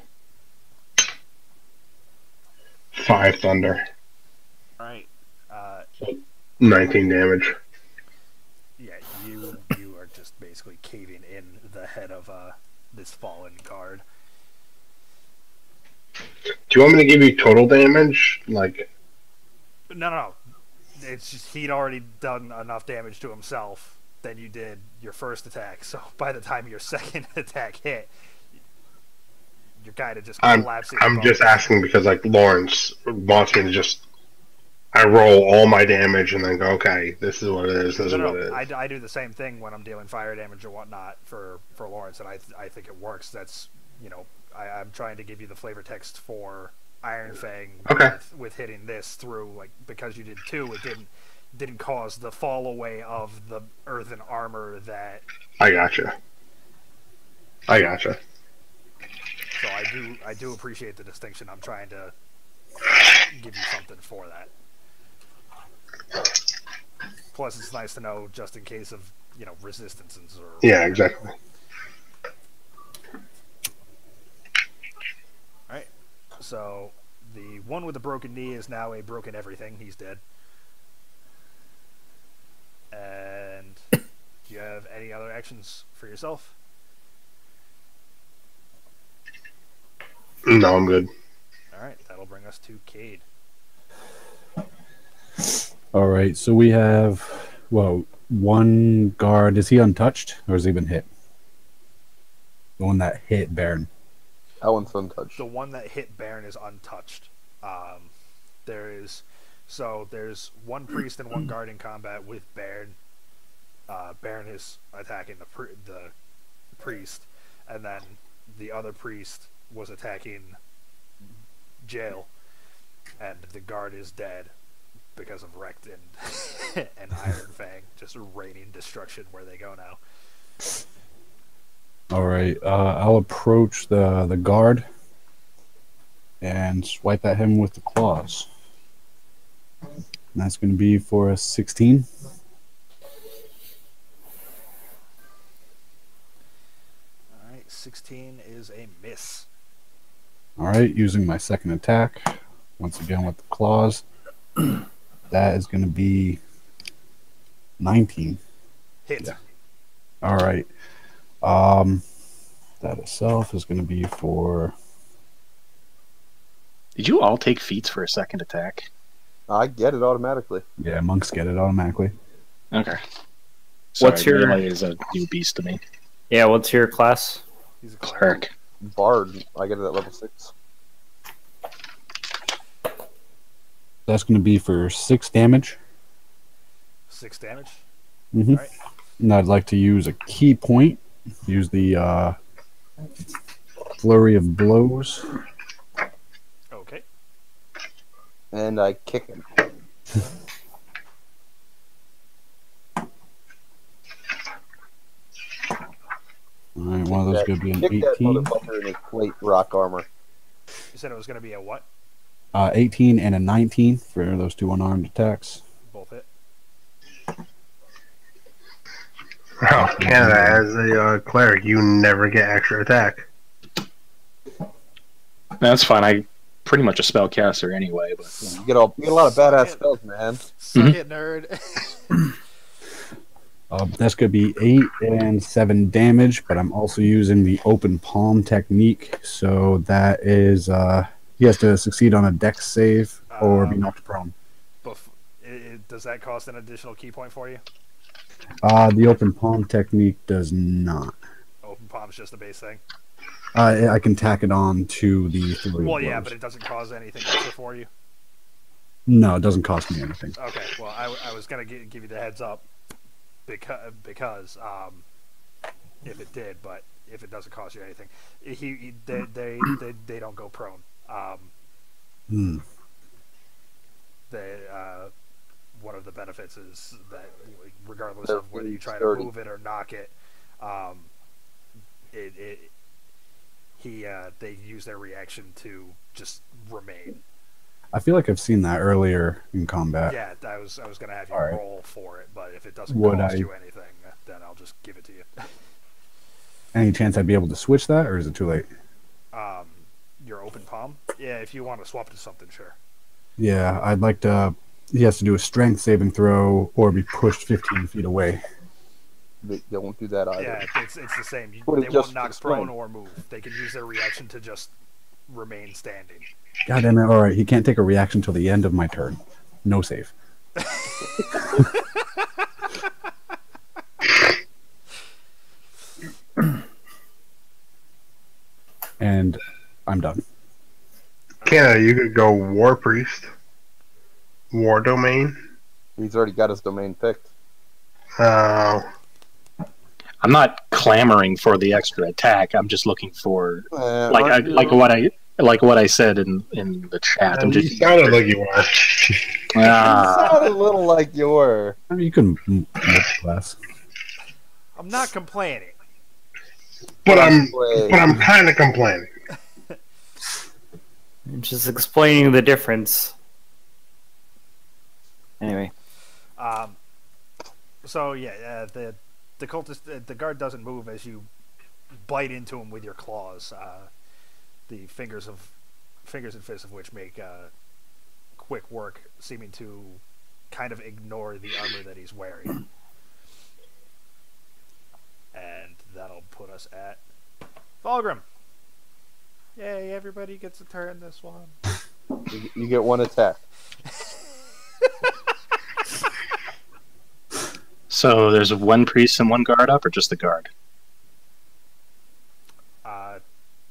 5 thunder. Alright. 19 damage. Yeah, you are just basically caving in the head of this fallen guard. Do you want me to give you total damage? Like, No. It's just he'd already done enough damage to himself than you did your first attack. So by the time your second attack hit, you're kind of just collapsing. I'm just asking because, like, Lawrence wants me to just... I roll all my damage and then go, okay, this is what it is, this is what it is. I do the same thing when I'm dealing fire damage or whatnot for Lawrence, and I think it works. That's, I'm trying to give you the flavor text for Iron Fang with hitting this through, like, because you did 2, it didn't cause the fall away of the earthen armor that... I gotcha. So I do appreciate the distinction. I'm trying to give you something for that. Plus, it's nice to know just in case of, resistances or... Yeah, exactly. Alright. So, the one with the broken knee is now a broken everything. He's dead. And do you have any other actions for yourself? No, I'm good. Alright, that'll bring us to Cade. Alright, so we have, one guard. Is he untouched, or has he been hit? The one that hit Baron. That one's untouched. The one that hit Baron is untouched. There's one priest and one guard in combat with Baron. Baron is attacking the priest, and then the other priest was attacking Jail, and the guard is dead because of Wrecked and Iron Fang just raining destruction where they go now. Alright, I'll approach the guard and swipe at him with the claws. And that's going to be for a 16. Alright, 16 is a miss. All right, using my second attack, once again with the claws. That is going to be 19. Hit. Yeah. All right. That itself is going to be for... Did you all take feats for a second attack? I get it automatically. Yeah, monks get it automatically. Okay. Sorry, What's your- melee is a new beast to me. Yeah, what's your class? He's a Cleric. Bard, I get it at level 6. That's going to be for 6 damage. 6 damage. Mm-hmm. All right. And I'd like to use a key point. Use the flurry of blows. Okay. And I kick him. All right, one of those is going to be an Kick that 18. motherfucker in his plate rock armor. You said it was going to be a what? 18 and a 19 for those 2 unarmed attacks. Both hit. Oh, Canada, as a cleric, you never get extra attack. That's fine. I pretty much a spellcaster anyway, but You get a lot of badass spells, man. Suck it, nerd. That's going to be 8 and 7 damage, but I'm also using the open palm technique. So that is, he has to succeed on a dex save or be knocked prone. Does that cost an additional key point for you? The open palm technique does not. Open palm is just a base thing. I can tack it on to the flurry of Well, yeah, blows. but it doesn't cause anything extra for you. No, it doesn't cost me anything. Okay, well, I was going to give you the heads up because if it did, but if it doesn't cost you anything, they don't go prone. One of the benefits is that regardless of whether you try to move it or knock it, they use their reaction to just remain. I feel like I've seen that earlier in combat. Yeah, I was going to have you Alright. roll for it, but if it doesn't Would cost I- you anything, then I'll just give it to you. Any chance I'd be able to switch that, or is it too late? Your open palm? Yeah, if you want to swap to something, sure. Yeah, I'd like to... He has to do a strength saving throw or be pushed 15 feet away. They won't do that either. Yeah, it's the same. What They it won't just knock explained. prone or move. They can use their reaction to just remain standing. God damn it. All right, he can't take a reaction till the end of my turn. No save. And I'm done. Canada, you could go War Priest, War Domain. He's already got his domain picked. Uh, I'm not clamoring for the extra attack. I'm just looking for Aren't you- like what I said in the chat. I'm you just sounded like you were. sounded a little like you were. I mean, you can class. I'm not complaining. But I'm Wait. kind of complaining. I'm just explaining the difference. Anyway, So yeah, the cultist, the guard doesn't move as you bite into him with your claws. The fingers and fists of which make quick work, seeming to kind of ignore the armor that he's wearing. And that'll put us at Fulgrim. Yay, everybody gets a turn this one. You get one attack. so there's one priest and one guard up, or just the guard?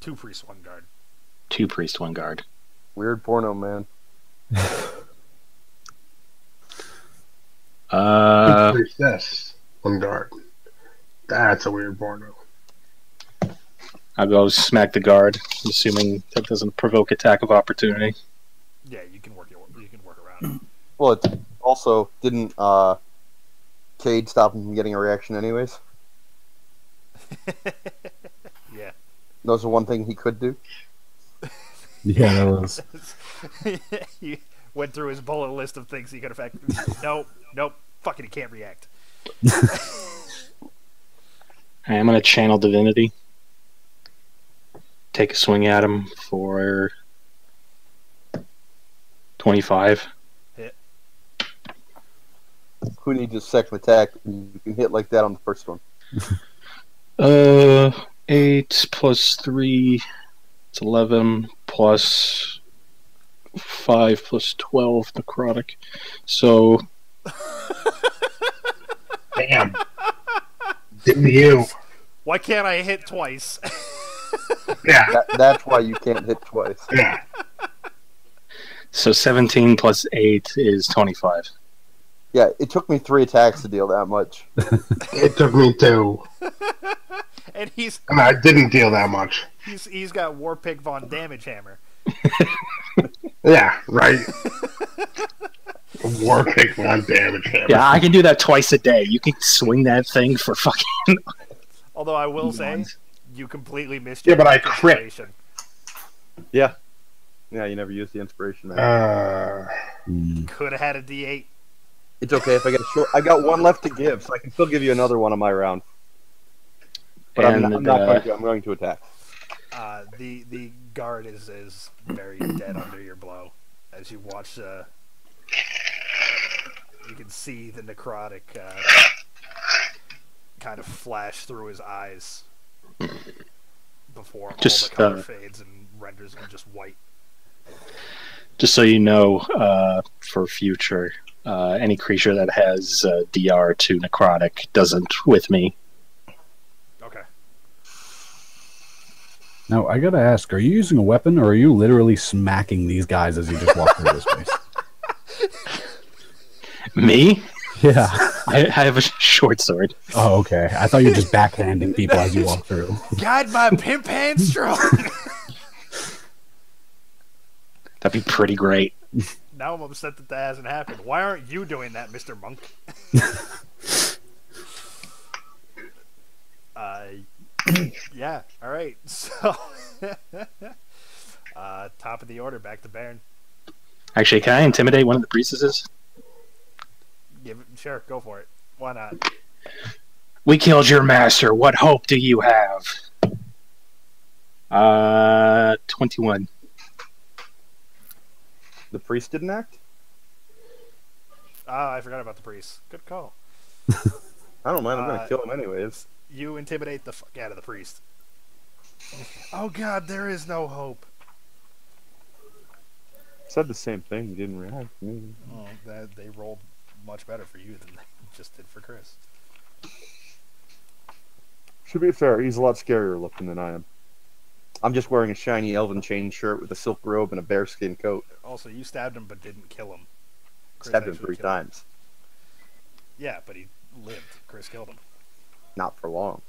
2 priests, 1 guard. 2 priest, 1 guard. Weird porno, man. Priestess, one guard. That's a weird porno. I'll go smack the guard, assuming that doesn't provoke attack of opportunity. Yeah, you can work around it. Well, it also didn't Cade stop him from getting a reaction anyways. Yeah. That was the one thing he could do. Yeah, that was. He went through his bullet list of things he could have nope, fucking he can't react. I'm going to channel divinity. take a swing at him for 25. Hit. Who needs a second attack? You can hit like that on the first one. 8 plus 3, it's 11, plus 5 plus 12 necrotic. So, Damn. Didn't you? Why can't I hit twice? Yeah. That's why you can't hit twice. Yeah. so 17 plus 8 is 25. Yeah, it took me 3 attacks to deal that much. It took me 2. And And I didn't deal that much. he's got Warpig Von Damage Hammer. Yeah, right. Warpig on damage hammer. Yeah, I can do that twice a day. You can swing that thing for fucking... Although I will say, you completely missed Yeah, your but I crit. inspiration. Yeah. Yeah, you never used the inspiration, man. Could have had a D8. It's okay if I get a short. I got 1 left to give, so I can still give you another one on my round. But I'm not going to. I'm going to attack. The guard is very dead under your blow. As you watch, you can see the necrotic kind of flash through his eyes before all the color fades and renders him just white. Just so you know, for future, any creature that has DR2 necrotic doesn't with me. Okay. Now, I gotta ask, are you using a weapon, or are you literally smacking these guys as you just walk through this place? Me? Yeah. I have a short sword. Oh, okay. I thought you were just backhanding people as you walk through. God, my pimp hand strong! That'd be pretty great. Now I'm upset that hasn't happened. Why aren't you doing that, Mr. Monk? Yeah, alright. So, top of the order, back to Baron. Actually, can I intimidate one of the priestesses? Sure, go for it. Why not? We killed your master. What hope do you have? 21. The priest didn't act? I forgot about the priest. Good call. I don't mind. I'm going to kill him anyways. You intimidate the fuck out of the priest. Oh god, there is no hope. Said the same thing. You didn't react. Oh, they rolled much better for you than they just did for Chris. To be fair, he's a lot scarier looking than I am. I'm just wearing a shiny elven chain shirt with a silk robe and a bearskin coat. Also, you stabbed him but didn't kill him. Chris Stabbed him actually 3 killed him. times. Yeah, but he lived. Chris killed him. Not for long.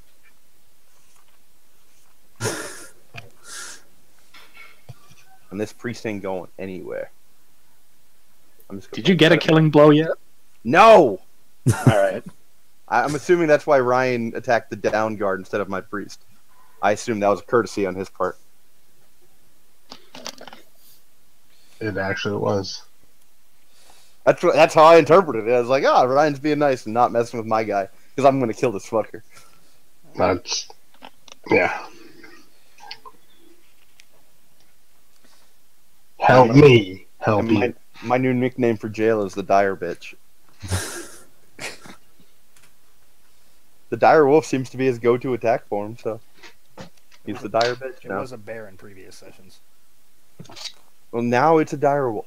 And this priest ain't going anywhere. Did you get a killing blow yet? No! Alright. I'm assuming that's why Ryan attacked the down guard instead of my priest. I assume that was a courtesy on his part. It actually was. That's how I interpreted it. I was like, Ryan's being nice and not messing with my guy. Because I'm going to kill this fucker. That's... Yeah. Help me. Help you. My new nickname for jail is the Dire Bitch. The Dire Wolf seems to be his go-to attack form, so... He's the Dire Bitch now. It was a bear in previous sessions. Well, now it's a Dire Wolf.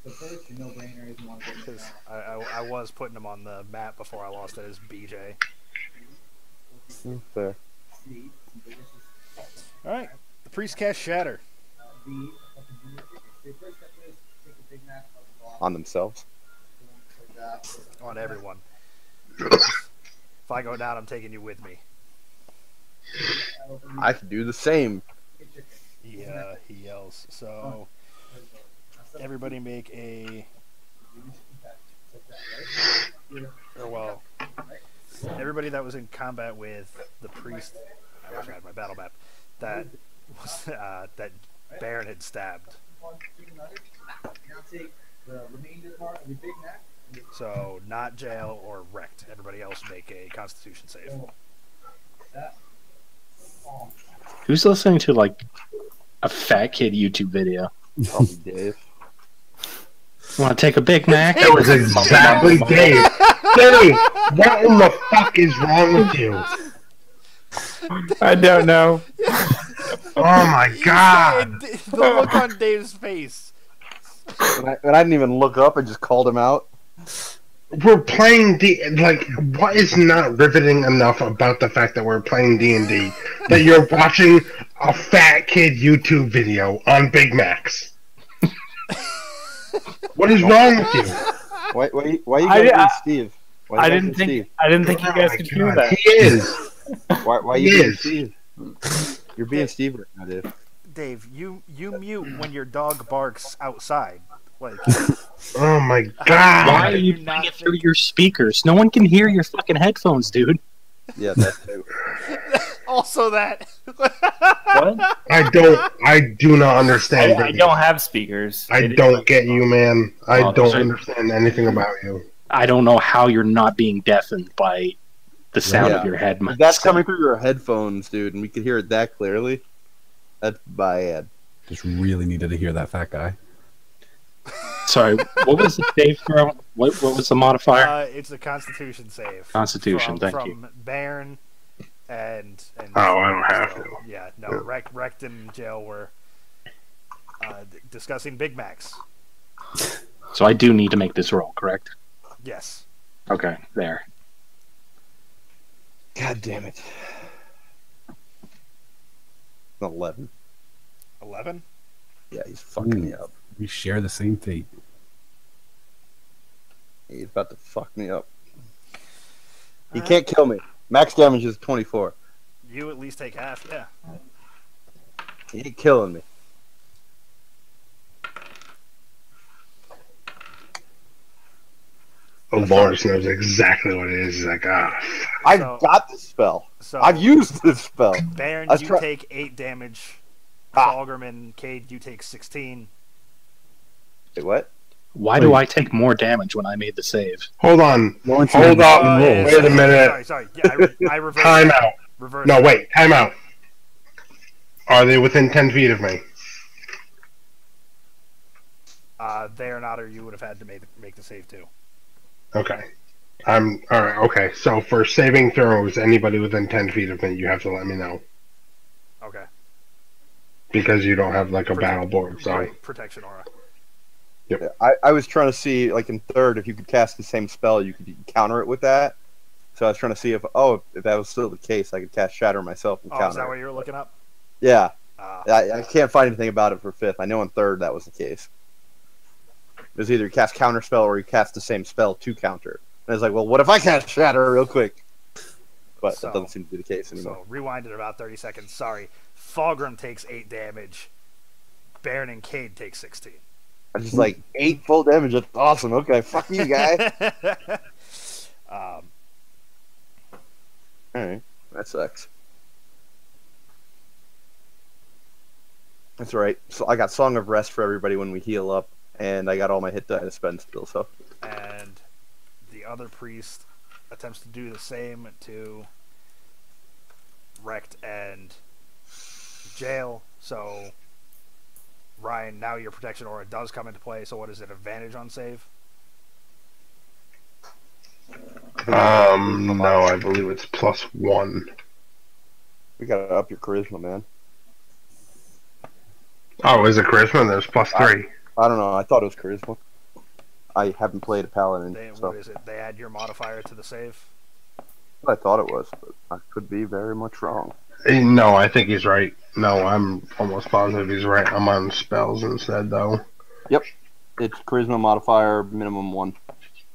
Because I was putting him on the map before I lost it as BJ. Fair. Alright, the priest cast Shatter. On themselves. On everyone. If I go down, I'm taking you with me. I could do the same. He yells. So, everybody make a... everybody that was in combat with the priest... I wish I had my battle map. That was, that Baron had stabbed. So, not jail or wrecked. Everybody else make a Constitution save. Who's listening to like a fat kid YouTube video? Probably Dave. Want to take a Big Mac? It was exactly Dave. Dave, what in the fuck is wrong with you? I don't know. Oh my god. The look on Dave's face. And I didn't even look up. I just called him out. We're playing like, what is not riveting enough about the fact that we're playing D&D that you're watching a fat kid YouTube video on Big Macs? What is wrong with you? Why you guys being Steve? Why I you guys didn't being think Steve? I didn't think you Oh guys my could hear God, that. He is. Why He you being is. Steve? You're being Steve right now, dude. Dave, you mute when your dog barks outside. Like, Oh my Why god. are you you playing not it through your speakers? No one can hear your fucking headphones, dude. Yeah, that's too. also that. What? I do not understand. I don't have speakers. I It is don't like- get you, man. I Oh, don't sorry. understand anything about you. I don't know how you're not being deafened by the sound Yeah. of your head. If that's coming through your headphones, dude, and we could hear it that clearly. That's bad. Just really needed to hear that fat guy. Sorry, what was the save throw? What was the modifier? It's a Constitution save. Constitution, thank you. From Baron and. Oh, I don't have to. Yeah, no. Rect and Jail were discussing Big Macs. So I do need to make this roll, correct? Yes. Okay, there. God damn it. 11. 11. Yeah, he's fucking me up. We share the same fate. He's about to fuck me up. He can't kill me. Max damage is 24. You at least take half. Yeah. He ain't killing me. Oh, Lawrence knows exactly what it is. He's like, I've So- got this spell. So I've used this spell. Baron, I was you try- take 8 damage. Ah. Fulgrim, Cade, you take 16. Wait, what? Why do I take more damage when I made the save? hold on. Lawrence, Hold you up. have yeah, rolls. Wait a minute. Sorry. Yeah, I reversed. Time out. Reverse. No, wait. Time out. Are they within 10 feet of me? They are not, or you would have had to make the save too. Okay. I'm alright. Okay. So for saving throws, anybody within 10 feet of me, you have to let me know Okay. because you don't have like a battle board. So Right, protection aura. Yeah, I was trying to see, like in third, if you could cast the same spell, you could counter it with that. So I was trying to see if that was still the case, I could cast Shatter myself and Oh, is counter that it. what you were looking up? Yeah. Uh, I can't find anything about it for fifth. I know in third that was the case. It was either you cast counter spell or you cast the same spell to counter. And I was like, well, what if I cast Shatter real quick? But So- that doesn't seem to be the case anymore. so rewind it about 30 seconds. Sorry. Fulgrim takes 8 damage. Baron and Cade take 16. I was just like, 8 full damage. That's awesome. Okay, fuck you, guy. Alright, that sucks. That's right. So I got Song of Rest for everybody when we heal up, and I got all my hit die to spend still, so. And the other priest attempts to do the same to Rect and Jail. So, Ryan, now your protection aura does come into play. So, what is it? Advantage on save? no, I believe it's +1. We gotta up your charisma, man. Oh, is it charisma? There's +3. I don't know. I thought it was charisma. I haven't played a paladin, What so is it? They add your modifier to the save. I thought it was, but I could be very much wrong. No, I think he's right. No, I'm almost positive he's right. I'm on spells instead, though. It's charisma modifier minimum 1.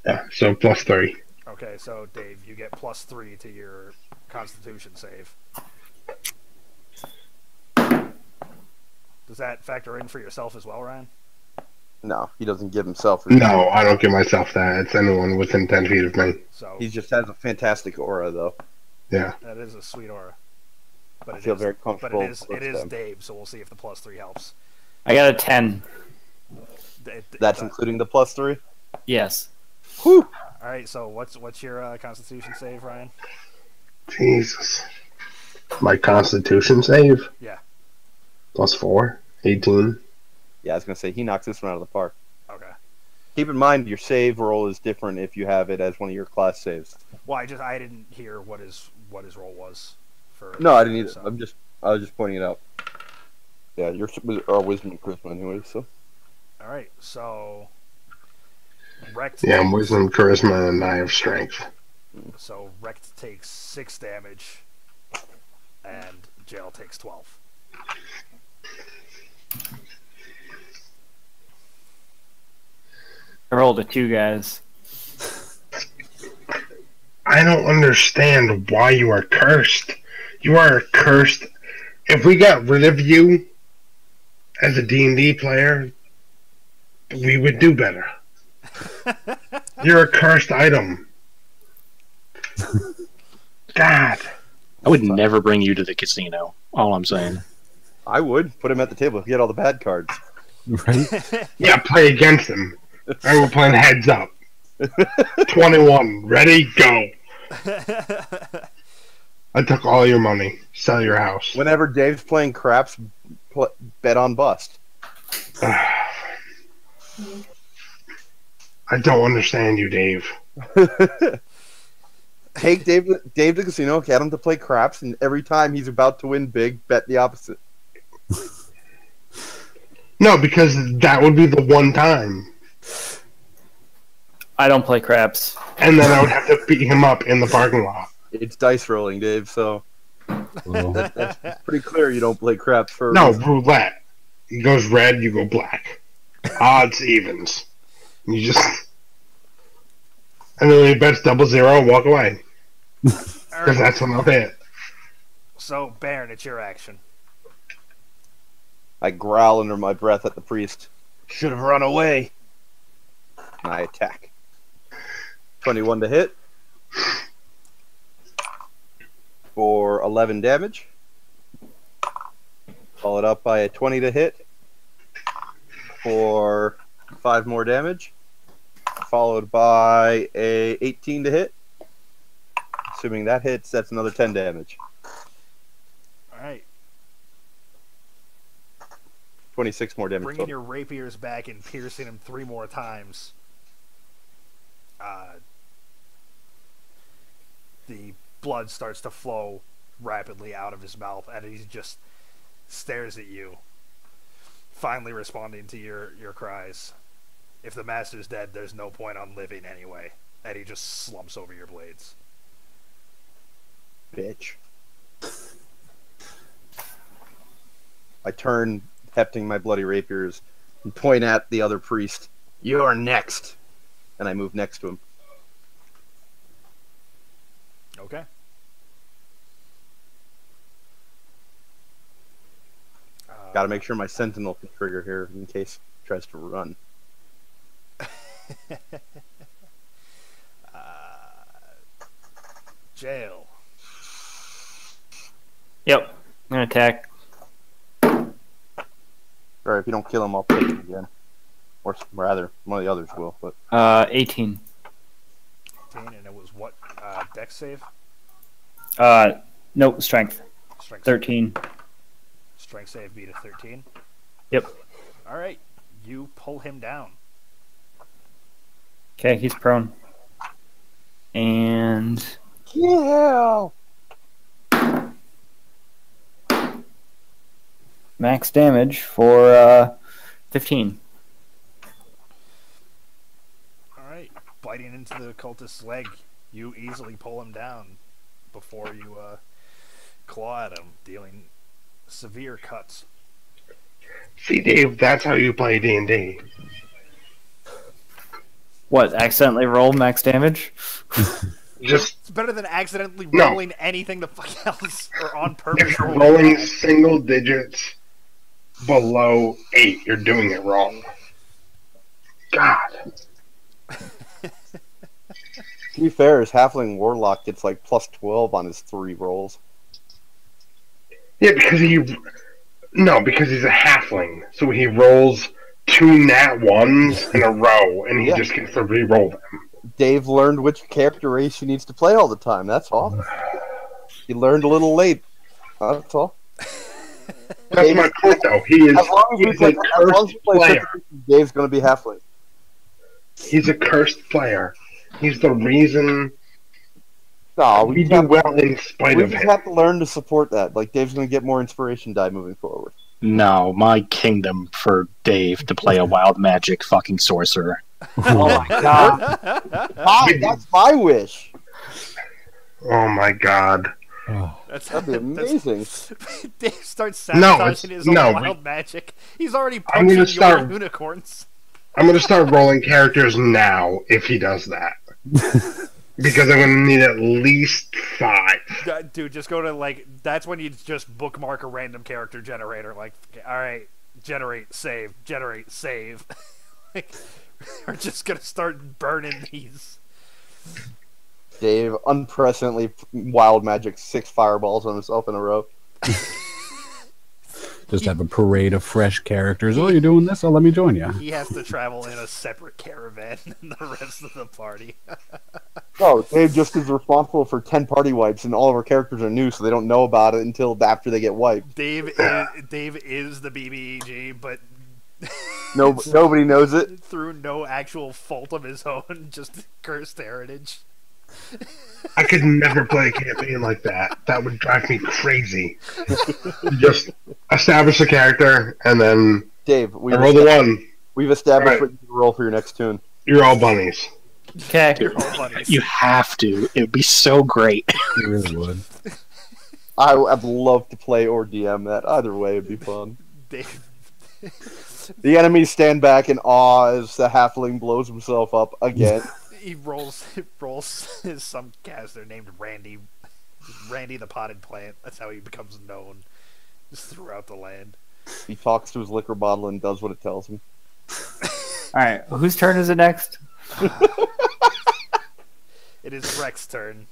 Yeah, so +3. Okay, so Dave, you get +3 to your Constitution save. Does that factor in for yourself as well, Ryan? No, he doesn't give himself. No, I don't give myself that. It's anyone within 10 feet of me. So He just has a fantastic aura, though. Yeah. that is a sweet aura. But I feel very But comfortable it is with them. Dave, so we'll see if the +3 helps. I got a 10. That's including the +3? Yes. Whew! All right. So what's your Constitution save, Ryan? Jesus. My Constitution save Yeah. +4, 18. Yeah, I was gonna say he knocks this one out of the park. Okay. Keep in mind your save roll is different if you have it as one of your class saves. Well, I didn't hear what his roll was for. No, I didn't either. so- I was just pointing it out. Yeah, your wisdom and charisma anyway. So All right, so Rect. Yeah, I'm wisdom, charisma, and I have strength. So Rect takes 6 damage, and Jail takes 12. I rolled a 2, guys. I don't understand why you are cursed. You are cursed. If we got rid of you as a D&D player, we would do better. You're a cursed item. God. I would never bring you to the casino. All I'm saying. I would put him at the table if you get all the bad cards. Right? Yeah, play against him. And we're playing heads up. 21. Ready? Go. I took all your money. Sell your house. Whenever Dave's playing craps, bet on bust. I don't understand you, Dave. Take Dave to the casino, get him to play craps, and every time he's about to win big, bet the opposite. No, because that would be the one time. I don't play craps. And then I would have to beat him up in the parking lot. It's dice rolling, Dave, so Well, that's pretty clear you don't play craps for No, roulette. It goes red, you go black. Odds, evens. You just... And then when he bets 00, walk away. All Because right, that's when I'll hit. so Baron, it's your action. I growl under my breath at the priest. Should have run away. And I attack. 21 to hit. For 11 damage. Followed up by a 20 to hit. For 5 more damage. Followed by a 18 to hit. Assuming that hits, that's another 10 damage. All right, 26 more damage. bringing total. your rapiers back and piercing him 3 more times. The blood starts to flow rapidly out of his mouth, and he just stares at you, finally responding to your cries. If the master's dead, there's no point on living anyway. And he just slumps over your blades. Bitch. I turn, hefting my bloody rapiers, and point at the other priest. You're next. And I move next to him. Okay. Gotta make sure my sentinel can trigger here in case he tries to run. Jail. Yep. I'm gonna attack. Or if you don't kill him, I'll take him again. Or rather, one of the others will. But 18. 18, and it was what? Dex save? No, strength. Strength 13. Strength save beat a 13. Yep. All right, you pull him down. Okay, he's prone. And yeah. max damage for 15. All right, biting into the cultist's leg, you easily pull him down before you claw at him, dealing severe cuts. See, Dave, that's how you play D&D. What, accidentally roll max damage? Just It's better than accidentally No. rolling anything the fuck else or on purpose. if you're rolling rolling bad. single digits below 8, you're doing it wrong. God. To be fair, his halfling warlock gets like plus 12 on his 3 rolls. Yeah, because because he's a halfling. So he rolls 2 nat 1s in a row, and he Yeah. just gets to re-roll them. Dave learned which character race he needs to play all the time. That's all. He learned a little late. That's all. That's my point, though. He is, As long as we he's play, a cursed player. Dave's going to be halfling. He's a cursed player. He's the reason No, we do well in spite we of just him. have to learn to support that. Like, Dave's going to get more inspiration die moving forward. No, my kingdom for Dave to play a wild magic fucking sorcerer. Oh my god. That's my wish. Oh my god. That'd be amazing. Dave starts sabotaging his own wild magic. He's already I'm gonna punching your unicorns. I'm going to start rolling characters now if he does that. Because I'm going to need at least 5. Dude, just go to, like, that's when you just bookmark a random character generator. Like, alright, generate, save. Like, we're just going to start burning these. Dave, unprecedentedly wild magic 6 fireballs on himself in a row. Just have a parade of fresh characters. Oh, you're doing this? Oh, let me join you. He has to travel in a separate caravan than the rest of the party. No, Dave just is responsible for 10 party wipes, and all of our characters are new, so they don't know about it until after they get wiped. Dave is the BBEG, but Nobody knows it. through no actual fault of his own, just cursed heritage. I could never play a campaign like that. That would drive me crazy. Just establish a character, and then Dave, I roll the 1. We've established Right. what you can roll for your next tune. You're all bunnies. Okay. You're all buddies. You have to. It would be so great. You really would. I'd love to play or DM that. Either way, it'd be fun. Dave, The enemies stand back in awe as the halfling blows himself up again. he rolls some caster named Randy the Potted Plant. That's how he becomes known just throughout the land. He talks to his liquor bottle and does what it tells him. Alright, whose turn is it next? It is Rex's turn.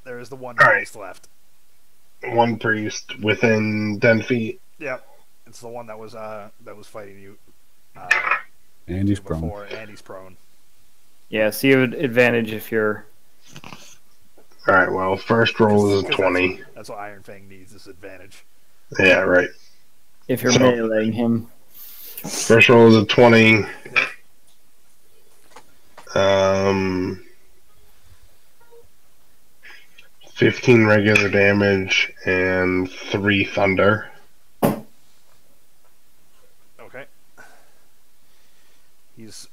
There is the one All right. priest left. 1 priest within 10 feet. Yep, it's the one that was fighting you. And he's prone. Before, and he's prone. Yeah, so you have advantage if you're... Alright, well, first roll is a 20. That's what Iron Fang needs, this advantage. Yeah, right. If you're So- meleeing him. First roll is a 20. 15 regular damage and 3 thunder. Okay. He's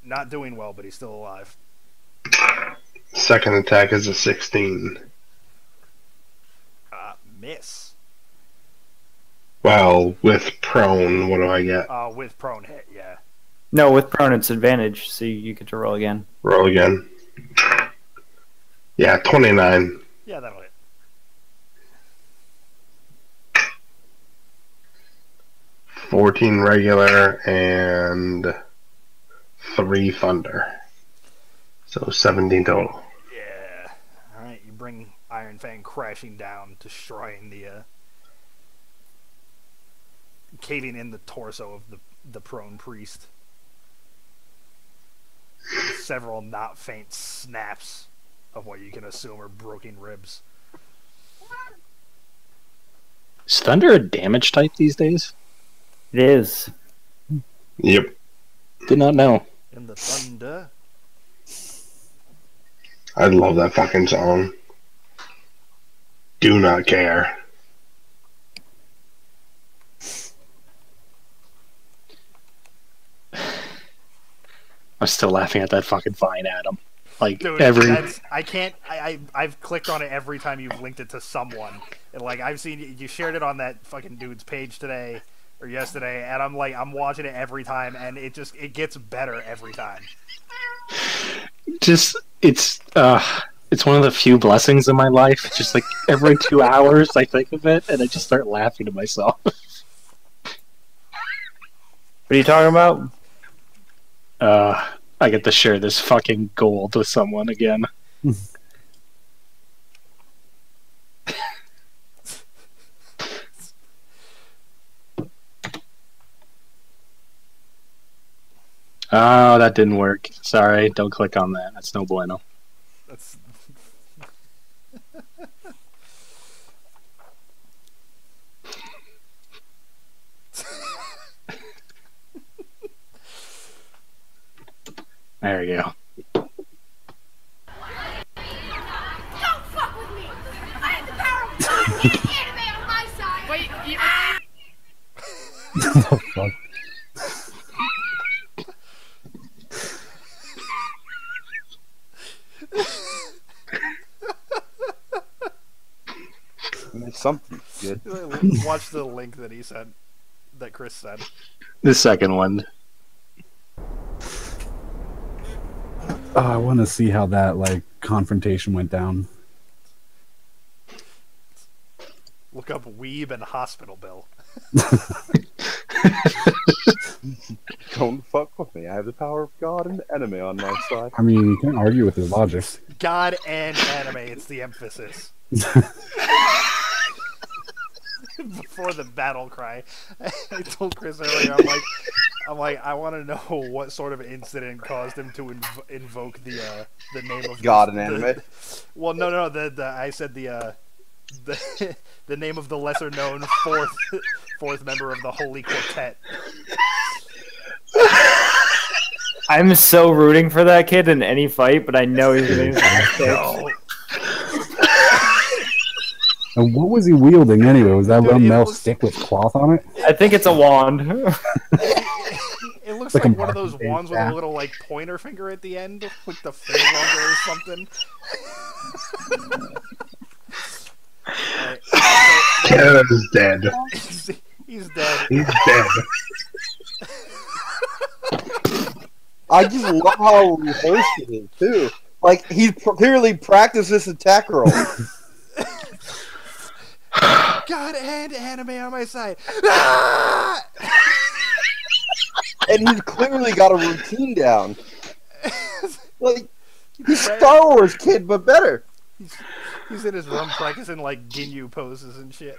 not doing well, but he's still alive. Second attack is a 16. Miss. Well, with prone, what do I get? With prone hit, yeah. No, with prone it's advantage, so you get to roll again. Roll again. Yeah, 29. Yeah, that'll hit. $14 regular and 3 thunder. So 17 total. Yeah. Alright, you bring Iron Fang crashing down, destroying the caving in the torso of the prone priest. Several not faint snaps of what you can assume are broken ribs. Is Thunder a damage type these days? It is. Yep. Did not know. In the thunder. I love that fucking song. Do not care. I'm still laughing at that fucking vine, Adam. Like Dude, I've clicked on it every time you've linked it to someone. And like I've seen you shared it on that fucking dude's page today or yesterday, and I'm watching it every time, and it gets better every time. just it's one of the few blessings in my life. Just like every 2 hours I think of it and I just start laughing to myself. What are you talking about? I get to share this fucking gold with someone again. Oh, that didn't work. Sorry, don't click on that. That's no bueno. That's There you go. Don't fuck with me! I have the power of God and anime on my side! Wait, Oh, fuck. Something good. Watch the link that he sent, that Chris said. The second one. Oh, I want to see how that like confrontation went down. Look up Weeb and Hospital Bill. Don't fuck with me. I have the power of God and anime on my side. I mean, you can't argue with his logic. God and anime, it's the emphasis. Before the battle cry, I told Chris earlier, I'm like, I want to know what sort of incident caused him to invoke the name of God and anime. Well, no, I said the the name of the lesser known fourth member of the Holy Quartet. I'm so rooting for that kid in any fight, but I know he's going to No. And what was he wielding anyway? Was that Dude, one it metal looks- stick with cloth on it? I think it's a wand. It looks Like like a one of those marking wands with a staff. little like pointer finger at the end with the finger longer or something. Alright, Canada's dead. so he's dead. He's dead. I just love how rehearsed it is, too. Like, he clearly practiced this attack roll. God and anime on my side. Ah! And he's clearly got a routine down. Like, he's Right. Star Wars kid, but better. He's in his room practicing like Ginyu poses and shit.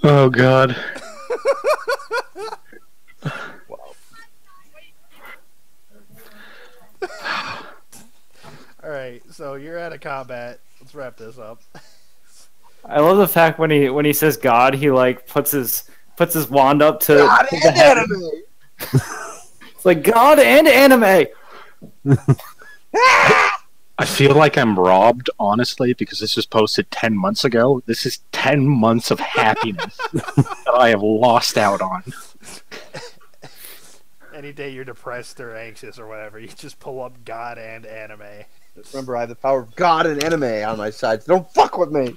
Oh God. Alright, so you're out of combat. Let's wrap this up. I love the fact when he says God, he like puts his wand up to, God to the and heaven. anime! It's like God and anime. I feel like I'm robbed, honestly, because this was posted 10 months ago. This is 10 months of happiness that I have lost out on. Any day you're depressed or anxious or whatever, you just pull up God and anime. Just remember, I have the power of God and anime on my side, so don't fuck with me!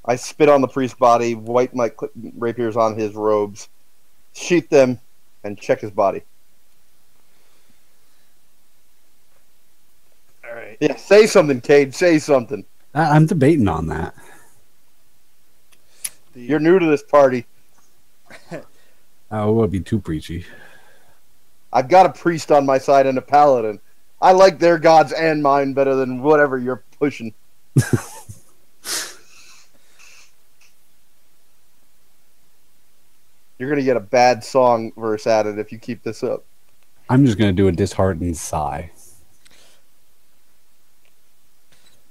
I spit on the priest's body, wipe my rapiers on his robes, sheath them, and check his body. Alright. Yeah, say something, Cade, say something. I'm debating on that. You're new to this party. Oh, it would be too preachy. I've got a priest on my side and a paladin. I like their gods and mine better than whatever you're pushing. You're going to get a bad song verse added if you keep this up. I'm just gonna do a disheartened sigh.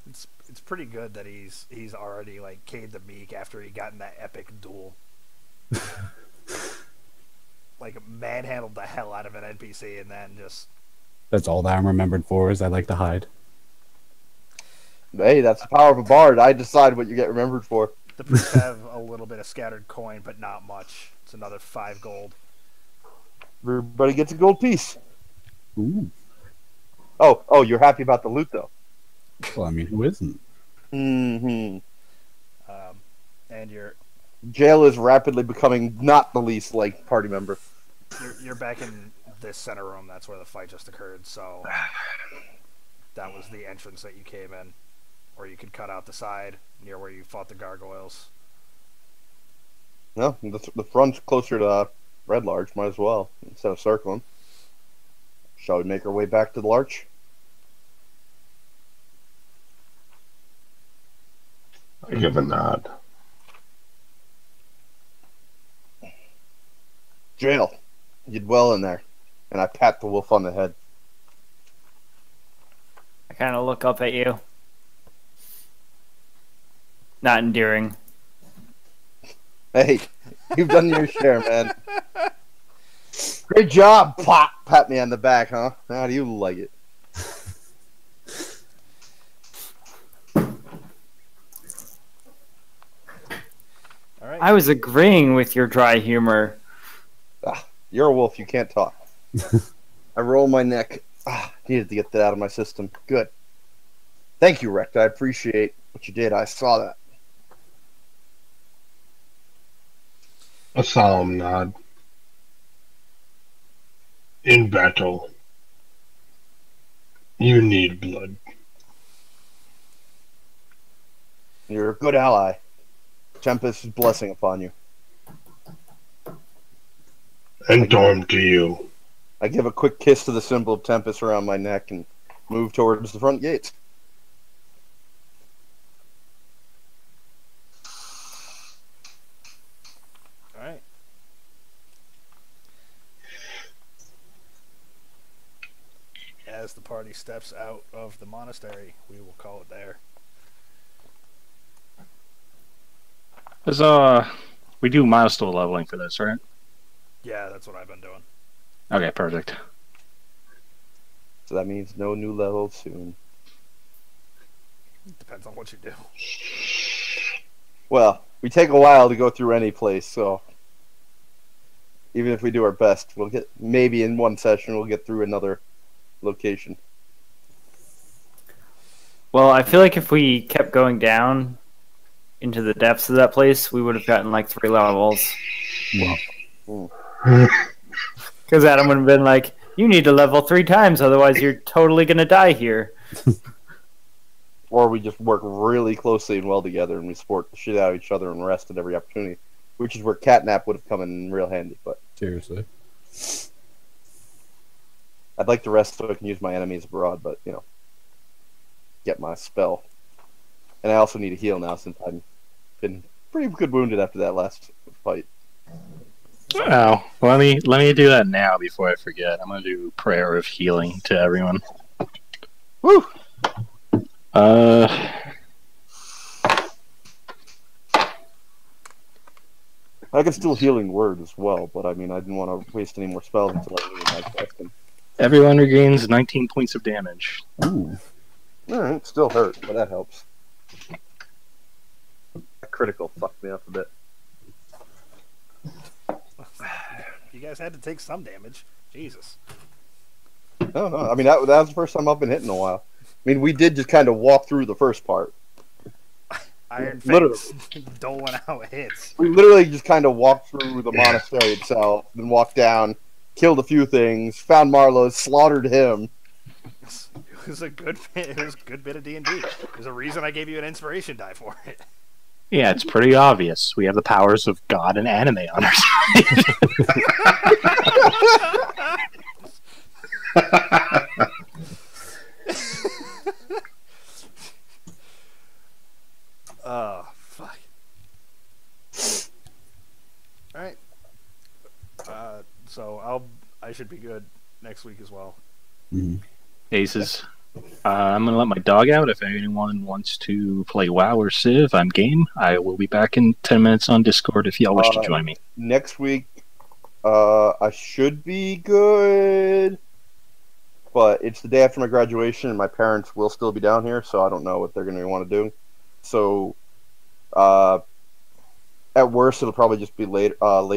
It's pretty good that he's already like Cade the Meek after he got in that epic duel. Like manhandled the hell out of an NPC and then just That's all that I'm remembered for. Is I like to hide. Hey, that's the power of a bard. I decide what you get remembered for. the priests have a little bit of scattered coin, but not much. It's another 5 gold. Everybody gets a gold piece. Ooh. Oh, you're happy about the loot, though. Well, I mean, who isn't? Mm-hmm. And you're Jail is rapidly becoming not the least liked party member. you're back in this center room. That's where the fight just occurred. So that was the entrance that you came in, or you could cut out the side near where you fought the gargoyles. No, the front's closer to Red Larch. Might as well, instead of circling. Shall we make our way back to the Larch? I give a nod. Jail. You did well in there. And I pat the wolf on the head. I kind of look up at you. Not endearing. Hey, you've done your share, man. Great job, Pop. Pat me on the back, huh? How do you like it? All right. I was agreeing with your dry humor. You're a wolf. You can't talk. I roll my neck. Needed to get that out of my system. Good. Thank you, Rect. I appreciate what you did. I saw that. A solemn nod. In battle, you need blood. You're a good ally. Tempest's blessing upon you. And Dorm to you. I give a quick kiss to the symbol of Tempest around my neck and move towards the front gates. All right. As the party steps out of the monastery, we will call it there. We do milestone leveling for this, right? Yeah, that's what I've been doing. Okay, perfect. So that means no new levels soon. Depends on what you do. Well, we take a while to go through any place, so even if we do our best, we'll get maybe in one session we'll get through another location. Well, I feel like if we kept going down into the depths of that place, we would have gotten like 3 levels. Well, Because Adam would have been like, you need to level 3 times, otherwise you're totally going to die here. Or we just work really closely and well together and we support the shit out of each other and rest at every opportunity, which is where Catnap would have come in real handy. But seriously. I'd like to rest so I can use my enemies abroad, but, you know, get my spell. And I also need to heal now since I've been pretty good wounded after that last fight. Oh, let me do that now before I forget. I'm gonna do prayer of healing to everyone. Woo! I can still healing word as well, but I mean, I didn't want to waste any more spells until I really had testing. Everyone regains 19 points of damage. Ooh. Alright, still hurt, but that helps. A critical fucked me up a bit. You guys had to take some damage. Jesus. No, I mean, that was the first time I've been hit in a while. I mean, we did just kind of walk through the first part. Iron Literally. Fangs doling out hits. We literally just kind of walked through the monastery itself, then walked down, killed a few things, found Marlowe, slaughtered him. It was a good bit. It was a good bit of D&D. There's a reason I gave you an inspiration die for it. Yeah, it's pretty obvious. We have the powers of God and anime on our side. Oh, fuck. Alright. So I should be good next week as well. Mm-hmm. Aces. I'm gonna let my dog out. If anyone wants to play WoW or Civ, I'm game. I will be back in 10 minutes on Discord if y'all wish to join me. Next week, I should be good, but it's the day after my graduation, and my parents will still be down here, so I don't know what they're going to want to do. So, at worst, it'll probably just be late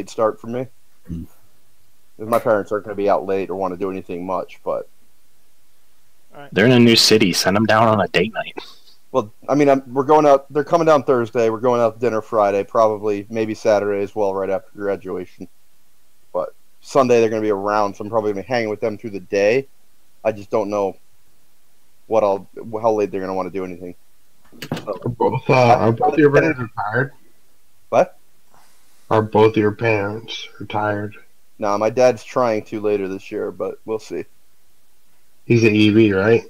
start for me. Mm. My parents aren't going to be out late or want to do anything much, but They're in a new city. Send them down on a date night. well, I mean, we're going out. They're coming down Thursday. We're going out to dinner Friday, probably maybe Saturday as well, right after graduation. But Sunday they're going to be around, so I'm probably going to be hanging with them through the day. I just don't know how late they're going to want to do anything. So, Are both your parents retired? what? Are both your parents retired? No, my dad's trying to later this year, but we'll see. He's an EV, right?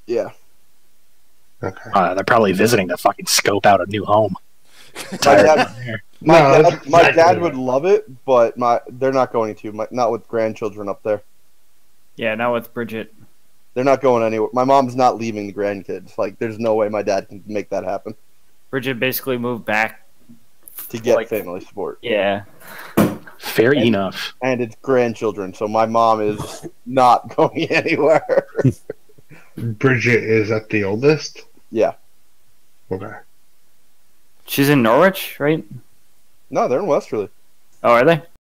Yeah. Okay. They're probably visiting to fucking scope out a new home. My dad would love it, but they're not going to. Not with grandchildren up there. Yeah, not with Bridget. They're not going anywhere. My mom's not leaving the grandkids. Like, there's no way my dad can make that happen. Bridget basically moved back To get Like- family support. Yeah. Fair enough. and it's grandchildren. So my mom is not going anywhere. Bridget is at the oldest? Yeah. Okay. She's in Norwich, right? No, they're in Westerly. Oh, are they?